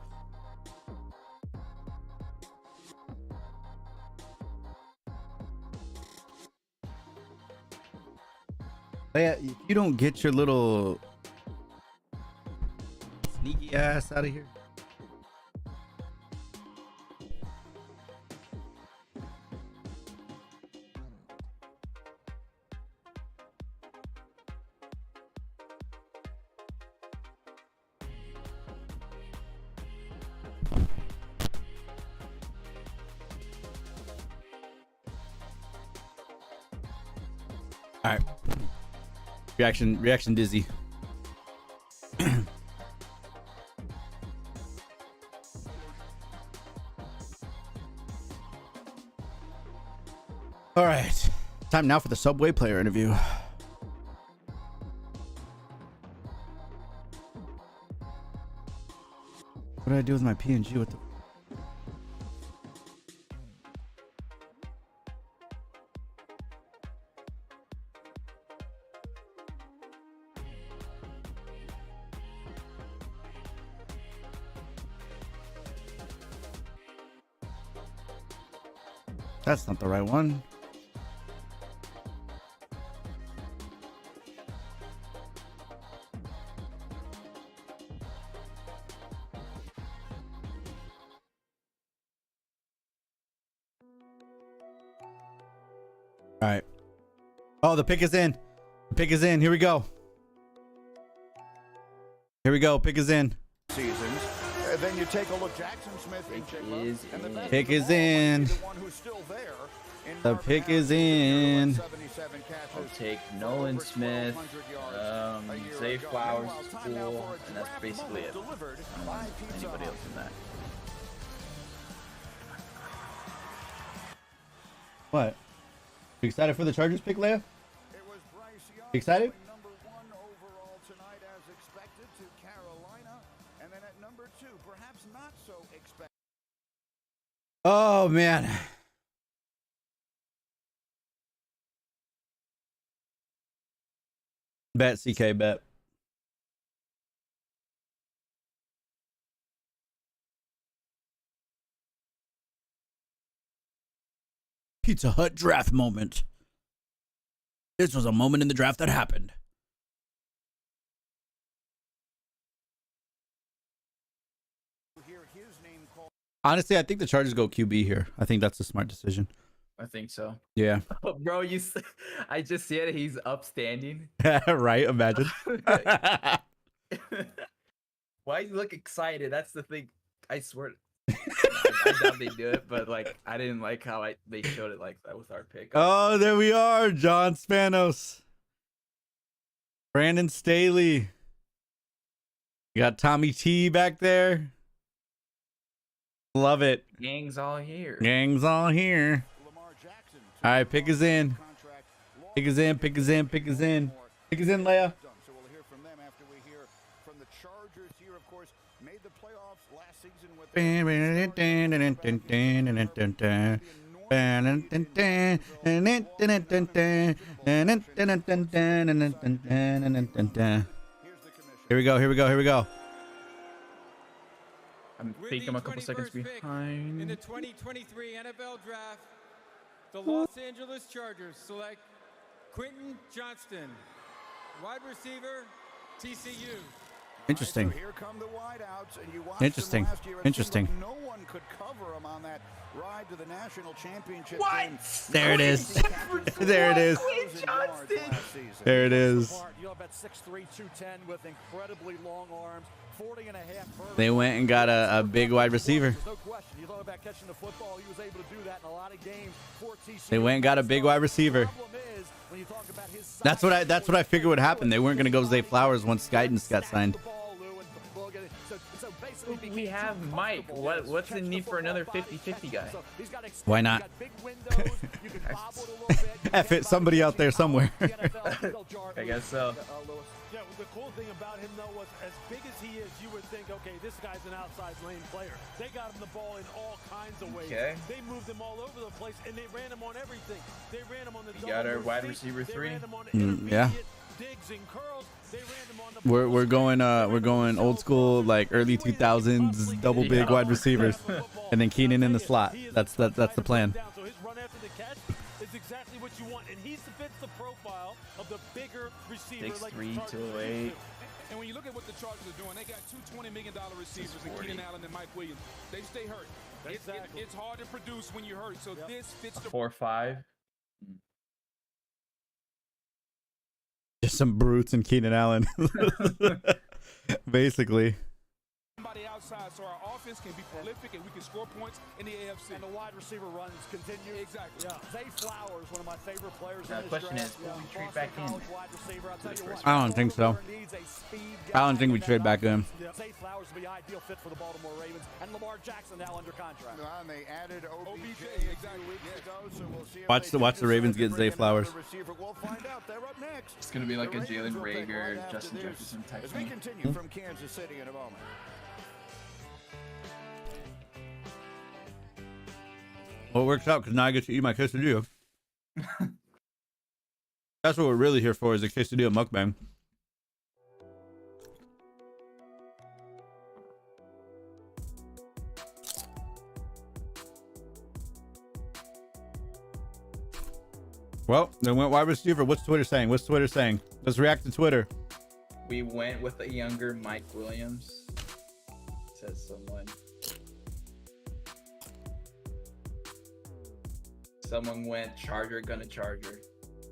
But yeah, if you don't get your little sneaky ass out of here. All right. Reaction dizzy. All right. Time now for the Subway player interview. What did I do with my PNG? What the? That's not the right one. All right. Oh, the pick is in. The pick is in. Here we go. Here we go. Pick is in. Seasons. Then you take a look. Jackson Smith Pick is in. The pick is in. I'll take Nolan Smith, Zay Flowers is cool, and that's basically it. I don't want anybody else in that. What? You excited for the Chargers pick, Leia? You excited? Number 1 overall tonight, as expected, to Carolina, and then at number 2, perhaps not so expected. Oh man. Bet, CK, bet. Pizza Hut draft moment. This was a moment in the draft that happened. his name called. Honestly, I think the Chargers go QB here. I think that's a smart decision. I think so. Yeah. Oh, bro, I just see it. He's upstanding. Right? Imagine. Why you look excited? That's the thing. I swear. I doubt they do it, but like I didn't like how they showed it like that with our pick. Oh, there we are. John Spanos. Brandon Staley. You got Tommy T back there. Love it. Gang's all here. Gang's all here. Lamar Jackson. All right, pick us in. Pick us in, pick us in, pick us in. Pick us in, Leia. So we'll hear from them after we hear from the Chargers here, of course, made the playoffs last season with Here we go, here we go, here we go. I think I'm a couple seconds behind. In the 2023 NFL Draft, the Los Angeles Chargers select Quentin Johnston, wide receiver, TCU. Interesting. So here come the wideouts, and you watched Interesting. them last year. It Interesting. seemed like no one could cover him on that ride to the national championship game. There it is. There it is. There it is. You know, about 6'3", 210 with incredibly long arms, 40 and a half. They went and got a big wide receiver. There's no question. You thought about catching the football. He was able to do that in a lot of games for TCU. They went and got a big wide receiver. That's what I figured would happen. They weren't going to go Zay Flowers once Guidance got signed. We have Mike. What's the need for another 50-50 guy? Why not? F it, somebody out there somewhere. I guess so. Yeah, the cool thing about him, though, was as big as he is, you would think, okay, this guy's an outside lane player. They got him the ball in all kinds of ways. Okay. They moved him all over the place, and they ran him on everything. They ran him on the You got our wide receiver 3. Yeah. Digs and curls. They ran him on the We're going old school, like early 2000s double big wide receivers, and then Keenan in the slot. That's the plan. So his run after the catch is exactly what you want, and he fits the profile of the bigger receiver. 6'3", 208. And when you look at what the Chargers are doing, they got two $20 million receivers in Keenan Allen and Mike Williams. They stay hurt. It's hard to produce when you're hurt. So this fits the 4.5. Just some brutes and Keenan Allen, basically. somebody outside so our offense can be prolific and we can score points in the AFC. And the wide receiver runs continue. Exactly. Yeah. Zay Flowers, one of my favorite players. The question is, will we trade back in? I don't think so. I don't think we trade back in. Zay Flowers will be ideal fit for the Baltimore Ravens, and Lamar Jackson now under contract. And they added OBJ exactly. weeks ago, so we'll see Watch the Ravens get Zay Flowers. We'll find out. They're up next. It's gonna be like a The Ravens Jalen will pick Rager, right after Justin this Jefferson type as we thing. continue from Kansas City in a moment. Well, it works out because now I get to eat my quesadilla. That's what we're really here for, is a quesadilla mukbang. Well, they went wide receiver. What's Twitter saying? What's Twitter saying? Let's react to Twitter. We went with a younger Mike Williams, says someone. Someone went Charger gonna Charger.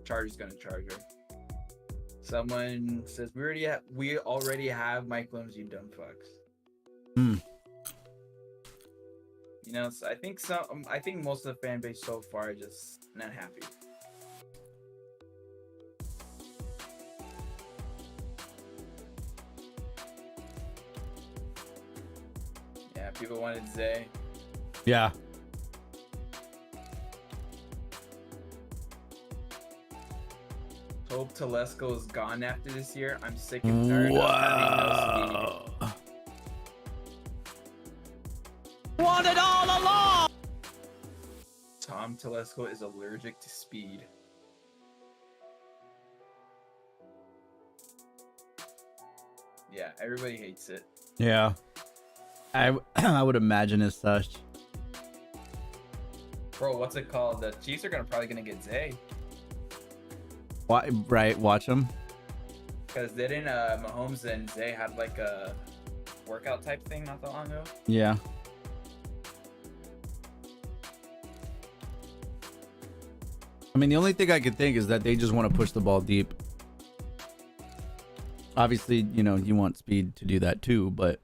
Charger's gonna Charger. Someone says we already have Mike Williams, you dumb fucks. Hmm. You know, so I think most of the fan base so far are just not happy. Yeah, people wanted Zay. Yeah. Hope Telesco is gone after this year. I'm sick and tired of having no speed. Want it all along! Tom Telesco is allergic to speed. Yeah, everybody hates it. Yeah. I would imagine as such. Bro, what's it called? The Chiefs are probably gonna get Zay. Why, right, watch them. Because didn't Mahomes and Zay had like a workout type thing not that long ago. Yeah. I mean, the only thing I could think is that they just want to push the ball deep. Obviously, you know, you want speed to do that too, but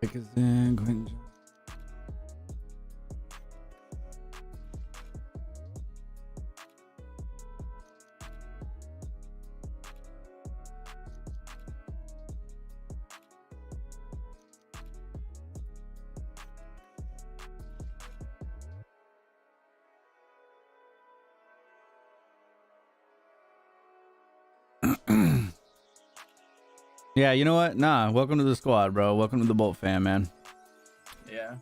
because then go ahead and yeah, you know what? Nah, welcome to the squad, bro. Welcome to the Bolt fam, man. Yeah.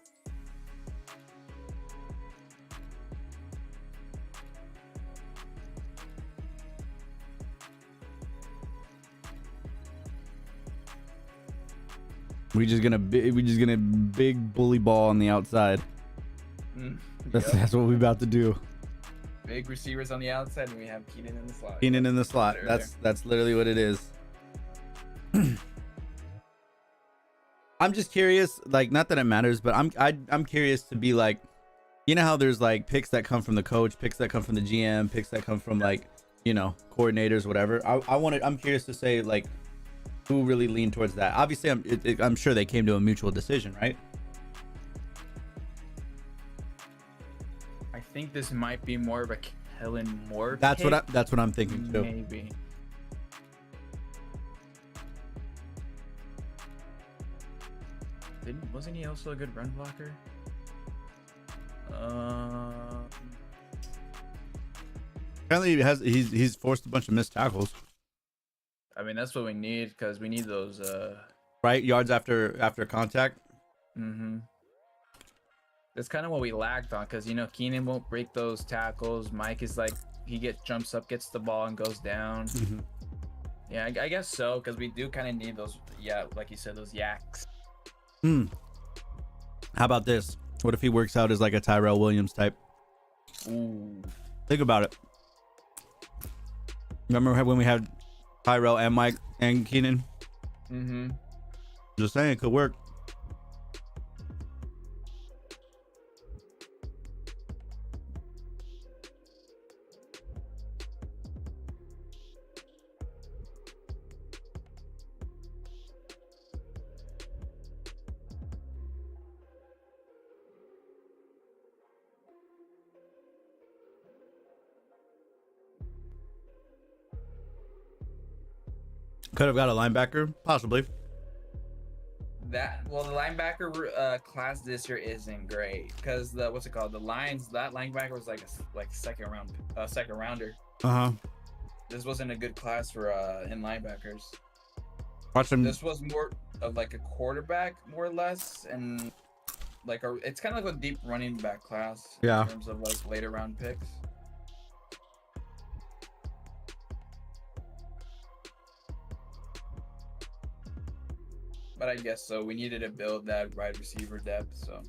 We just gonna big bully ball on the outside. That's what we about to do. Big receivers on the outside, and we have Keenan in the slot. Keenan in the slot. That's literally what it is. I'm just curious, like, not that it matters, but I'm curious to be like, you know how there's like picks that come from the coach, picks that come from the GM, picks that come from like, you know, coordinators, whatever. I'm curious to say like who really leaned towards that. Obviously, I'm sure they came to a mutual decision, right? I think this might be more of a Kellen Moore. That's pick. what I'm thinking too. Maybe. Wasn't he also a good run blocker? Apparently he's forced a bunch of missed tackles. I mean, that's what we need because we need those. Right, yards after contact. Mm-hmm. That's kind of what we lacked on because, you know, Keenan won't break those tackles. Mike is like, jumps up, gets the ball, and goes down. Mm-hmm. Yeah, I guess so, because we do kind of need those, yeah, like you said, those yaks. How about this? What if he works out as like a Tyrell Williams type? Ooh. Think about it. Remember when we had Tyrell and Mike and Keenan? Mm-hmm. Just saying, it could work. Could have got a linebacker, possibly. The linebacker class this year isn't great because the what's it called? The Lions, that linebacker was like a second rounder. This wasn't a good class for in linebackers. Watch him. This was more of like a quarterback, more or less, and like it's kind of like a deep running back class. Yeah. In terms of like later round picks. But I guess so. We needed to build that wide receiver depth. So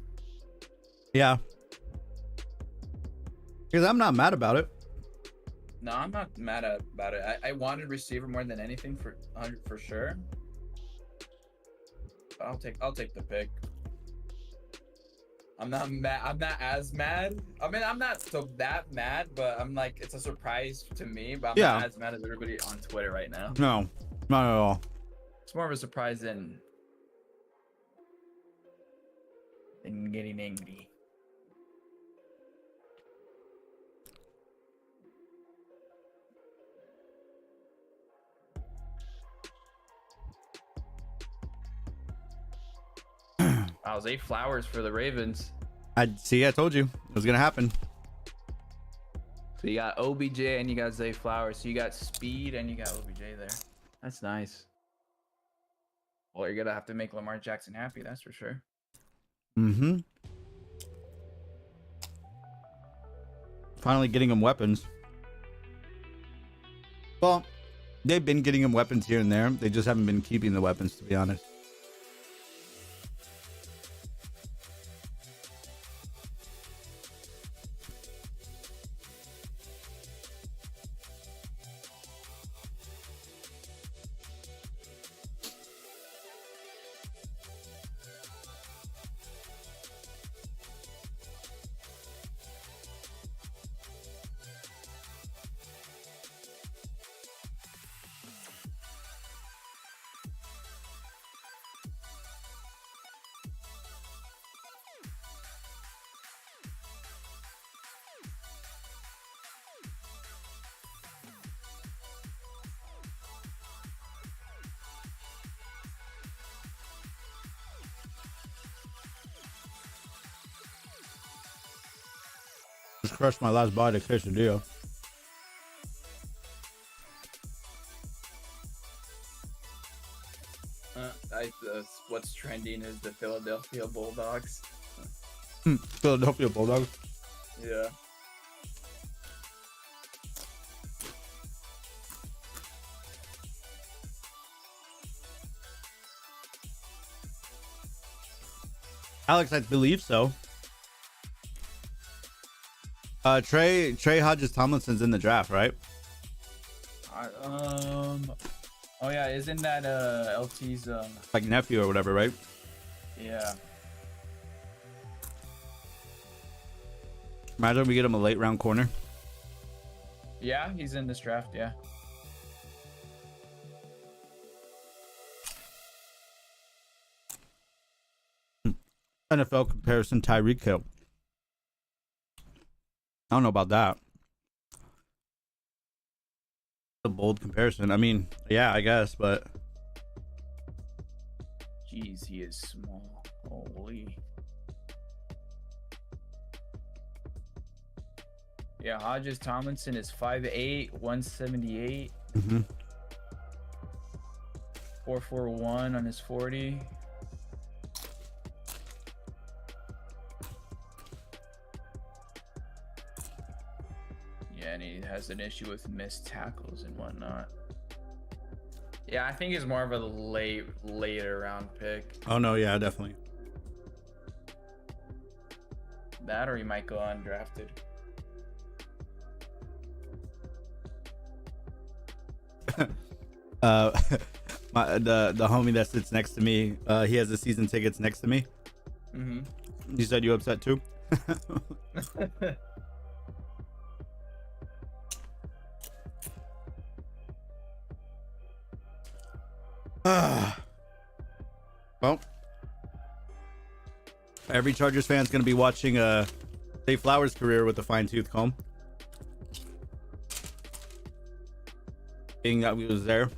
Yeah. Because I'm not mad about it. no, I'm not mad about it. I wanted receiver more than anything for sure. But I'll take the pick. I'm not mad. I'm not as mad. I mean, I'm not so that mad, but I'm like, it's a surprise to me. But I'm not as mad as everybody on Twitter right now. No, not at all. It's more of a surprise than getting angry. I was 8 flowers for the Ravens. I told you it was gonna happen. So you got OBJ and you got Zay Flowers. So you got speed and you got OBJ there. That's nice. Well, you're gonna have to make Lamar Jackson happy, that's for sure. Finally getting him weapons. Well, They've been getting him weapons here and there. They just haven't been keeping the weapons, to be honest. Just crushed my last bite of quesadilla. What's trending is the Philadelphia Bulldogs. Philadelphia Bulldogs. Yeah. Alex, I believe so. Trey Hodges Tomlinson's in the draft, right? Oh yeah, isn't that LT's Like nephew or whatever, right? yeah. Imagine we get him a late round corner. Yeah, he's in this draft, yeah. NFL comparison, Tyreek Hill. I don't know about that. A bold comparison. I mean, yeah, I guess, but Jeez, he is small. Holy. Yeah, Hodges Tomlinson is 5'8", 178, 4'1" on his 40. Yeah, and he has an issue with missed tackles and whatnot. Yeah, I think he's more of a later round pick. oh no, yeah, definitely. That or he might go undrafted. The homie that sits next to me, he has the season tickets next to me. You said you upset too? Well, every Chargers fan's gonna be watching Zay Flowers' career with a fine-tooth comb, being that we was there.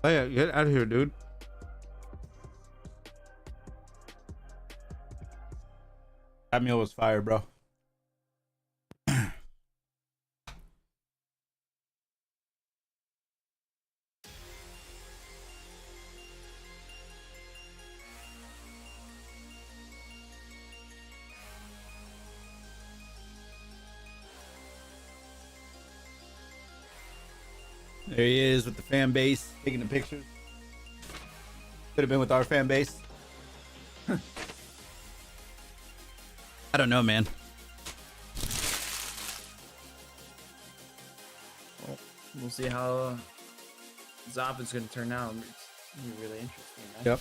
Oh yeah, get out of here, dude. That meal was fire, bro. There he is with the fan base, taking the pictures. Could have been with our fan base. I don't know, man. Well, we'll see how this offense going to turn out. It's going to be really interesting. Man. Yep.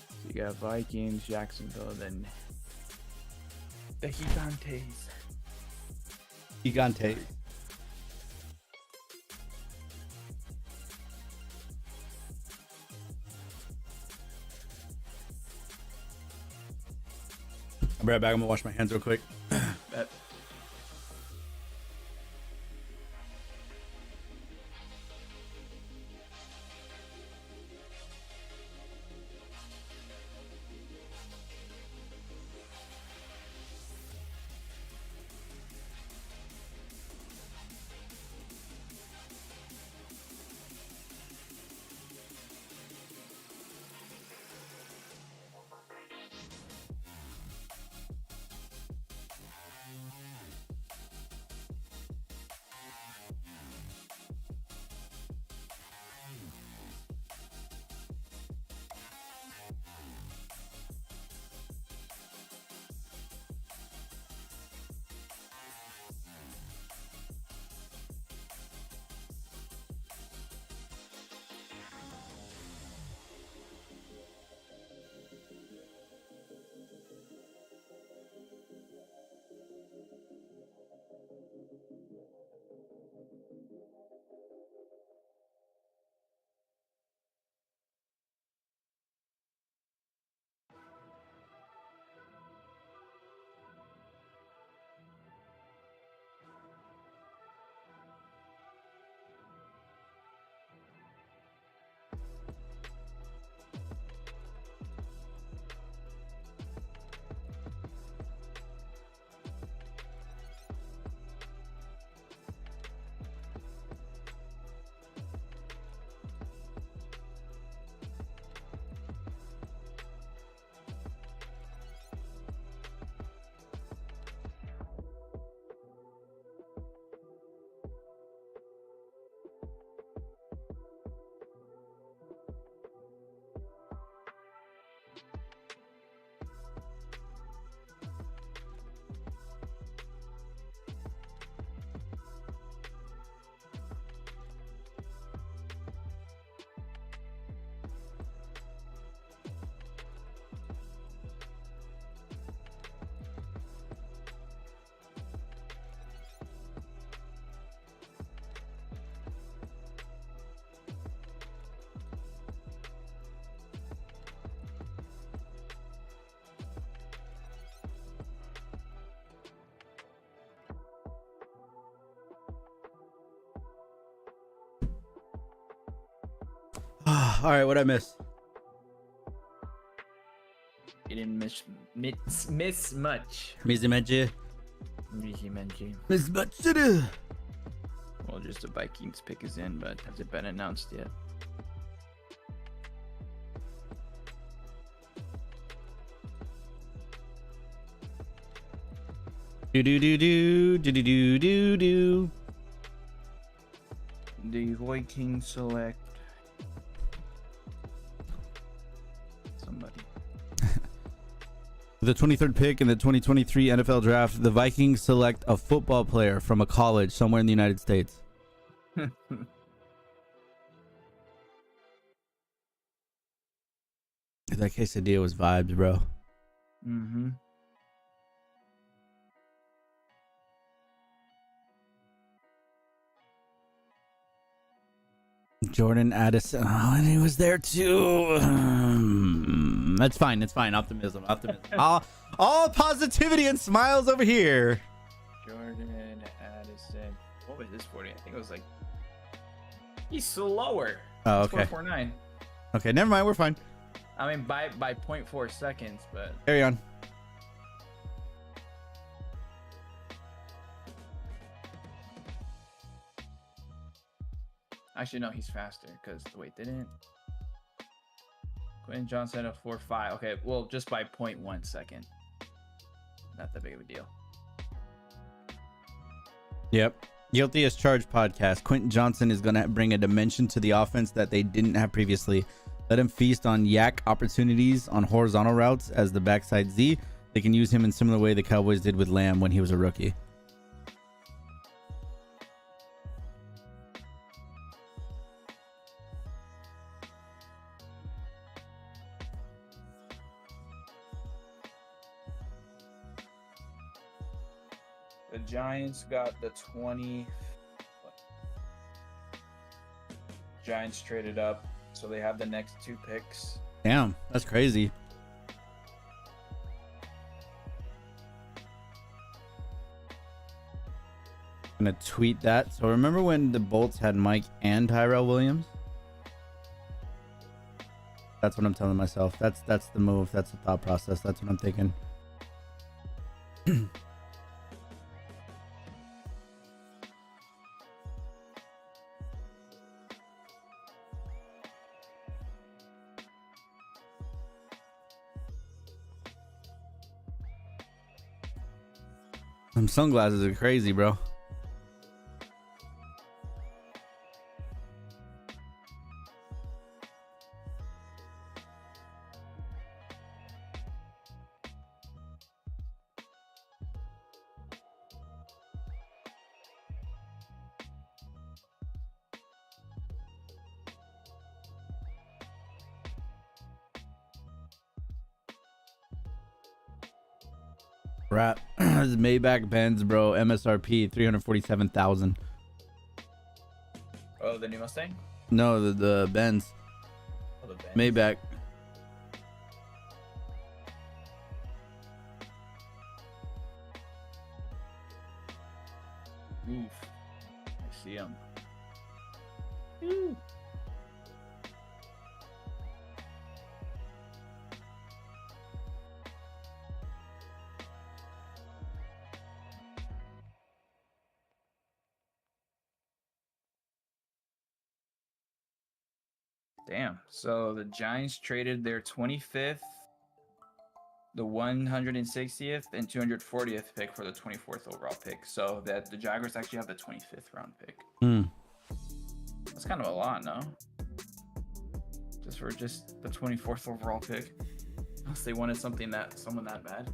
So you got Vikings, Jacksonville, then The Gigantes. Gigante. I'll be right back. I'm gonna wash my hands real quick. Bet. All right, what'd I miss? You didn't miss much. Missy Menchie. Miss Menchie. Well, just the Vikings pick is in, but has it been announced yet? Do do do do do do do do do. The Vikings select somebody. The 23rd pick in the 2023 NFL Draft, the Vikings select a football player from a college somewhere in the United States. That quesadilla was vibes, bro. Mm-hmm. Jordan Addison. Oh, and he was there too. That's fine. It's fine. Optimism. All positivity and smiles over here. Jordan Addison. What was this 40? I think it was like. He's slower. Oh, It's okay. 4.49. Okay, never mind. We're fine. I mean, by 0.4 seconds, but. Carry on. Actually, no, he's faster because wait, didn't Quentin Johnson at 4.5? Okay, well, just by 0.1 second. Not that big of a deal. Yep. Guilty as Charged podcast. Quentin Johnson is going to bring a dimension to the offense that they didn't have previously. Let him feast on yak opportunities on horizontal routes as the backside Z. They can use him in similar way the Cowboys did with Lamb when he was a rookie. The Giants got the 20. Giants traded up, so they have the next 2 picks. Damn, that's crazy. I'm gonna tweet that. So remember when the Bolts had Mike and Tyrell Williams? That's what I'm telling myself. That's the move. That's the thought process. That's what I'm thinking. Them sunglasses are crazy, bro. Rap. Maybach Benz, bro. MSRP 347,000. Oh, the new Mustang? No, the Benz. Oh, the Benz. Maybach. Oof. I see him. Ooh. Damn. So the Giants traded their 25th, the 160th, and 240th pick for the 24th overall pick. So that the Jaguars actually have the 25th round pick. That's kind of a lot, no? Just for the 24th overall pick. Unless they wanted someone that bad.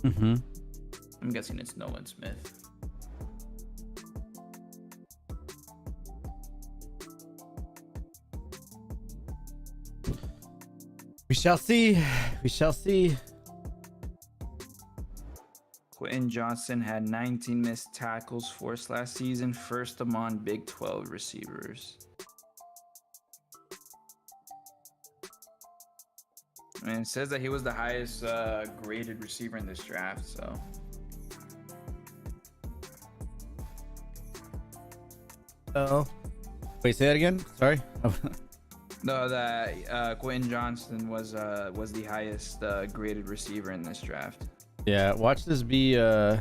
I'm guessing it's Nolan Smith. We shall see. We shall see. Quentin Johnson had 19 missed tackles forced last season, first among Big 12 receivers. And it says that he was the highest graded receiver in this draft, so. Oh. Wait, say that again? Sorry. No, that Quentin Johnson was the highest graded receiver in this draft. Yeah, watch this be like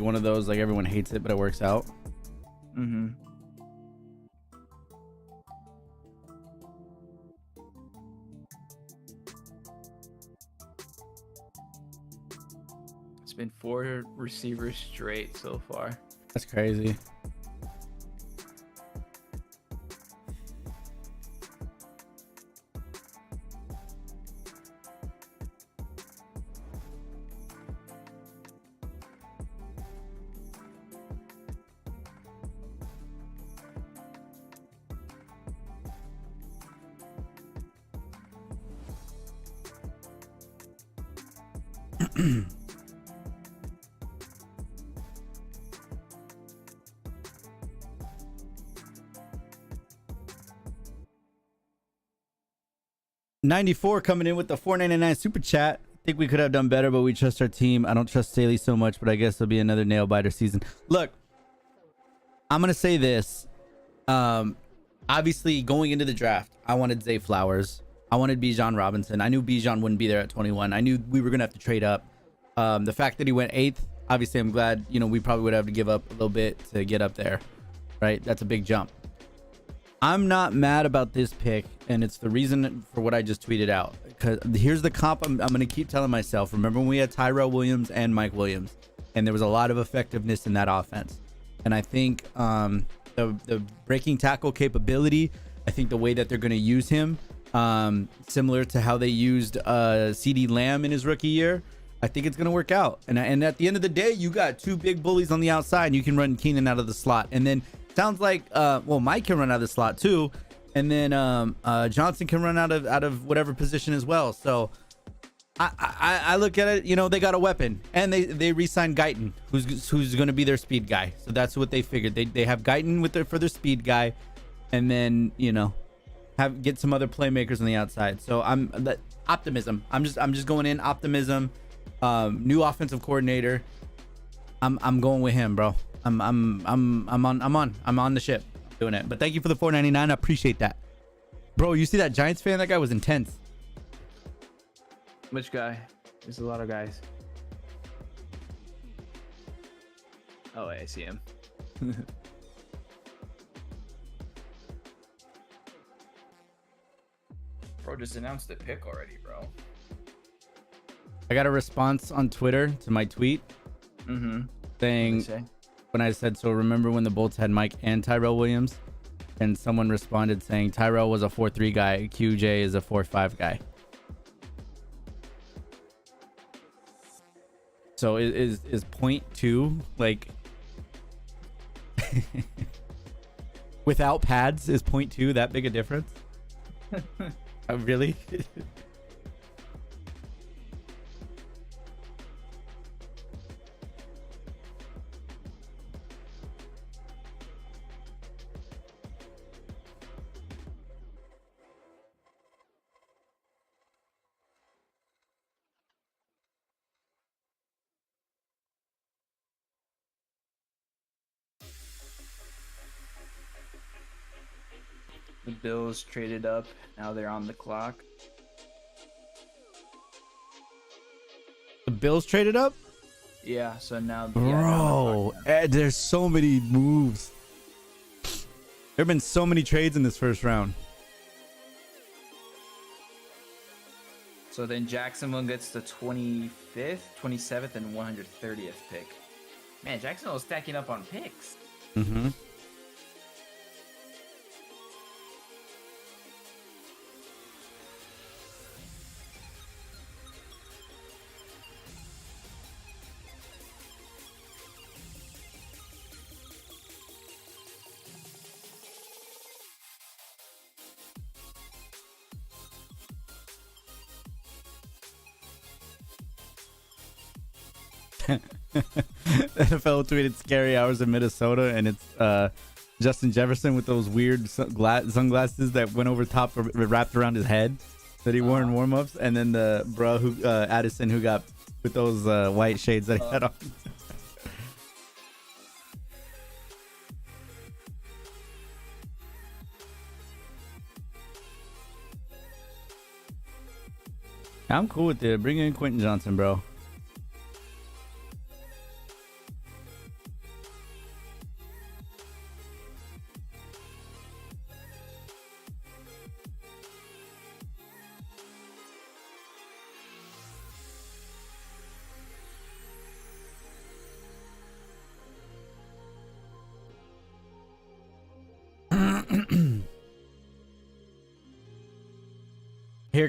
one of those, like everyone hates it but it works out. It's been 4 receivers straight so far. That's crazy. $94 coming in with the $4.99 super chat. Think we could have done better, but we trust our team. I don't trust Staley so much, but I guess it'll be another nail biter season. Look, I'm gonna say this. Obviously, going into the draft, I wanted Zay Flowers. I wanted Bijan Robinson. I knew Bijan wouldn't be there at 21. I knew we were gonna have to trade up. The fact that he went 8th, obviously, I'm glad. You know, we probably would have to give up a little bit to get up there, right? That's a big jump. I'm not mad about this pick, and it's the reason for what I just tweeted out. Because here's the comp I'm going to keep telling myself. Remember when we had Tyrell Williams and Mike Williams, and there was a lot of effectiveness in that offense. And I think the breaking tackle capability, I think the way that they're going to use him, similar to how they used CD Lamb in his rookie year, I think it's going to work out. And at the end of the day, you got 2 big bullies on the outside, and you can run Keenan out of the slot. And then sounds like Mike can run out of the slot too, and then Johnson can run out of whatever position as well. So I look at it, you know, they got a weapon, and they re-signed Guyton, who's going to be their speed guy. So that's what they figured. They have Guyton for their speed guy, and then, you know, get some other playmakers on the outside. So optimism. I'm just going in optimism. New offensive coordinator. I'm going with him, bro. I'm on the ship doing it. But thank you for the $4.99. I appreciate that, bro. You see that Giants fan? That guy was intense. Which guy? There's a lot of guys. Oh, I see him. Bro, just announced the pick already, bro. I got a response on Twitter to my tweet saying, when I said, so remember when the Bolts had Mike and Tyrell Williams? And someone responded saying Tyrell was a 4-3 guy, QJ is a 4-5 guy. So is 0.2 like without pads, is 0.2 that big a difference? Really? The Bills traded up. Now they're on the clock. The Bills traded up? Yeah, so now... Bro, there's so many moves. There have been so many trades in this first round. So then Jacksonville gets the 25th, 27th, and 130th pick. Man, Jacksonville's stacking up on picks. Mm-hmm. NFL tweeted scary hours in Minnesota, and it's Justin Jefferson with those weird sunglasses that went over top wrapped around his head that he wore in warm-ups, and then the bro who Addison who got with those white shades that he had on. I'm cool with it. Bring in Quentin Johnson, bro.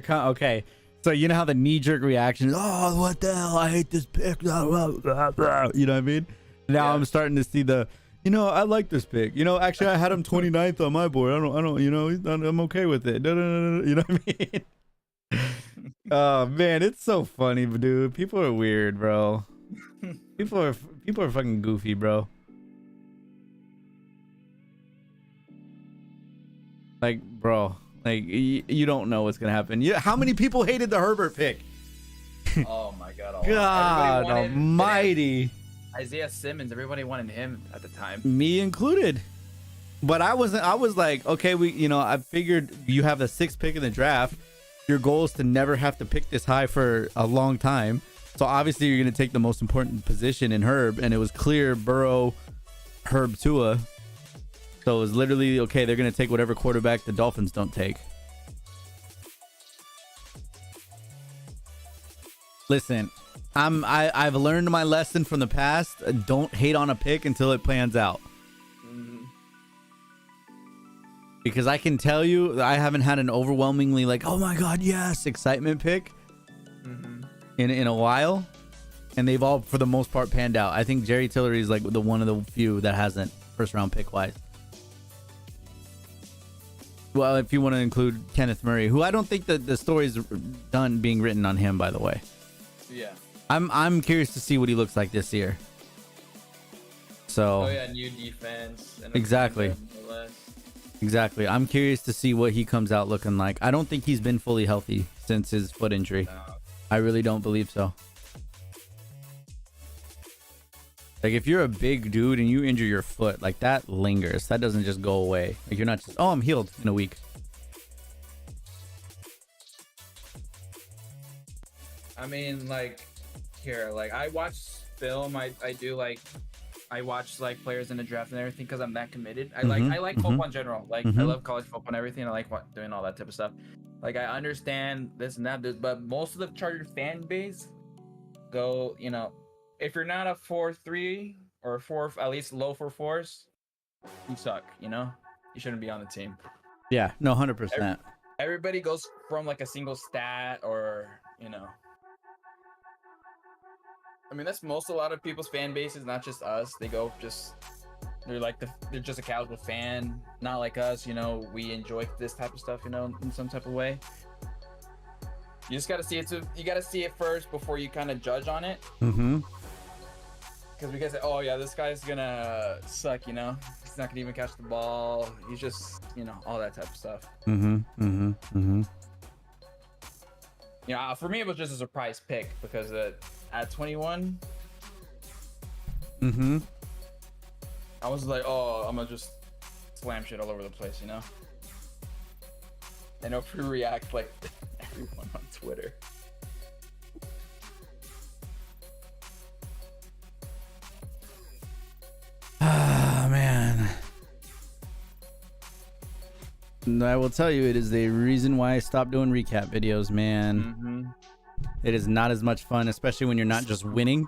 Okay, so you know how the knee-jerk reaction is, oh, what the hell, I hate this pick, you know what I mean? Now yeah. I'm starting to see the, you know, I like this pick, you know, actually I had him 29th on my board. I don't, you know, I'm okay with it. You know what I mean? Oh man, it's so funny, dude. People are weird, bro. People are fucking goofy, bro. Like, bro, like you don't know what's gonna happen. How many people hated the Herbert pick? Oh my god! God almighty! Isaiah Simmons. Everybody wanted him at the time, me included. But I wasn't. I was like, okay, I figured you have the 6th pick in the draft. Your goal is to never have to pick this high for a long time. So obviously you're gonna take the most important position in Herb, and it was clear Burrow, Herb, Tua. So it was literally, okay, they're going to take whatever quarterback the Dolphins don't take. Listen, I've learned my lesson from the past. Don't hate on a pick until it plans out. Mm-hmm. Because I can tell you, I haven't had an overwhelmingly like, oh my God, yes, excitement pick in a while. And they've all, for the most part, panned out. I think Jerry Tillery is like the one of the few that hasn't, first round pick wise. Well, if you want to include Kenneth Murray, who I don't think that the story's done being written on him, by the way. Yeah. I'm curious to see what he looks like this year. So. Oh yeah, new defense. And Exactly. Exactly. I'm curious to see what he comes out looking like. I don't think he's been fully healthy since his foot injury. No. I really don't believe so. Like, if you're a big dude and you injure your foot, like, that lingers. That doesn't just go away. Like, you're not just, oh, I'm healed in a week. I mean, like, here, like, I watch film. I do, like, I watch, like, players in the draft and everything because I'm that committed. I like football in general. Like, I love college football and everything. I like doing all that type of stuff. Like, I understand this and that, but most of the Chargers fan base go, you know, if you're not a 4-3 or a 4, at least low 4-4s, you suck, you know? You shouldn't be on the team. Yeah, no, 100%. Everybody goes from, like, a single stat or, you know. I mean, that's a lot of people's fan bases, not just us. They go just, they're just a casual fan, not like us, you know. We enjoy this type of stuff, you know, in some type of way. You just gotta see it. You gotta see it first before you kind of judge on it. Mm-hmm. Because we can say, oh yeah, this guy's gonna suck, you know. He's not gonna even catch the ball. He's just, you know, all that type of stuff. Mm-hmm. Mm-hmm. Mm-hmm. You know, for me, it was just a surprise pick because at 21, I was like, oh, I'm gonna just slam shit all over the place, you know. And I'll react like everyone on Twitter. Ah, man. And I will tell you, it is the reason why I stopped doing recap videos, man. It is not as much fun, especially when you're not just winning,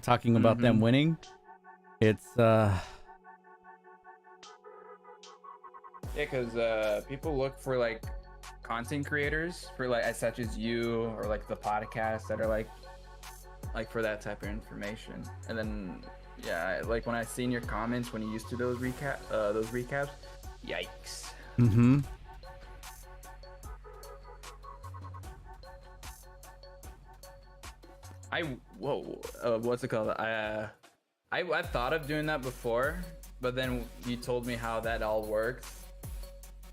talking about them winning. It's yeah, because people look for like content creators for like such as you or like the podcasts that are like for that type of information. And then yeah, like when I seen your comments when you used to those recaps, yikes. What's it called? I thought of doing that before, but then you told me how that all worked.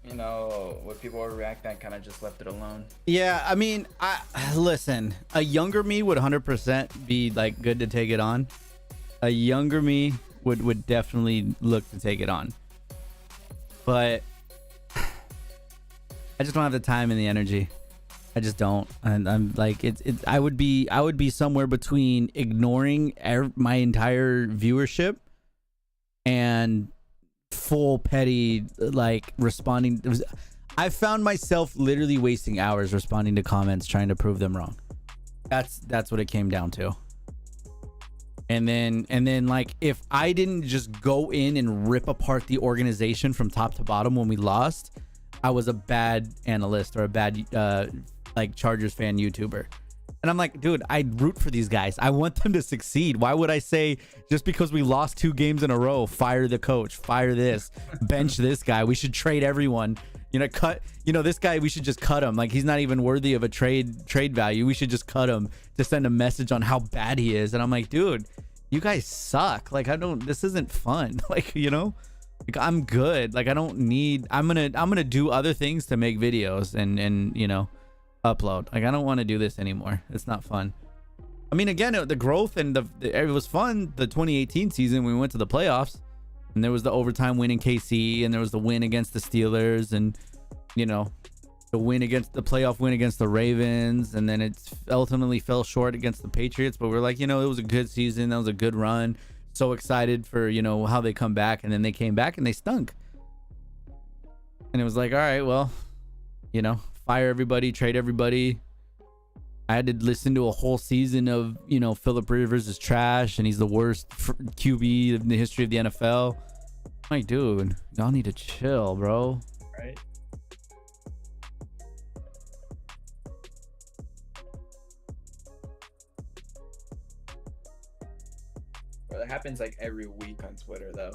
You know, when people react, I kind of just left it alone. Yeah, I mean, listen, a younger me would 100% be like good to take it on. A younger me would definitely look to take it on. But I just don't have the time and the energy. I just don't. And I'm like, I would be somewhere between ignoring my entire viewership and full petty like responding. I found myself literally wasting hours responding to comments trying to prove them wrong. That's what it came down to. And then like, if I didn't just go in and rip apart the organization from top to bottom when we lost, I was a bad analyst or a bad like Chargers fan YouTuber. And I'm like, dude, I root for these guys. I want them to succeed. Why would I say just because we lost 2 games in a row, fire the coach, fire this, bench this guy, we should trade everyone, you know, cut, you know, this guy, we should just cut him. Like, he's not even worthy of a trade value. We should just cut him to send a message on how bad he is. And I'm like, dude, you guys suck. Like, this isn't fun. Like, you know, like, I'm good. Like, I don't need, I'm gonna do other things to make videos and you know, upload. Like, I don't want to do this anymore. It's not fun. I mean, again, the growth and it was fun. The 2018 season, we went to the playoffs and there was the overtime win in KC and there was the win against the Steelers and, you know, the playoff win against the Ravens. And then it ultimately fell short against the Patriots, but we're like, you know, it was a good season. That was a good run. So excited for, you know, how they come back. And then they came back and they stunk. And it was like, all right, well, you know, fire everybody, trade everybody. I had to listen to a whole season of, you know, Phillip Rivers is trash and he's the worst QB in the history of the NFL. I'm like, dude, y'all need to chill, bro. Right. Bro, that happens like every week on Twitter, though.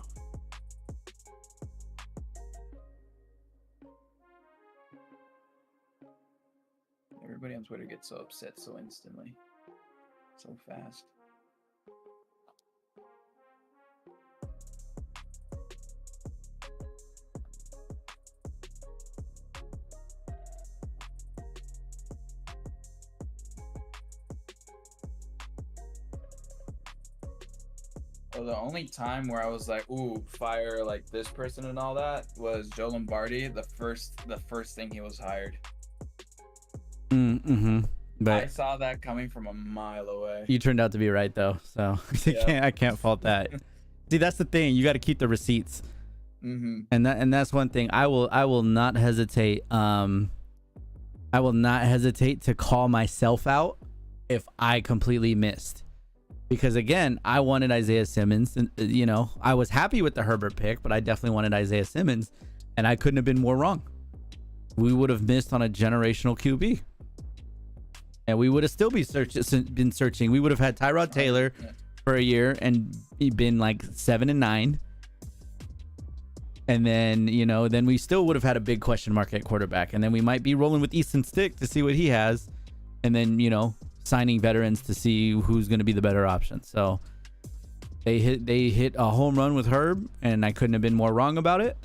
Everybody on Twitter gets so upset so instantly, so fast. Well, the only time where I was like, "Ooh, fire!" like this person and all that was Joe Lombardi. The first thing he was hired. Mm-hmm. But I saw that coming from a mile away. you turned out to be right though, so I can't fault that. See, that's the thing. You got to keep the receipts. Mm-hmm. And that's one thing. I will not hesitate. I will not hesitate to call myself out if I completely missed. Because again, I wanted Isaiah Simmons, and you know, I was happy with the Herbert pick, but I definitely wanted Isaiah Simmons, and I couldn't have been more wrong. We would have missed on a generational QB, and we would have still been searching. We would have had Tyrod Taylor for a year and been like 7-9, and then then we still would have had a big question mark at quarterback, and then we might be rolling with Easton Stick to see what he has, and then signing veterans to see who's going to be the better option. So they hit a home run with Herb, and I couldn't have been more wrong about it.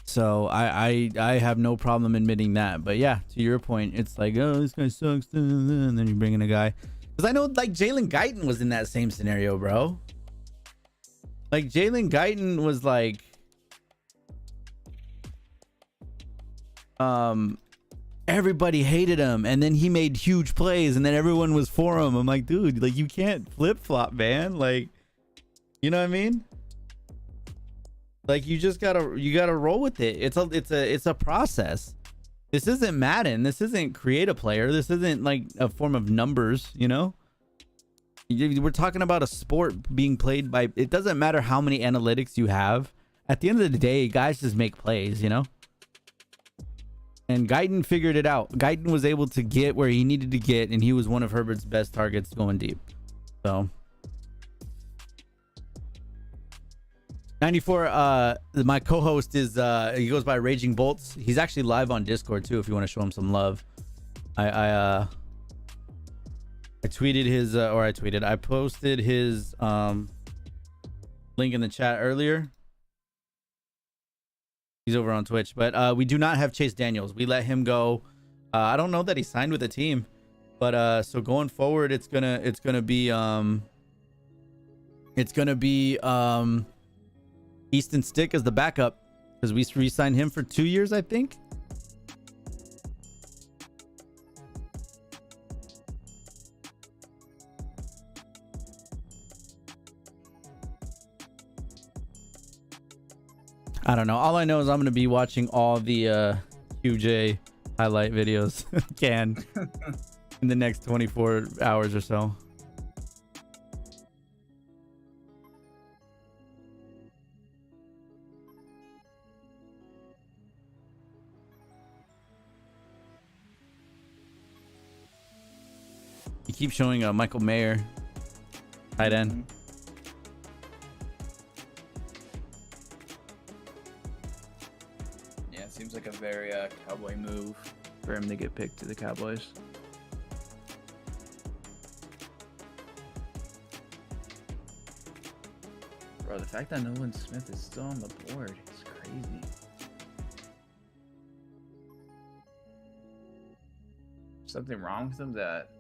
So I have no problem admitting that. But yeah, to your point, it's like, oh, this guy sucks, and then you bring in a guy, because I know like Jalen Guyton was in that same scenario, bro. Like Jalen Guyton was like, everybody hated him, and then he made huge plays, and then everyone was for him. I'm like, dude, like you can't flip-flop, man. Like, you know what I mean? Like you gotta roll with it. It's a process. This isn't Madden. This isn't create a player. This isn't like a form of numbers, we're talking about a sport being played by, it doesn't matter how many analytics you have. At the end of the day, guys just make plays, And Guyton figured it out. Guyton was able to get where he needed to get, and he was one of Herbert's best targets going deep. So 94, my co-host is he goes by Raging Bolts. He's actually live on Discord too if you want to show him some love. I tweeted his I posted his link in the chat earlier. He's over on Twitch, but we do not have Chase Daniels. We let him go. I don't know that he signed with a team, but so going forward, it's gonna be Easton Stick as the backup, because we re-signed him for 2 years, I think. I don't know. All I know is I'm going to be watching all the QJ highlight videos in the next 24 hours or so. You keep showing Michael Mayer, tight end. Mm-hmm. Seems like a very Cowboy move for him to get picked to the Cowboys. Bro, the fact that Nolan Smith is still on the board is crazy. Something wrong with him that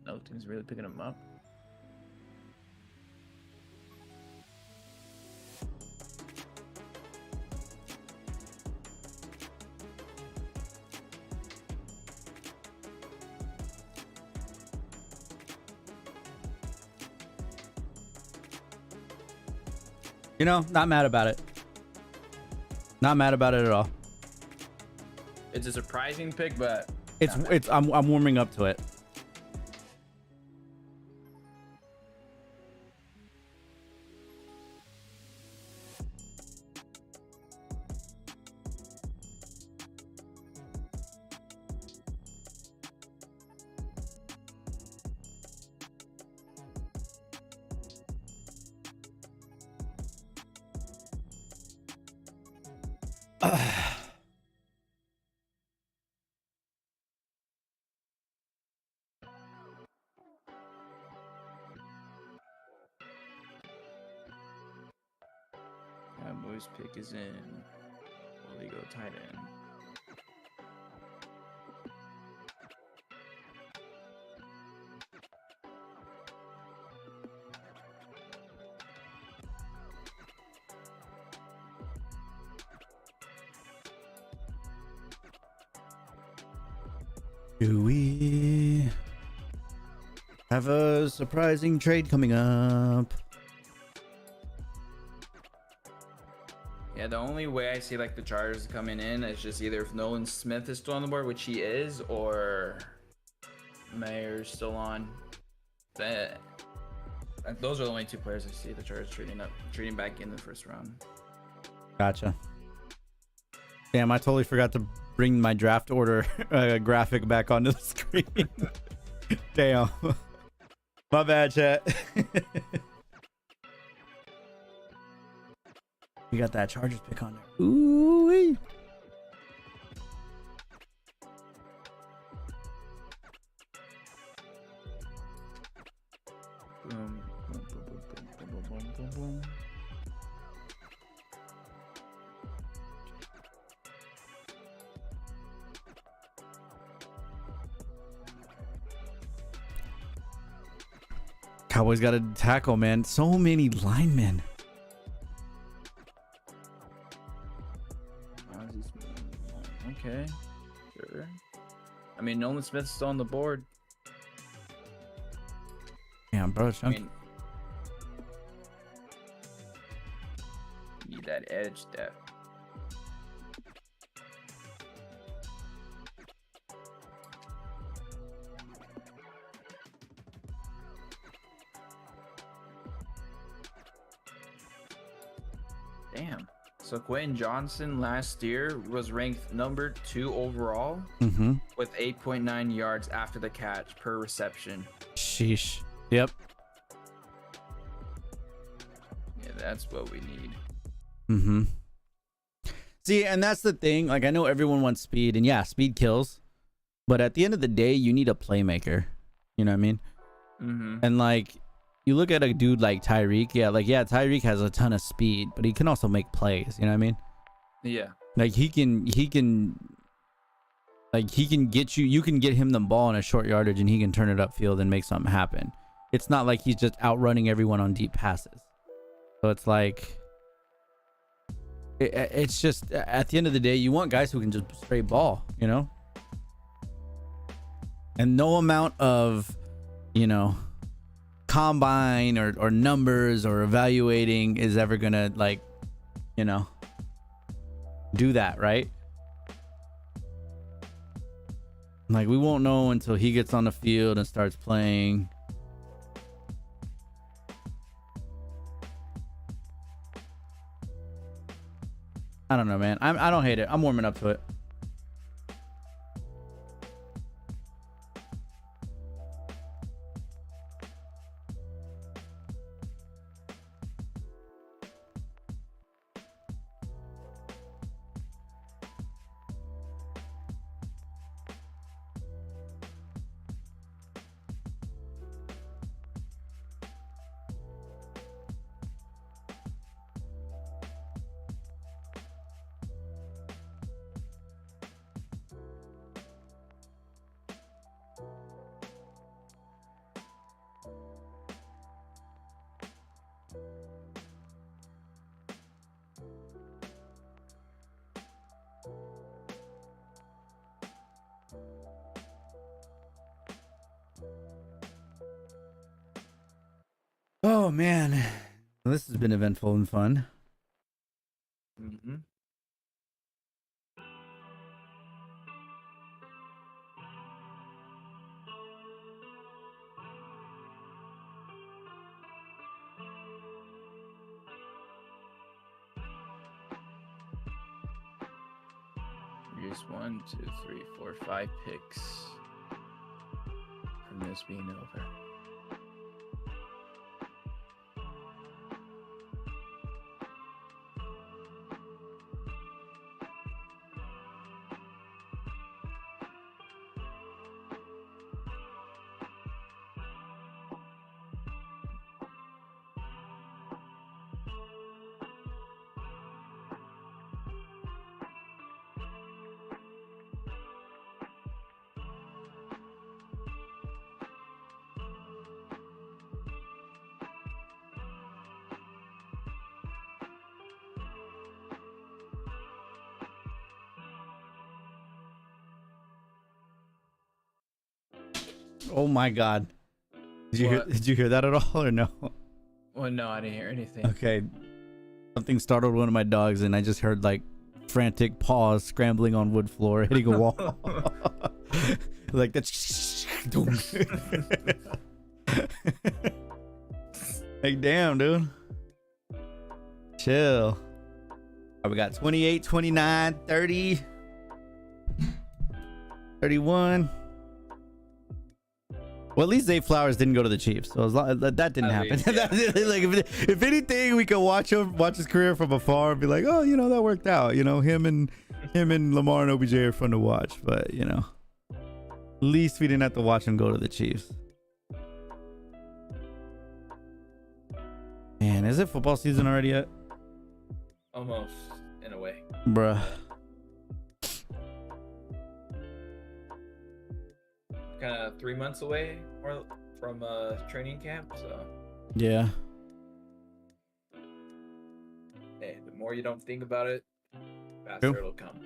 no team's really picking him up? Not mad about it. Not mad about it at all. It's a surprising pick, but I'm warming up to it. Cowboys pick is in. Will he go tight end? Do we have a surprising trade coming up? Yeah, the only way I see like the Chargers coming in is just either if Nolan Smith is still on the board, which he is, or Mayer's still on. Those are the only two players I see the Chargers trading back in the first round. Gotcha. Damn, I totally forgot to bring my draft order graphic back onto the screen. Damn. My bad, chat. We got that Chargers pick on there. Ooh-wee. Boom, boom, boom, boom, boom, boom, boom, boom, boom. Cowboys got to tackle, man. So many linemen. Okay, sure. I mean, Nolan Smith's still on the board. Damn, bro. I mean, need that edge depth. Damn. So Quentin Johnson last year was ranked number 2 overall with 8.9 yards after the catch per reception. Sheesh. Yep. Yeah, that's what we need. See, and that's the thing. Like, I know everyone wants speed, and yeah, speed kills. But at the end of the day, you need a playmaker. You know what I mean? And like, you look at a dude like Tyreek. Yeah, Tyreek has a ton of speed, but he can also make plays. You know what I mean? Yeah. Like he can get you. You can get him the ball in a short yardage, and he can turn it upfield and make something happen. It's not like he's just outrunning everyone on deep passes. So it's like, it's just at the end of the day, you want guys who can just straight ball, you know. And no amount of, you know, combine or numbers or evaluating is ever gonna, like, you know, do that, right? Like, we won't know until he gets on the field and starts playing. I don't know, man. I don't hate it. I'm warming up to it. Oh man, well, this has been eventful and fun. Here's 1, 2, 3, 4, 5 picks from this being over. Oh my God. What? Did you hear that at all or no? Well, no, I didn't hear anything. Okay. Something startled one of my dogs and I just heard like frantic paws scrambling on wood floor, hitting a wall. Like that's like damn, dude. Chill. All right, we got 28, 29, 30, 31. Well, at least Zay Flowers didn't go to the Chiefs, so as long, that didn't happen. Least, yeah. Like if anything, we could watch his career from afar and be like, oh, that worked out. Him and Lamar and OBJ are fun to watch, but at least we didn't have to watch him go to the Chiefs. Man, is it football season already yet? Almost, in a way. Bruh. Kind of 3 months away from training camp, so Yeah. hey, the more you don't think about it, faster True. it'll come.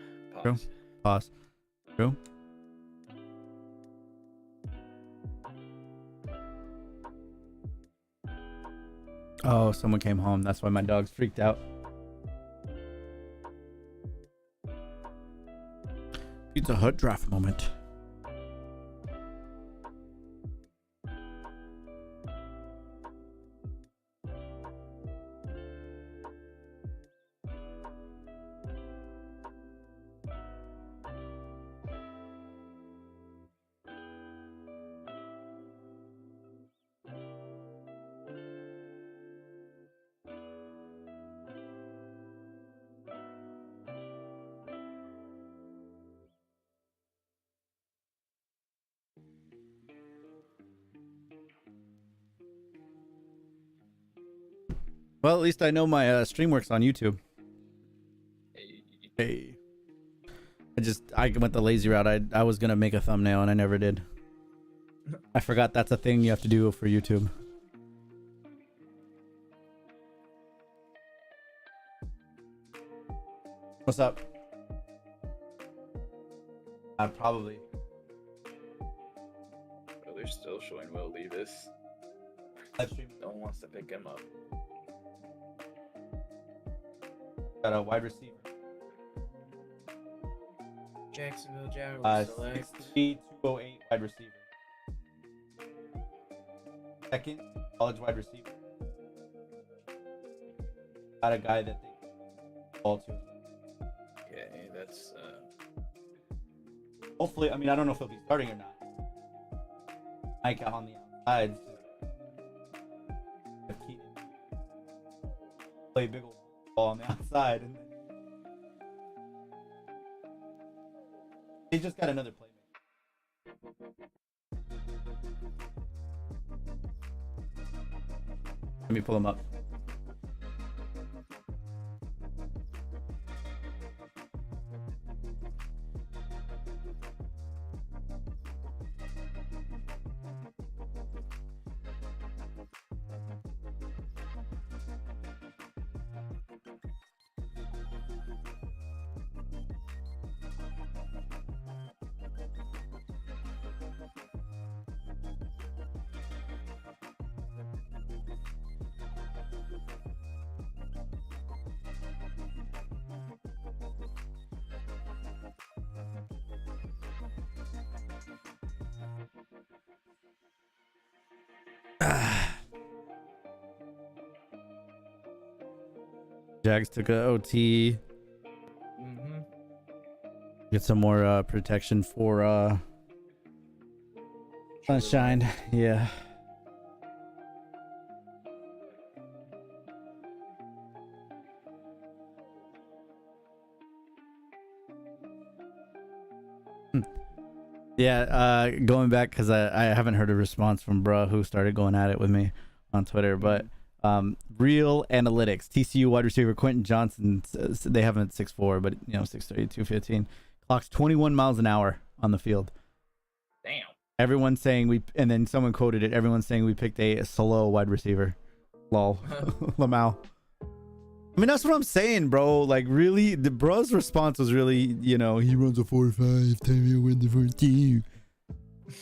True. Pause. True. Oh, someone came home. That's why my dog's freaked out. Pizza Hut draft moment. Well, at least I know my stream works on YouTube. Hey. I went the lazy route. I was gonna make a thumbnail and I never did. I forgot that's a thing you have to do for YouTube. What's up? Probably. Oh, they're still showing Will Levis. Live stream. No one wants to pick him up. Got a wide receiver. Jacksonville Jaguars select 6'3", 208 wide receiver. Second, college wide receiver. Got a guy that they ball to. Okay, that's Hopefully, I don't know if he'll be starting or not. Mike out on the outside. Play big old ball on the outside, and then he just got another playmaker. Let me pull him up. Jags took a OT. Get some more protection for Sunshine. Yeah. Yeah, going back because I haven't heard a response from bruh who started going at it with me on Twitter, but real analytics. TCU wide receiver Quentin Johnson, they have him at 6'4", but 6'3", 215. Clocks 21 miles an hour on the field. damn. Everyone's saying and then someone quoted it. Everyone's saying we picked a slow wide receiver. Lol. Lamau. That's what I'm saying, bro. Like, really, the bro's response was really, he runs a 4.5, time you win the 14.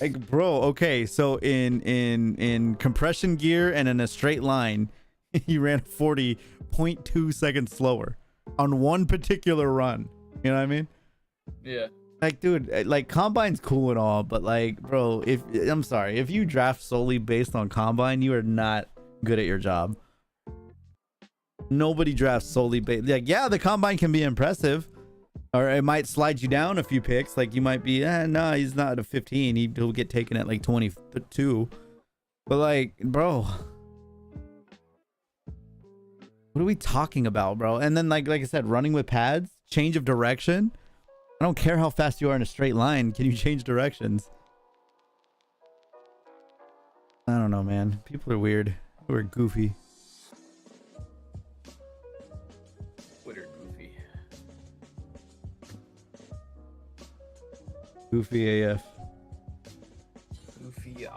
Like, bro, okay, so in compression gear and in a straight line, he ran 40.2 seconds slower on one particular run. You know what I mean? Yeah. Like, dude, like combine's cool and all, but like, bro, if I'm sorry, if you draft solely based on combine, you are not good at your job. Nobody drafts solely based. Like, yeah, the combine can be impressive, or it might slide you down a few picks. Like, you might be, nah, he's not a 15. He'll get taken at like 22. But like, bro, what are we talking about, bro? And then like I said, running with pads, change of direction. I don't care how fast you are in a straight line. Can you change directions? I don't know, man. People are weird. We're goofy. Twitter goofy. Goofy AF. Goofy,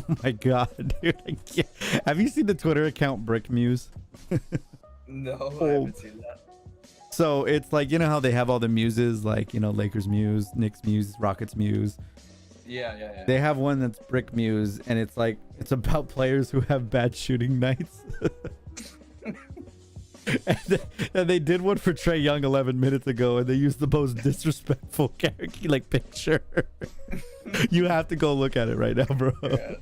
Oh my god, dude. I can't. Have you seen the Twitter account Brick Muse? No, I haven't seen that. So it's like, you know how they have all the muses, like, you know, Lakers Muse, Knicks Muse, Rockets Muse. Yeah. They have one that's Brick Muse, and it's like, it's about players who have bad shooting nights. And they did one for Trae Young 11 minutes ago, and they used the most disrespectful character, like, picture. You have to go look at it right now, bro. Yeah.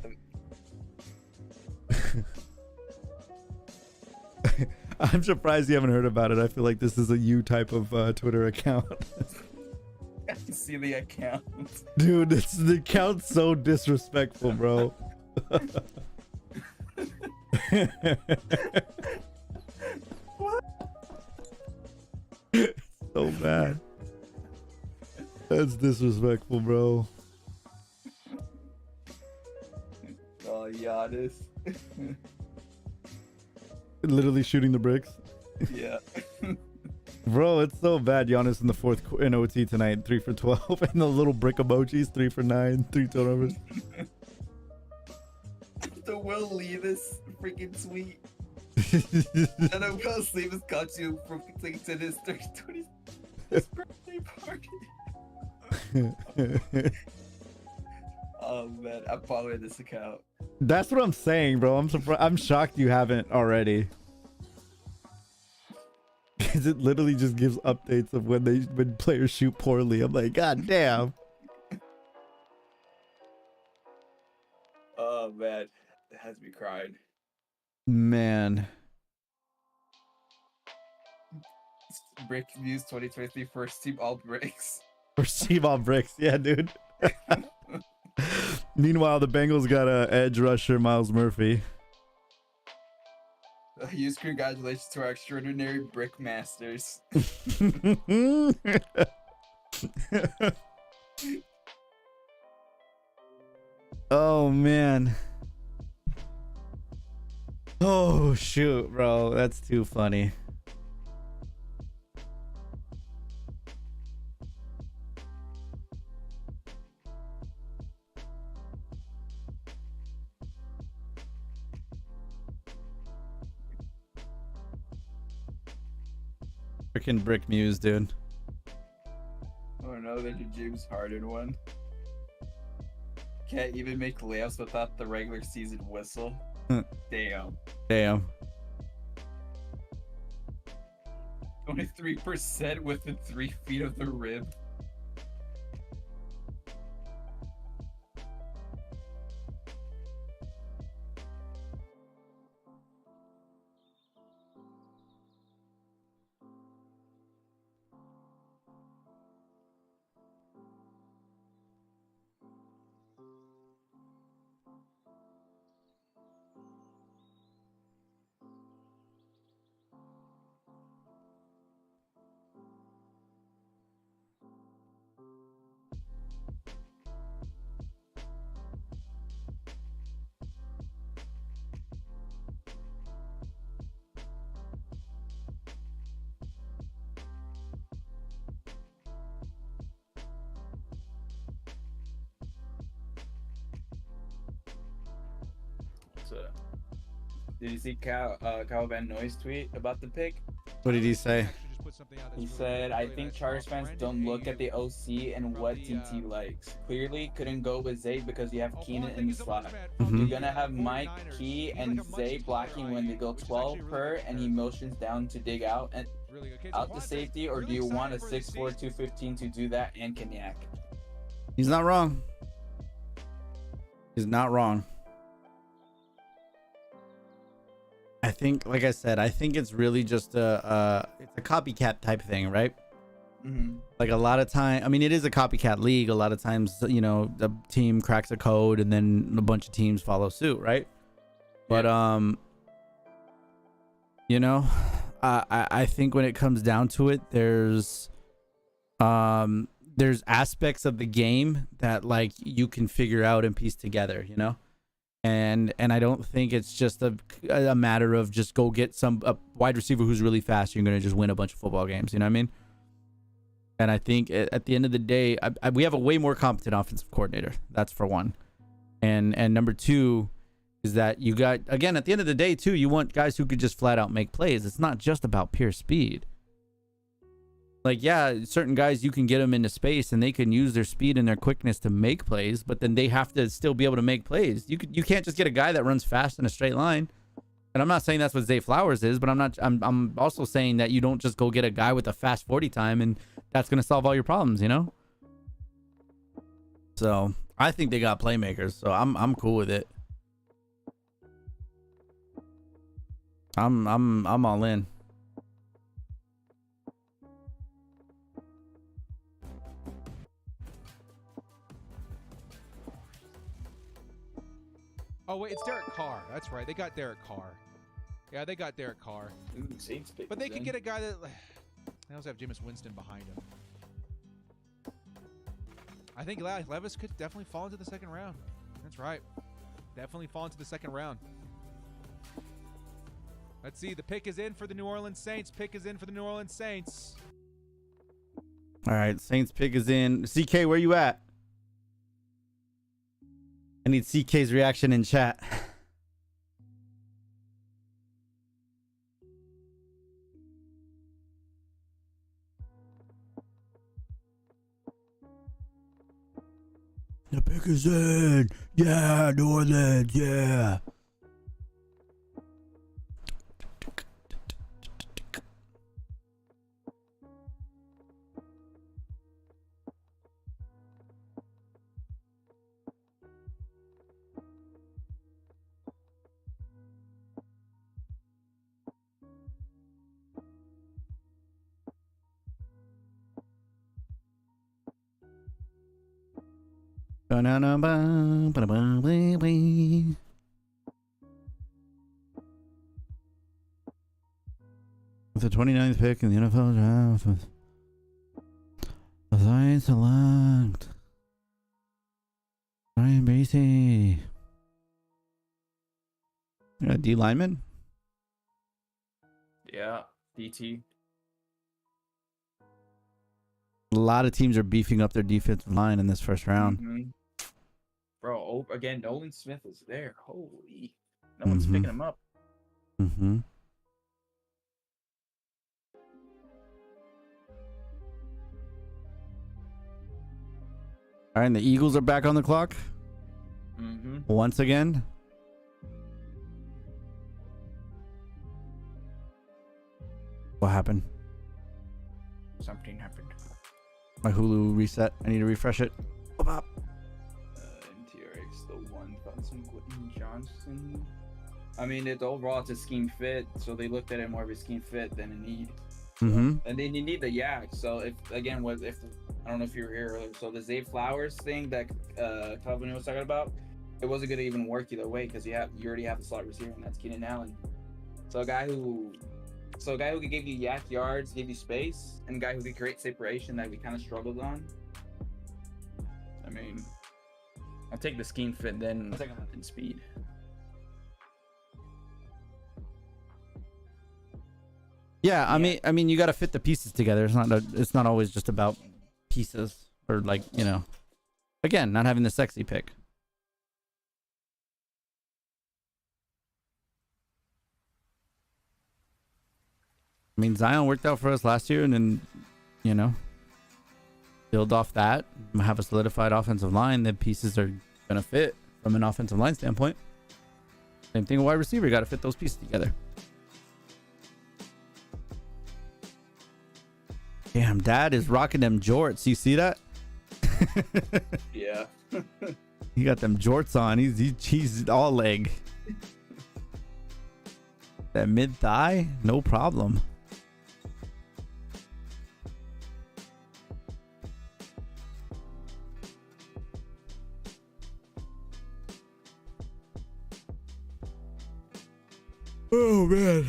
I'm surprised you haven't heard about it. I feel like this is a you type of Twitter account. I can see the account. Dude, the account's so disrespectful, bro. So bad. That's disrespectful, bro. Oh, Giannis. Literally shooting the bricks. Yeah. Bro, it's so bad. Giannis in the fourth in OT tonight, 3 for 12, and the little brick emojis, 3 for 9, 3 turnovers. The Will Levis freaking tweet. And then Will Levis caught you from to his 20 his birthday party. Oh man, I'm following this account. That's what I'm saying, bro. I'm surprised. I'm shocked you haven't already. Because it literally just gives updates of when players shoot poorly. I'm like, god damn. Oh man, it has me crying. Man. Brick News 2023 first team all bricks. First team on bricks. Yeah, dude. Meanwhile, the Bengals got a edge rusher, Miles Murphy. Huge congratulations to our extraordinary brick masters. Oh man. Oh shoot, bro. That's too funny. Freaking Brick Muse, dude. Oh no, there's a James Harden one. Can't even make layups without the regular season whistle. Damn. Damn. 23% within 3 feet of the rim. So, did you see Kyle Van Noy's tweet about the pick? What did he say? He said, I think Chargers fans don't look at the OC and what TT likes. Clearly couldn't go with Zay because you have Keenan in the slot. You're gonna have Mike, Key, and Zay blocking when they go 12 per and he motions down to dig out and out the safety, or do you want a 6'4", 215 to do that and Kenyak? He's not wrong. He's not wrong. I think, like I said, I think it's really just it's a copycat type thing, right? Mm-hmm. Like a lot of time, I mean, it is a copycat league. A lot of times, you know, the team cracks a code and then a bunch of teams follow suit, right? But you know, I think when it comes down to it, there's aspects of the game that like you can figure out and piece together, you know. And I don't think it's just a matter of just go get a wide receiver who's really fast. You're going to just win a bunch of football games. You know what I mean? And I think at the end of the day, we have a way more competent offensive coordinator. That's for one. And number two is that you got, again, at the end of the day too, you want guys who could just flat out make plays. It's not just about pure speed. Like, yeah, certain guys, you can get them into space and they can use their speed and their quickness to make plays, but then they have to still be able to make plays. You can't just get a guy that runs fast in a straight line. And I'm not saying that's what Zay Flowers is, but I'm also saying that you don't just go get a guy with a fast 40 time and that's going to solve all your problems, you know? So I think they got playmakers, so I'm cool with it. I'm all in. Oh, wait, it's Derek Carr. That's right. They got Derek Carr. Yeah, they got Derek Carr. Ooh, but they could get a guy that... They also have Jameis Winston behind him. I think Levis could definitely fall into the second round. That's right. Definitely fall into the second round. Let's see. The pick is in for the New Orleans Saints. Pick is in for the New Orleans Saints. All right. Saints pick is in. CK, where you at? I need CK's reaction in chat. The pick is in. Yeah, New Orleans. Yeah. With the 29th pick in the NFL draft, the Saints select Ryan Basie. D lineman? Yeah, DT. A lot of teams are beefing up their defensive line in this first round. Mm-hmm. Bro, again, Nolan Smith is there. Holy. No one's picking him up. Mm-hmm. All right, and the Eagles are back on the clock. Mm-hmm. Once again. What happened? Something happened. My Hulu reset. I need to refresh it. Pop. MTRX, the one Benson Quentin Johnson. I mean, overall it's a scheme fit, so they looked at it more of a scheme fit than a need. Mm-hmm. And then you need the yak. So if I don't know if you were here earlier. So the Zay Flowers thing that Calvin was talking about, it wasn't gonna even work either way because you already have the slot receiver, and that's Keenan Allen. So a guy who could give you yak yards, give you space, and a guy who could create separation that we kind of struggled on. I mean, I'll take the scheme fit then in speed. Yeah, I mean, you got to fit the pieces together. It's not always just about pieces or like, you know, again, not having the sexy pick. I mean, Zion worked out for us last year, and then, you know, build off that, have a solidified offensive line. The pieces are going to fit from an offensive line standpoint. Same thing with wide receiver. Got to fit those pieces together. Damn, Dad is rocking them jorts. You see that? Yeah. He got them jorts on. He's all leg. That mid thigh, no problem. Oh man.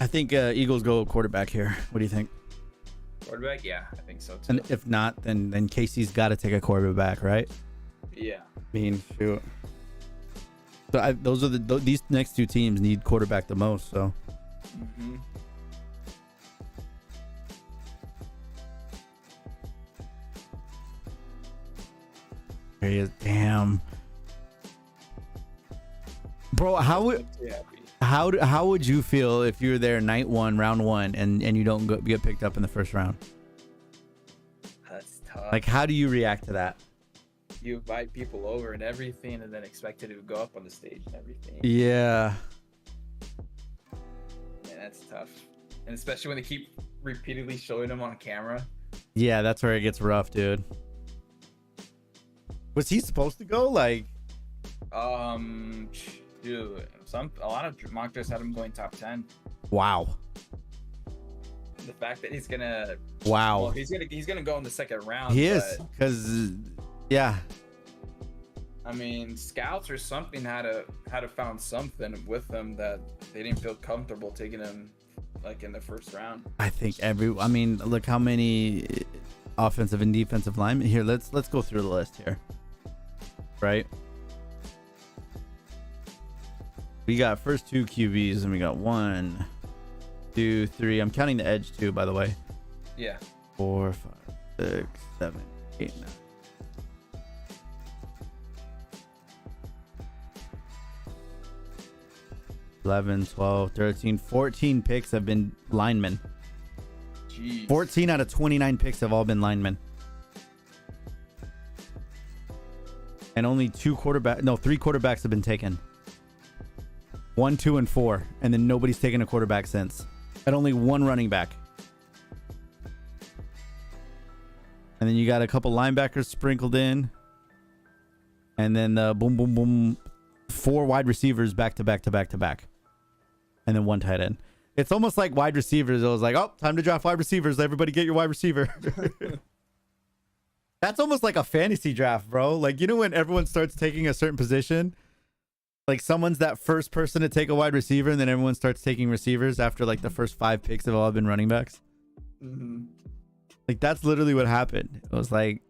I think Eagles go quarterback here. What do you think? Quarterback? Yeah, I think so too. And if not, then Casey's got to take a quarterback, right? Yeah. I mean, shoot. So those are these next two teams need quarterback the most. So. Mm-hmm. There he is. Damn. Bro, how would you feel if you were there night one, round one, and you don't get picked up in the first round? That's tough. Like, how do you react to that? You invite people over and everything, and then expect it to go up on the stage and everything. Yeah. Man, that's tough. And especially when they keep repeatedly showing them on camera. Yeah, that's where it gets rough, dude. Was he supposed to go? Like, dude, a lot of mock drafts had him going top 10. wow. The fact that he's gonna, Wow. well, he's gonna go in the second round. He is, because, yeah. I mean, scouts or something had to found something with him that they didn't feel comfortable taking him like in the first round. I think I mean, look how many offensive and defensive linemen here. Let's go through the list here. Right? We got first two QBs, and we got 1, 2, 3. I'm counting the edge too, by the way. Yeah. 4, 5, 6, 7, 8, 9. $11, 12, 13, 14 picks have been linemen. Jeez. 14 out of 29 picks have all been linemen. And only 3 quarterbacks have been taken. 1, 2, and 4. And then nobody's taken a quarterback since. And only 1 running back. And then you got a couple linebackers sprinkled in. And then boom, boom, boom. 4 wide receivers back to back to back to back. And then 1 tight end. It's almost like wide receivers. It was like, oh, time to draft wide receivers. Everybody get your wide receiver. That's almost like a fantasy draft, bro. Like, you know, when everyone starts taking a certain position, like someone's that first person to take a wide receiver, and then everyone starts taking receivers after like the first 5 picks have all been running backs. Mm-hmm. Like, that's literally what happened. It was like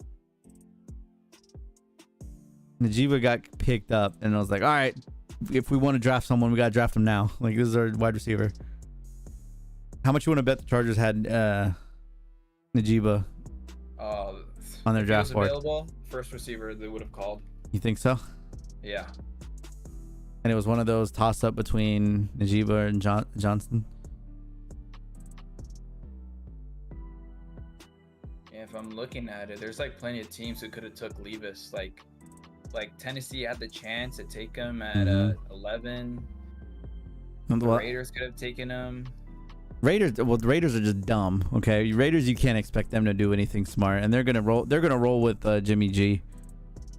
Najiba got picked up, and I was like, all right, if we want to draft someone, we got to draft him now. Like, this is our wide receiver. How much you want to bet the Chargers had Najiba on their draft board? Available, first receiver they would have called. You think so? Yeah. And it was one of those toss up between Najiba and Johnston. Yeah, if I'm looking at it, there's like plenty of teams who could have took Levis. Like Tennessee had the chance to take him at 11. The Raiders could have taken him. The Raiders are just dumb. Okay, Raiders, you can't expect them to do anything smart, and they're gonna roll with Jimmy G,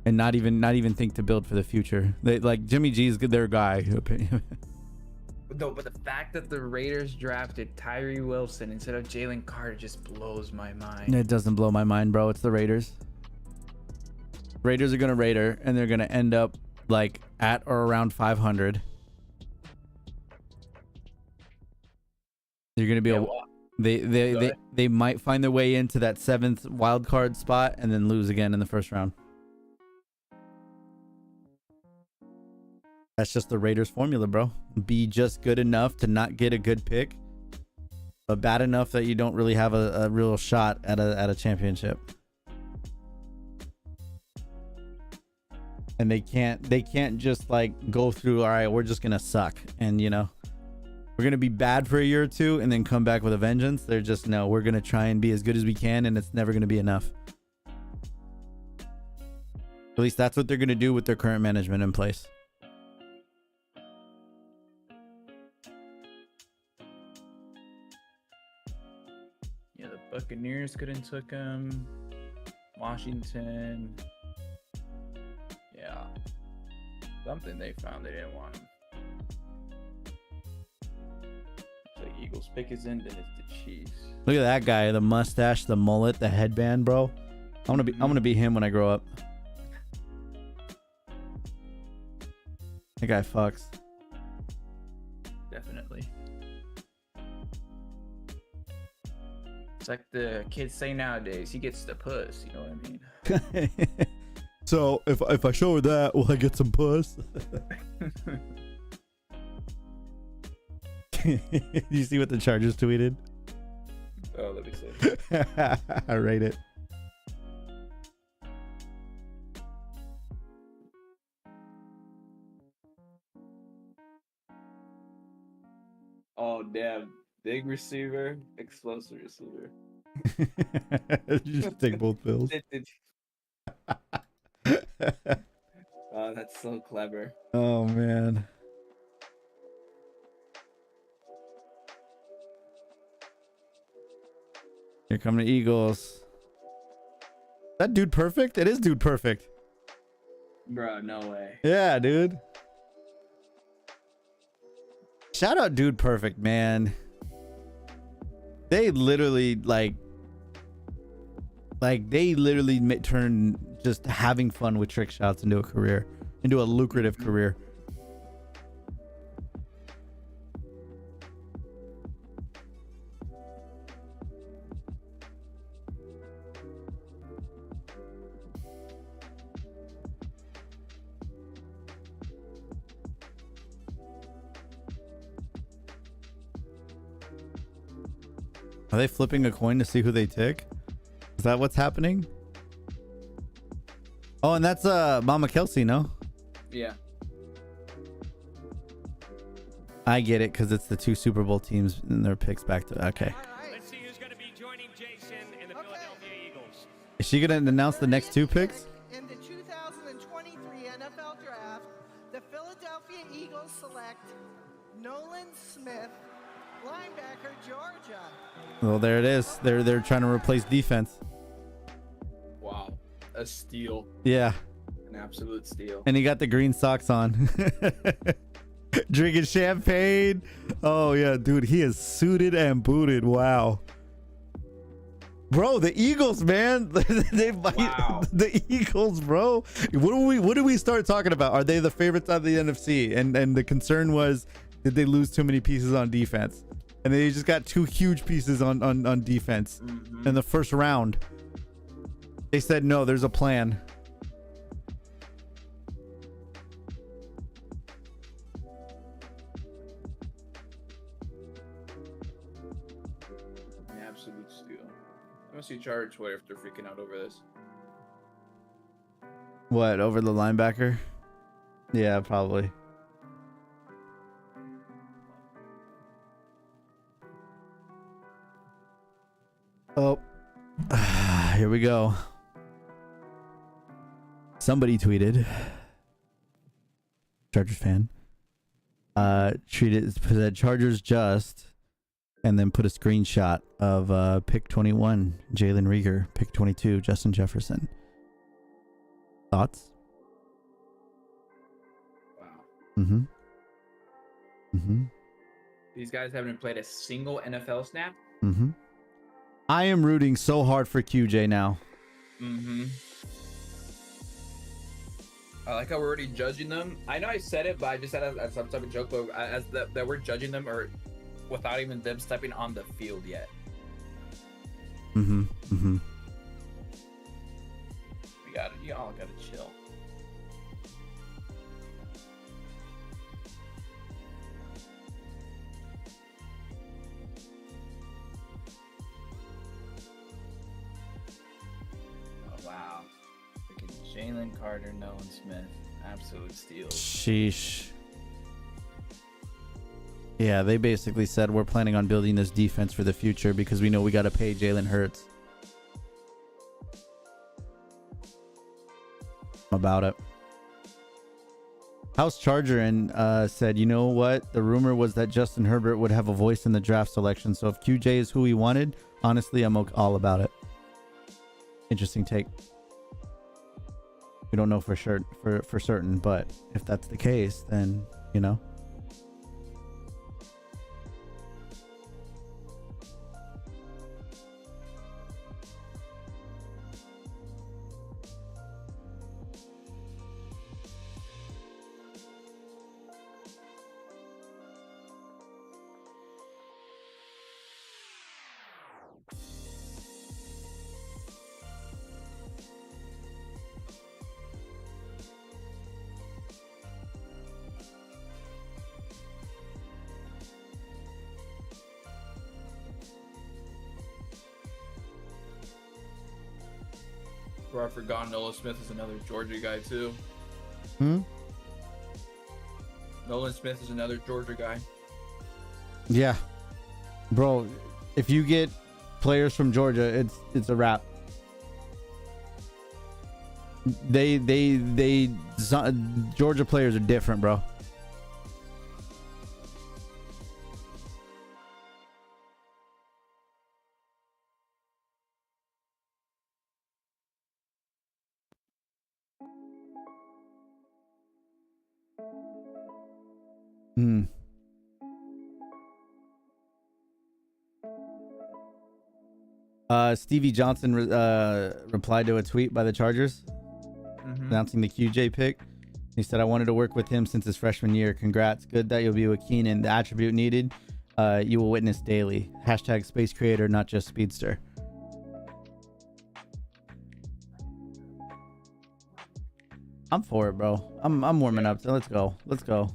and not even think to build for the future. They like Jimmy G is their guy. No, but the fact that the Raiders drafted Tyree Wilson instead of Jalen Carter just blows my mind. It doesn't blow my mind, bro. It's the Raiders. Raiders are gonna Raider, and they're gonna end up like at or around 500. They're gonna be they might find their way into that 7th wild card spot and then lose again in the first round. That's just the Raiders formula, bro. Be just good enough to not get a good pick, but bad enough that you don't really have a real shot at a championship. And and they can't just like go through, all right, we're just gonna suck and we're gonna be bad for a year or two and then come back with a vengeance. They're just, no, we're gonna try and be as good as we can, and it's never gonna be enough. At least that's what they're gonna do with their current management in place. Yeah, the Buccaneers couldn't took him. Washington. Yeah. Something they found they didn't want him. So Eagles pick is in, then it's the Chiefs. Look at that guy, the mustache, the mullet, the headband, bro. I'm gonna be him when I grow up. That guy fucks. Definitely. It's like the kids say nowadays, he gets the puss, you know what I mean? So if I show her that, will I get some puss? You see what the Chargers tweeted? Oh, let me see. I rate it. Oh, damn. Big receiver, explosive receiver. You just take both bills. Oh, that's so clever. Oh, man. Here come the Eagles. That dude perfect? It is dude perfect. Bro, no way. Yeah, dude. Shout out dude perfect, man. They literally turn just having fun with trick shots into a career, into a lucrative career. Are they flipping a coin to see who they tick? Is that what's happening? Oh, and that's Mama Kelsey, no? Yeah. I get it, because it's the two Super Bowl teams and their picks back to... Okay. Let's see who's going to be joining Jason and the Philadelphia Eagles. Is she going to announce the next two picks? In the 2023 NFL Draft, the Philadelphia Eagles select Nolan Smith, linebacker, Georgia. Well, there it is. They're trying to replace defense. Wow. A steal. Yeah. An absolute steal. And he got the green socks on. Drinking champagne. Oh, yeah, dude. He is suited and booted. Wow. Bro, the Eagles, man. They might, wow. The Eagles, bro. What do we start talking about? Are they the favorites out of the NFC? And the concern was, did they lose too many pieces on defense? And they just got two huge pieces on defense in the first round. They said, no, there's a plan. An absolute steal. I must see Charger Twitter if they're freaking out over this. What, over the linebacker? Yeah, probably. Oh, here we go. Somebody tweeted, Chargers fan, said Chargers just, and then put a screenshot of pick 21, Jalen Reagor, pick 22, Justin Jefferson. Thoughts? Wow. Mm-hmm. Mm-hmm. These guys haven't played a single NFL snap. Mm-hmm. I am rooting so hard for QJ now. Mm-hmm. I like how we're already judging them. I know I said it, but I just said it as some type of joke, but as that we're judging them or without even them stepping on the field yet. Mm-hmm. Mm-hmm. Y'all gotta chill. Oh wow. Freaking Jalen Carter, Nolan Smith. absolute steal. Sheesh. Yeah, they basically said we're planning on building this defense for the future because we know we got to pay Jalen Hurts. About it. House Charger and said, you know what? The rumor was that Justin Herbert would have a voice in the draft selection. So if QJ is who he wanted, honestly, I'm all about it. Interesting take. We don't know for sure for certain, but if that's the case, then you know. Bro, I forgot Nolan Smith is another Georgia guy too. Nolan Smith is another Georgia guy. Yeah, bro. If you get players from Georgia, it's a wrap. Georgia players are different, bro. Stevie Johnson replied to a tweet by the Chargers announcing the QJ pick. He said, I wanted to work with him since his freshman year. Congrats. Good that you'll be with Keenan. The attribute needed, you will witness daily. Hashtag space creator, not just speedster. I'm for it, bro. I'm warming up. So let's go. Let's go.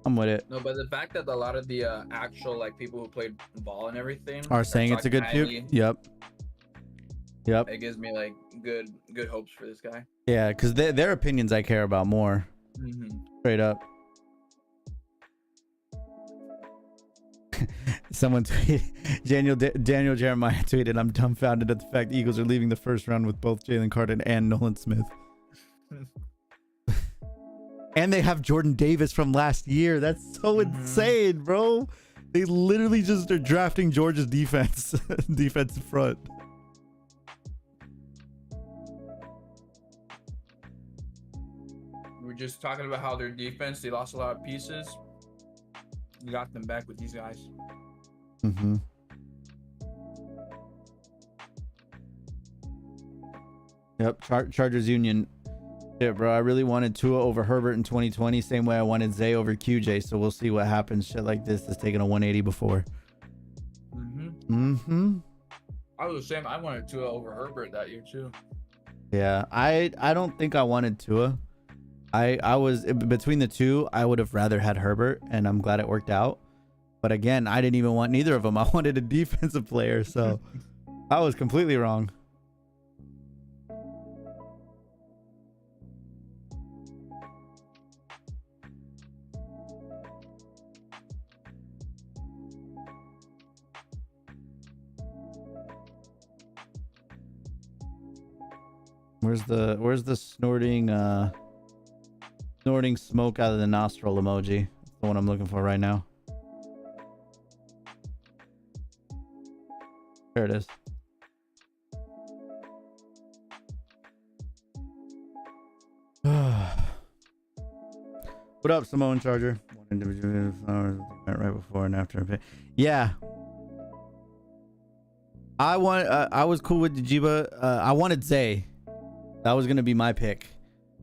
I'm with it. No, but the fact that a lot of the actual like people who played ball and everything Are saying it's a good pick. Yep. It gives me like good hopes for this guy. Yeah, because their opinions I care about more. Straight up. Someone tweeted, Daniel Jeremiah tweeted, I'm dumbfounded at the fact the Eagles are leaving the first round with both Jalen Carter and Nolan Smith. And they have Jordan Davis from last year. That's so insane, bro. They literally just are drafting Georgia's defensive front. We're just talking about how their defense, they lost a lot of pieces. You got them back with these guys. Yep, Chargers Union. Yeah, bro, I really wanted Tua over Herbert in 2020, same way I wanted Zay over QJ, so we'll see what happens. Shit like this has taken a 180 before. I was the same. I wanted Tua over Herbert that year too. Yeah, I don't think I wanted Tua. I was between the two. I would have rather had Herbert, and I'm glad it worked out. But again, I didn't even want neither of them. I wanted a defensive player, so I was completely wrong. Where's the snorting smoke out of the nostril emoji? That's the one I'm looking for right now. There it is. What up, Samoan Charger? One individual flowers right before and after. Yeah. I was cool with Jiba. I wanted Zay. That was gonna be my pick,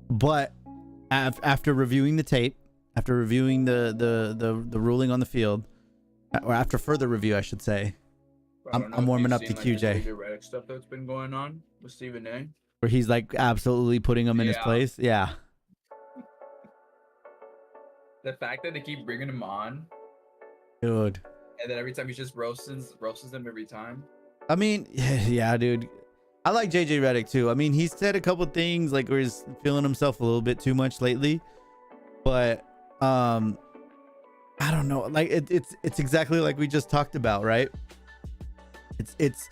but after reviewing the tape, after reviewing the ruling on the field, or after further review, I should say, I'm warming up to QJ. The Reddit stuff that's been going on with Stephen A. Where he's like absolutely putting him in his place. Yeah. The fact that they keep bringing him on, dude, and then every time he just roasts them every time. I mean, yeah, dude. I like JJ Redick too. I mean, he's said a couple things like where he's feeling himself a little bit too much lately, but I don't know. Like it's exactly like we just talked about, right? It's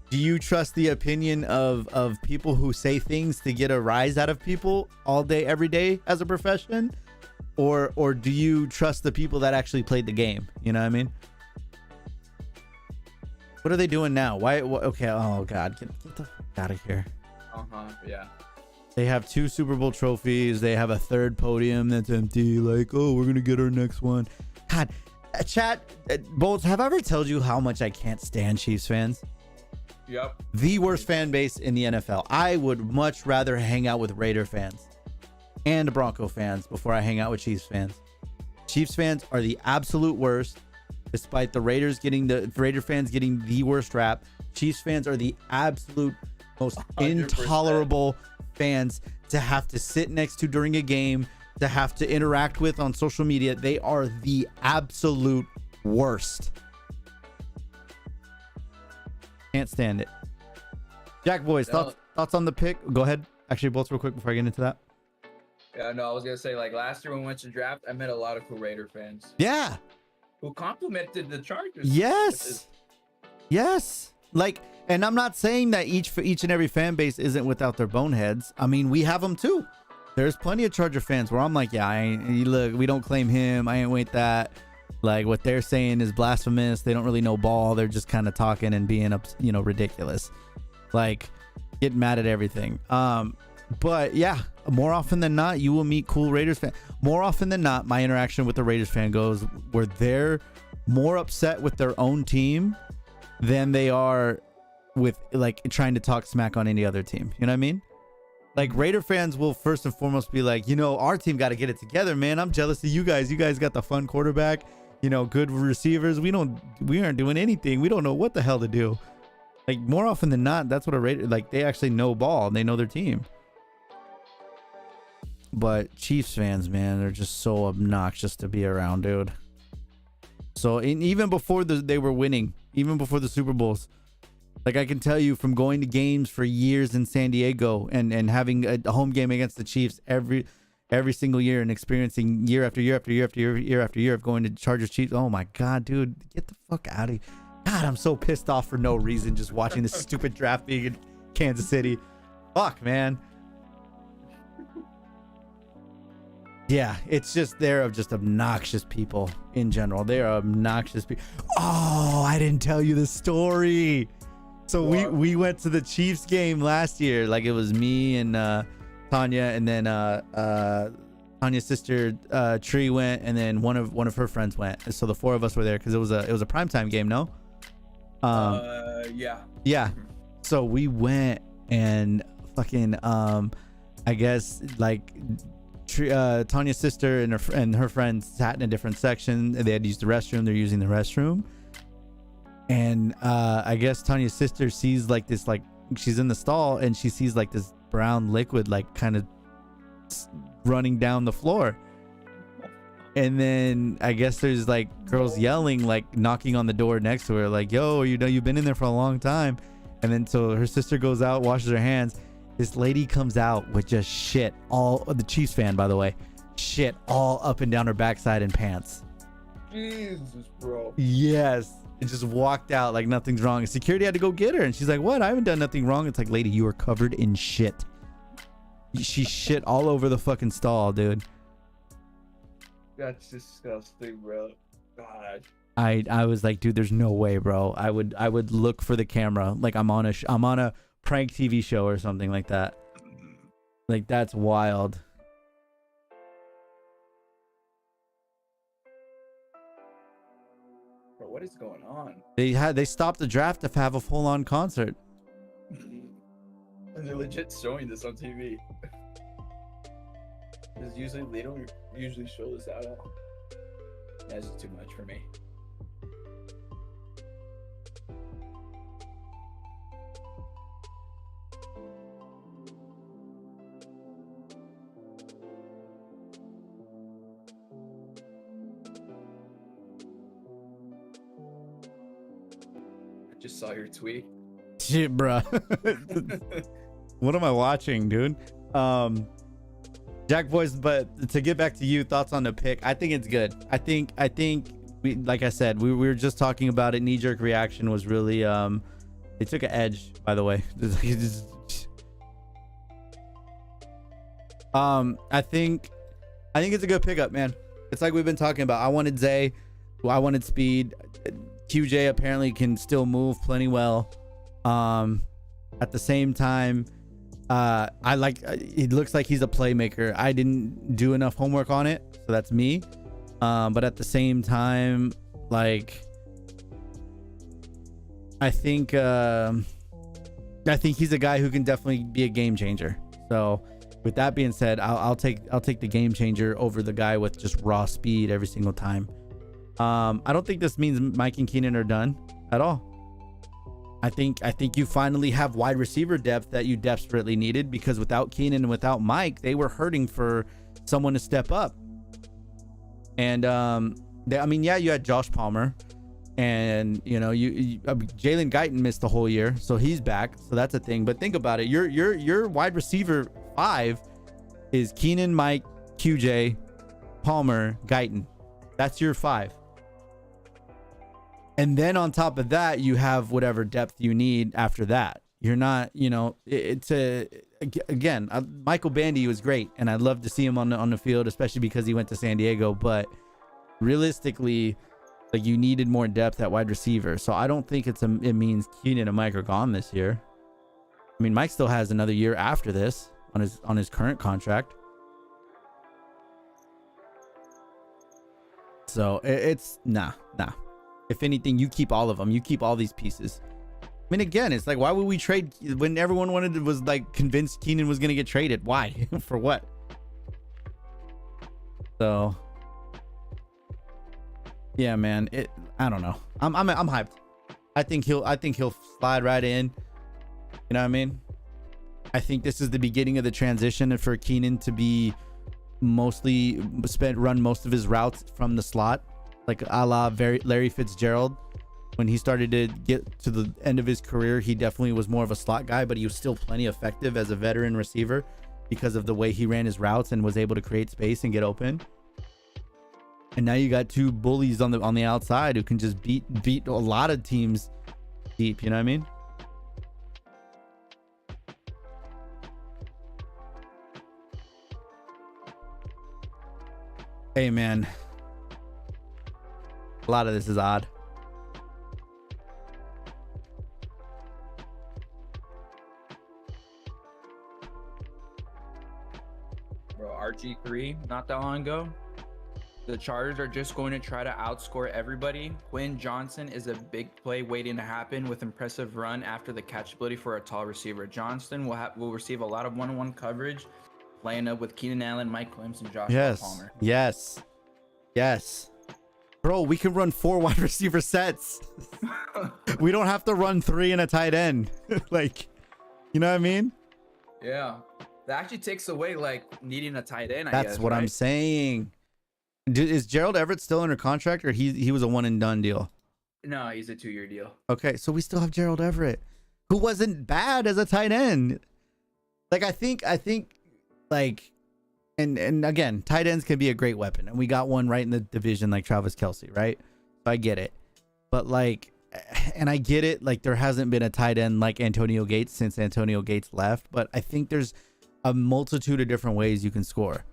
do you trust the opinion of people who say things to get a rise out of people all day every day as a profession, or do you trust the people that actually played the game? You know what I mean? What are they doing now? Why? Okay. Oh God, get the fuck out of here. Yeah. They have 2 Super Bowl trophies. They have a 3rd podium that's empty. Like, oh, we're gonna get our next one. God, chat, Bolts. Have I ever told you how much I can't stand Chiefs fans? Yep. The worst fan base in the NFL. I would much rather hang out with Raider fans and Bronco fans before I hang out with Chiefs fans. Chiefs fans are the absolute worst. Despite the Raider fans getting the worst rap, Chiefs fans are the absolute most 100%. intolerable fans to have to sit next to during a game, to have to interact with on social media. They are the absolute worst. Can't stand it. Jack Boys, thoughts on the pick? Go ahead. Actually, Bolts, real quick before I get into that. Yeah, no, I was gonna say, like, last year when we went to draft, I met a lot of cool Raider fans. Yeah. Who complimented the Chargers. Yes. Like, and I'm not saying that each and every fan base isn't without their boneheads. I mean, we have them too. There's plenty of Charger fans where I'm like, yeah, look, we don't claim him. I ain't with that. Like, what they're saying is blasphemous. They don't really know ball. They're just kind of talking and being up, ridiculous. Like, getting mad at everything. But yeah, more often than not, you will meet cool Raiders fans. More often than not, my interaction with the Raiders fan goes where they're more upset with their own team than they are with like trying to talk smack on any other team. You know what I mean? Like, Raider fans will first and foremost be like, our team got to get it together, man. I'm jealous of you guys. You guys got the fun quarterback, good receivers. We aren't doing anything. We don't know what the hell to do. Like, more often than not, that's what a Raider, like, they actually know ball. They know their team. But Chiefs fans, man, they're just so obnoxious to be around, dude. So even before they were winning, even before the Super Bowls, like, I can tell you from going to games for years in San Diego and having a home game against the Chiefs every single year and experiencing year after year after year after year after year of going to Chargers Chiefs. Oh my God, dude, get the fuck out of here. God, I'm so pissed off for no reason just watching this stupid draft being in Kansas City. Fuck, man. Yeah, it's just they're just obnoxious people in general. They are obnoxious people. Oh, I didn't tell you the story. So we went to the Chiefs game last year. Like, it was me and Tanya, and then Tanya's sister Tree went, and then one of her friends went. So the 4 of us were there because it was a primetime game. No. Yeah. Yeah. So we went and fucking I guess like. Tanya's sister and her friends sat in a different section. They had used the restroom. They're using the restroom, and I guess Tanya's sister sees like this, like, she's in the stall and she sees like this brown liquid like kind of running down the floor, and then I guess there's like girls yelling, like knocking on the door next to her, like, yo, you've been in there for a long time. And then so her sister goes out, washes her hands. This lady comes out with just shit all, the Chiefs fan, by the way, shit all up and down her backside and pants. Jesus, bro. Yes. And just walked out like nothing's wrong. And security had to go get her. And she's like, what? I haven't done nothing wrong. It's like, lady, you are covered in shit. She shit all over the fucking stall, dude. That's disgusting, bro. God. I was like, dude, there's no way, bro. I would look for the camera. Like I'm on a prank TV show or something like that. Like, that's wild. Bro, what is going on? They stopped the draft to have a full-on concert. And they're legit showing this on TV. Because they don't usually show this at all. That's just too much for me. I just saw your tweet. shit, bruh. What am I watching, dude? Jack Boys, but to get back to you, thoughts on the pick? I think it's good. I think we, like I said, we were just talking about it. Knee-jerk reaction was really they took an edge, by the way. I think it's a good pickup, man. It's like we've been talking about. I wanted Zay, I wanted speed. QJ apparently can still move plenty well. At the same time, I like, it looks like he's a playmaker. I didn't do enough homework on it, so that's me. But at the same time, like, I think he's a guy who can definitely be a game changer. So with that being said, I'll take the game changer over the guy with just raw speed every single time. I don't think this means Mike and Keenan are done at all. I think you finally have wide receiver depth that you desperately needed, because without Keenan and without Mike, they were hurting for someone to step up. And I mean, yeah, you had Josh Palmer, and you know, Jalen Guyton missed the whole year, so he's back, so that's a thing. But think about it, your wide receiver 5 is Keenan, Mike, QJ, Palmer, Guyton. That's your 5. And then on top of that, you have whatever depth you need after that. You're not, you know, again, Michael Bandy was great, and I'd love to see him on the field, especially because he went to San Diego. But realistically, like, you needed more depth at wide receiver. So I don't think it means Keenan and Mike are gone this year. I mean, Mike still has another year after this on his current contract. So it's nah. If anything, you keep all of them. You keep all these pieces. I mean, again, it's like, why would we trade when everyone was like convinced Keenan was going to get traded? Why? For what? So, yeah, man, I don't know. I'm hyped. I think he'll slide right in. You know what I mean? I think this is the beginning of the transition for Keenan to be mostly run most of his routes from the slot, like a la Larry Fitzgerald. When he started to get to the end of his career, he definitely was more of a slot guy, but he was still plenty effective as a veteran receiver because of the way he ran his routes and was able to create space and get open. And now you got 2 bullies on the outside who can just beat a lot of teams deep. You know what I mean? Hey, man. A lot of this is odd. Bro, RG3, not that long ago, the Chargers are just going to try to outscore everybody. Quinn Johnson is a big play waiting to happen with impressive run after the catchability for a tall receiver. Johnston will receive a lot of one-on-one coverage, laying up with Keenan Allen, Mike Williams, and Joshua Palmer. Yes. Bro, we can run 4 wide receiver sets. We don't have to run 3 and a tight end. Like, you know what I mean? Yeah. That actually takes away, like, needing a tight end, I guess. That's what I'm saying. Is Gerald Everett still under contract, or he was a one and done deal? No, he's a 2-year deal. Okay, so we still have Gerald Everett, who wasn't bad as a tight end. Like, I think like, and again, tight ends can be a great weapon, and we got one right in the division, like Travis Kelce, right? So I get it, but like, and I get it, like, there hasn't been a tight end like Antonio Gates since Antonio Gates left, but I think there's a multitude of different ways you can score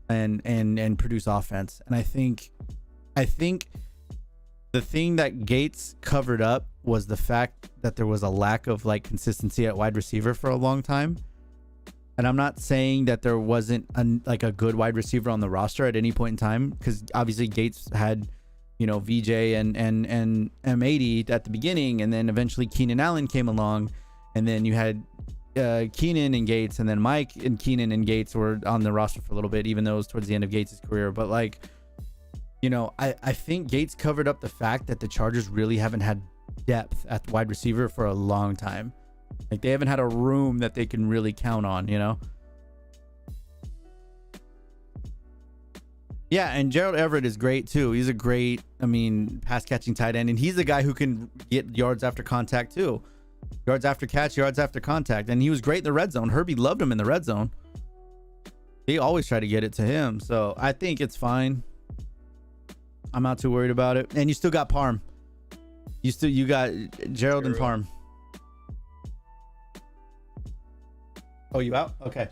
and produce offense. And I think the thing that Gates covered up was the fact that there was a lack of like consistency at wide receiver for a long time. And I'm not saying that there wasn't a good wide receiver on the roster at any point in time, because obviously Gates had, you know, VJ and M80 at the beginning, and then eventually Keenan Allen came along, and then you had Keenan and Gates, and then Mike and Keenan and Gates were on the roster for a little bit, even though it was towards the end of Gates' career. But like, you know, I think Gates covered up the fact that the Chargers really haven't had depth at wide receiver for a long time. Like, they haven't had a room that they can really count on, you know? Yeah, and Gerald Everett is great too. He's a great, pass catching tight end, and he's a guy who can get yards after contact too. Yards after catch, yards after contact. And he was great in the red zone. Herbie loved him in the red zone. He always tried to get it to him. So I think it's fine. I'm not too worried about it. And you still got Parm. You got Gerald and Parm. Oh, you out? Okay.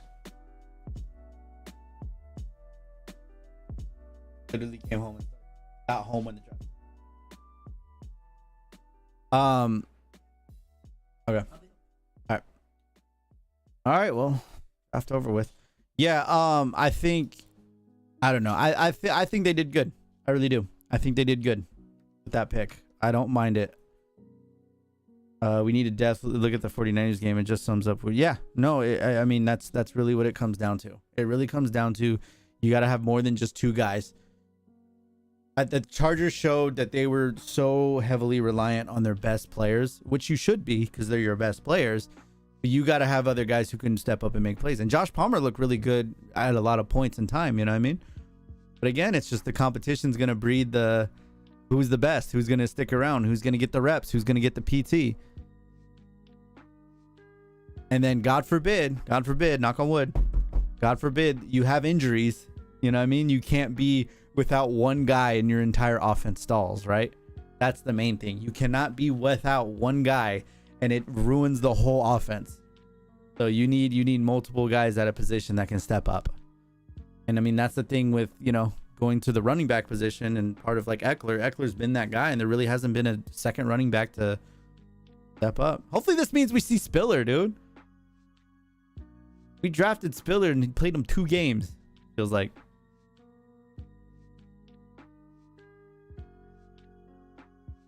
Literally came home and got home when the draft. Okay. All right. Well, draft over with. Yeah. I don't know. I think they did good. I really do. I think they did good with that pick. I don't mind it. We need to definitely look at the 49ers game. It just sums up with, I mean, that's really what it comes down to. It really comes down to, you got to have more than just two guys. The Chargers showed that they were so heavily reliant on their best players, which you should be because they're your best players. But you got to have other guys who can step up and make plays. And Josh Palmer looked really good at a lot of points in time. You know what I mean? But again, it's just the competition's going to breed who's the best, who's going to stick around, who's going to get the reps, who's going to get the PT. And then God forbid, knock on wood, God forbid you have injuries. You know what I mean? You can't be without one guy and your entire offense stalls, right? That's the main thing. You cannot be without one guy and it ruins the whole offense. So you need multiple guys at a position that can step up. And I mean, that's the thing with, going to the running back position and part of like Eckler. Eckler's been that guy and there really hasn't been a second running back to step up. Hopefully this means we see Spiller, dude. We drafted Spiller and he played him 2 games. Feels like.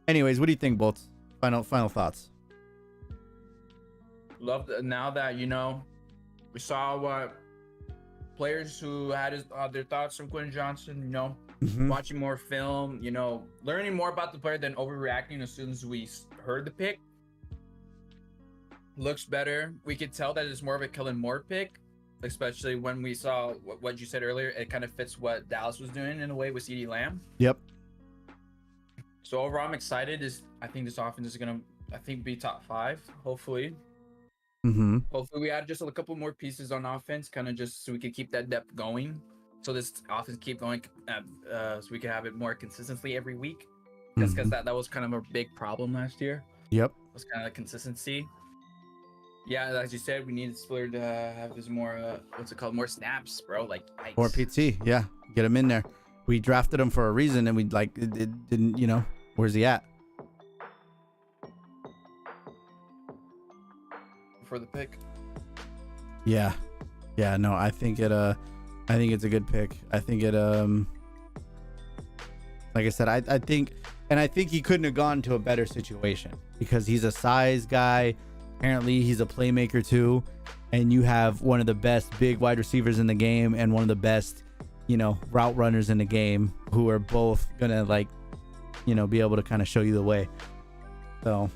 Anyways, what do you think, Bolts? Final thoughts. Love now that we saw what players who had their thoughts from Quentin Johnson. Watching more film. Learning more about the player than overreacting as soon as we heard the pick. Looks better. We could tell that it's more of a Kellen Moore pick, especially when we saw what you said earlier. It kind of fits what Dallas was doing in a way with CeeDee Lamb. Yep. So overall, I'm excited. I think this offense is gonna, be top 5. Hopefully. Mm-hmm. Hopefully, we add just a couple more pieces on offense, kind of just so we can keep that depth going. So this offense keep going, so we can have it more consistently every week. Just because that was kind of a big problem last year. Yep. Was kind of consistency. Yeah, as you said, we need Spiller to have this more, more snaps, bro. Like, yikes. More PT, yeah. Get him in there. We drafted him for a reason, and we it didn't, where's he at? For the pick. Yeah. No, I think it's a good pick. I think it, like I said, I think he couldn't have gone to a better situation because he's a size guy. Apparently he's a playmaker too, and you have one of the best big wide receivers in the game and one of the best, route runners in the game who are both gonna be able to kind of show you the way. So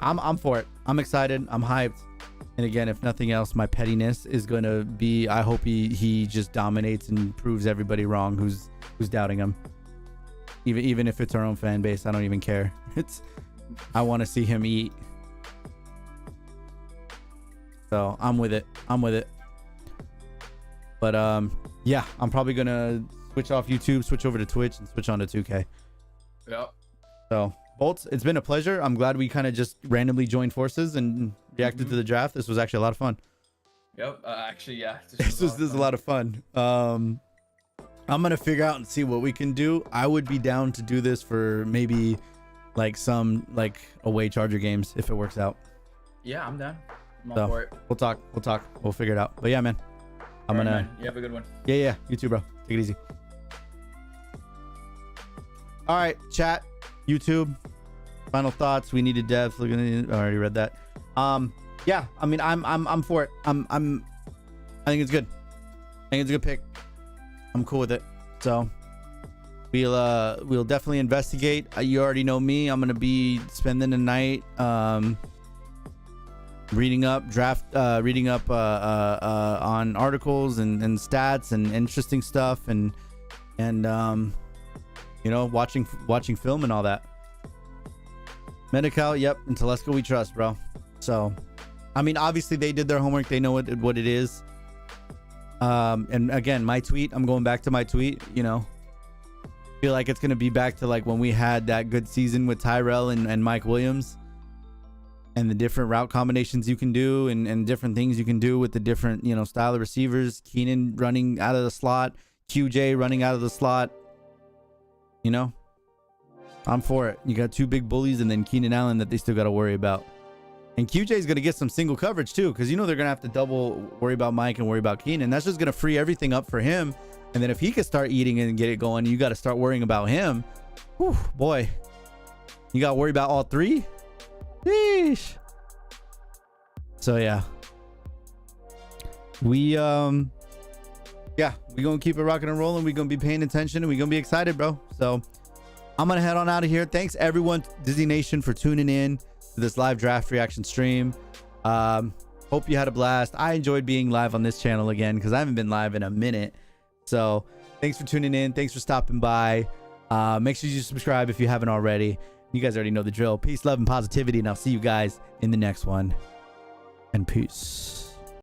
I'm for it. I'm excited. I'm hyped. And again, if nothing else, my pettiness is gonna be, I hope he just dominates and proves everybody wrong who's doubting him. Even if it's our own fan base, I don't even care. I want to see him eat. So I'm with it. But yeah, I'm probably gonna switch off YouTube, switch over to Twitch, and switch on to 2K. Yep. So Bolts, it's been a pleasure. I'm glad we kind of just randomly joined forces and reacted to the draft. This was actually a lot of fun. Yep. Actually, yeah. This is a lot of fun. I'm gonna figure out and see what we can do. I would be down to do this for maybe some away Charger games if it works out. Yeah, I'm down. I'm all for it. We'll talk. We'll figure it out. But yeah, man. I'm gonna. Man. You have a good one. Yeah. You too, bro. Take it easy. All right, chat, YouTube. Final thoughts. We needed depth. Look at it. I already read that. Yeah. I mean, I'm for it. I think it's good. I think it's a good pick. I'm cool with it. So we'll definitely investigate. You already know me. I'm gonna be spending the night reading up on articles and stats and interesting stuff and watching film and all that. Medi-Cal, yep. And Telesco we trust, bro. So, I mean, obviously they did their homework. They know what it is. And again, my tweet, I'm going back to my tweet, you know. Feel like it's going to be back to like when we had that good season with Tyrell and Mike Williams. And the different route combinations you can do and different things you can do with the different, you know, style of receivers. Keenan running out of the slot. QJ running out of the slot. You know, I'm for it. You got two big bullies and then Keenan Allen that they still got to worry about. And QJ is going to get some single coverage too, because you know they're going to have to double worry about Mike and worry about Keenan. That's just going to free everything up for him. And then if he can start eating and get it going, you got to start worrying about him. Whew, boy, you got to worry about all three. Sheesh. So yeah, we gonna keep it rocking and rolling. We gonna be paying attention and we gonna be excited, bro. So I'm gonna head on out of here. Thanks everyone, Disney Nation, for tuning in to this live draft reaction stream. Hope you had a blast. I enjoyed being live on this channel again because I haven't been live in a minute. So thanks for tuning in. Thanks for stopping by. Make sure you subscribe if you haven't already. You guys already know the drill. Peace, love, and positivity, and I'll see you guys in the next one. And peace.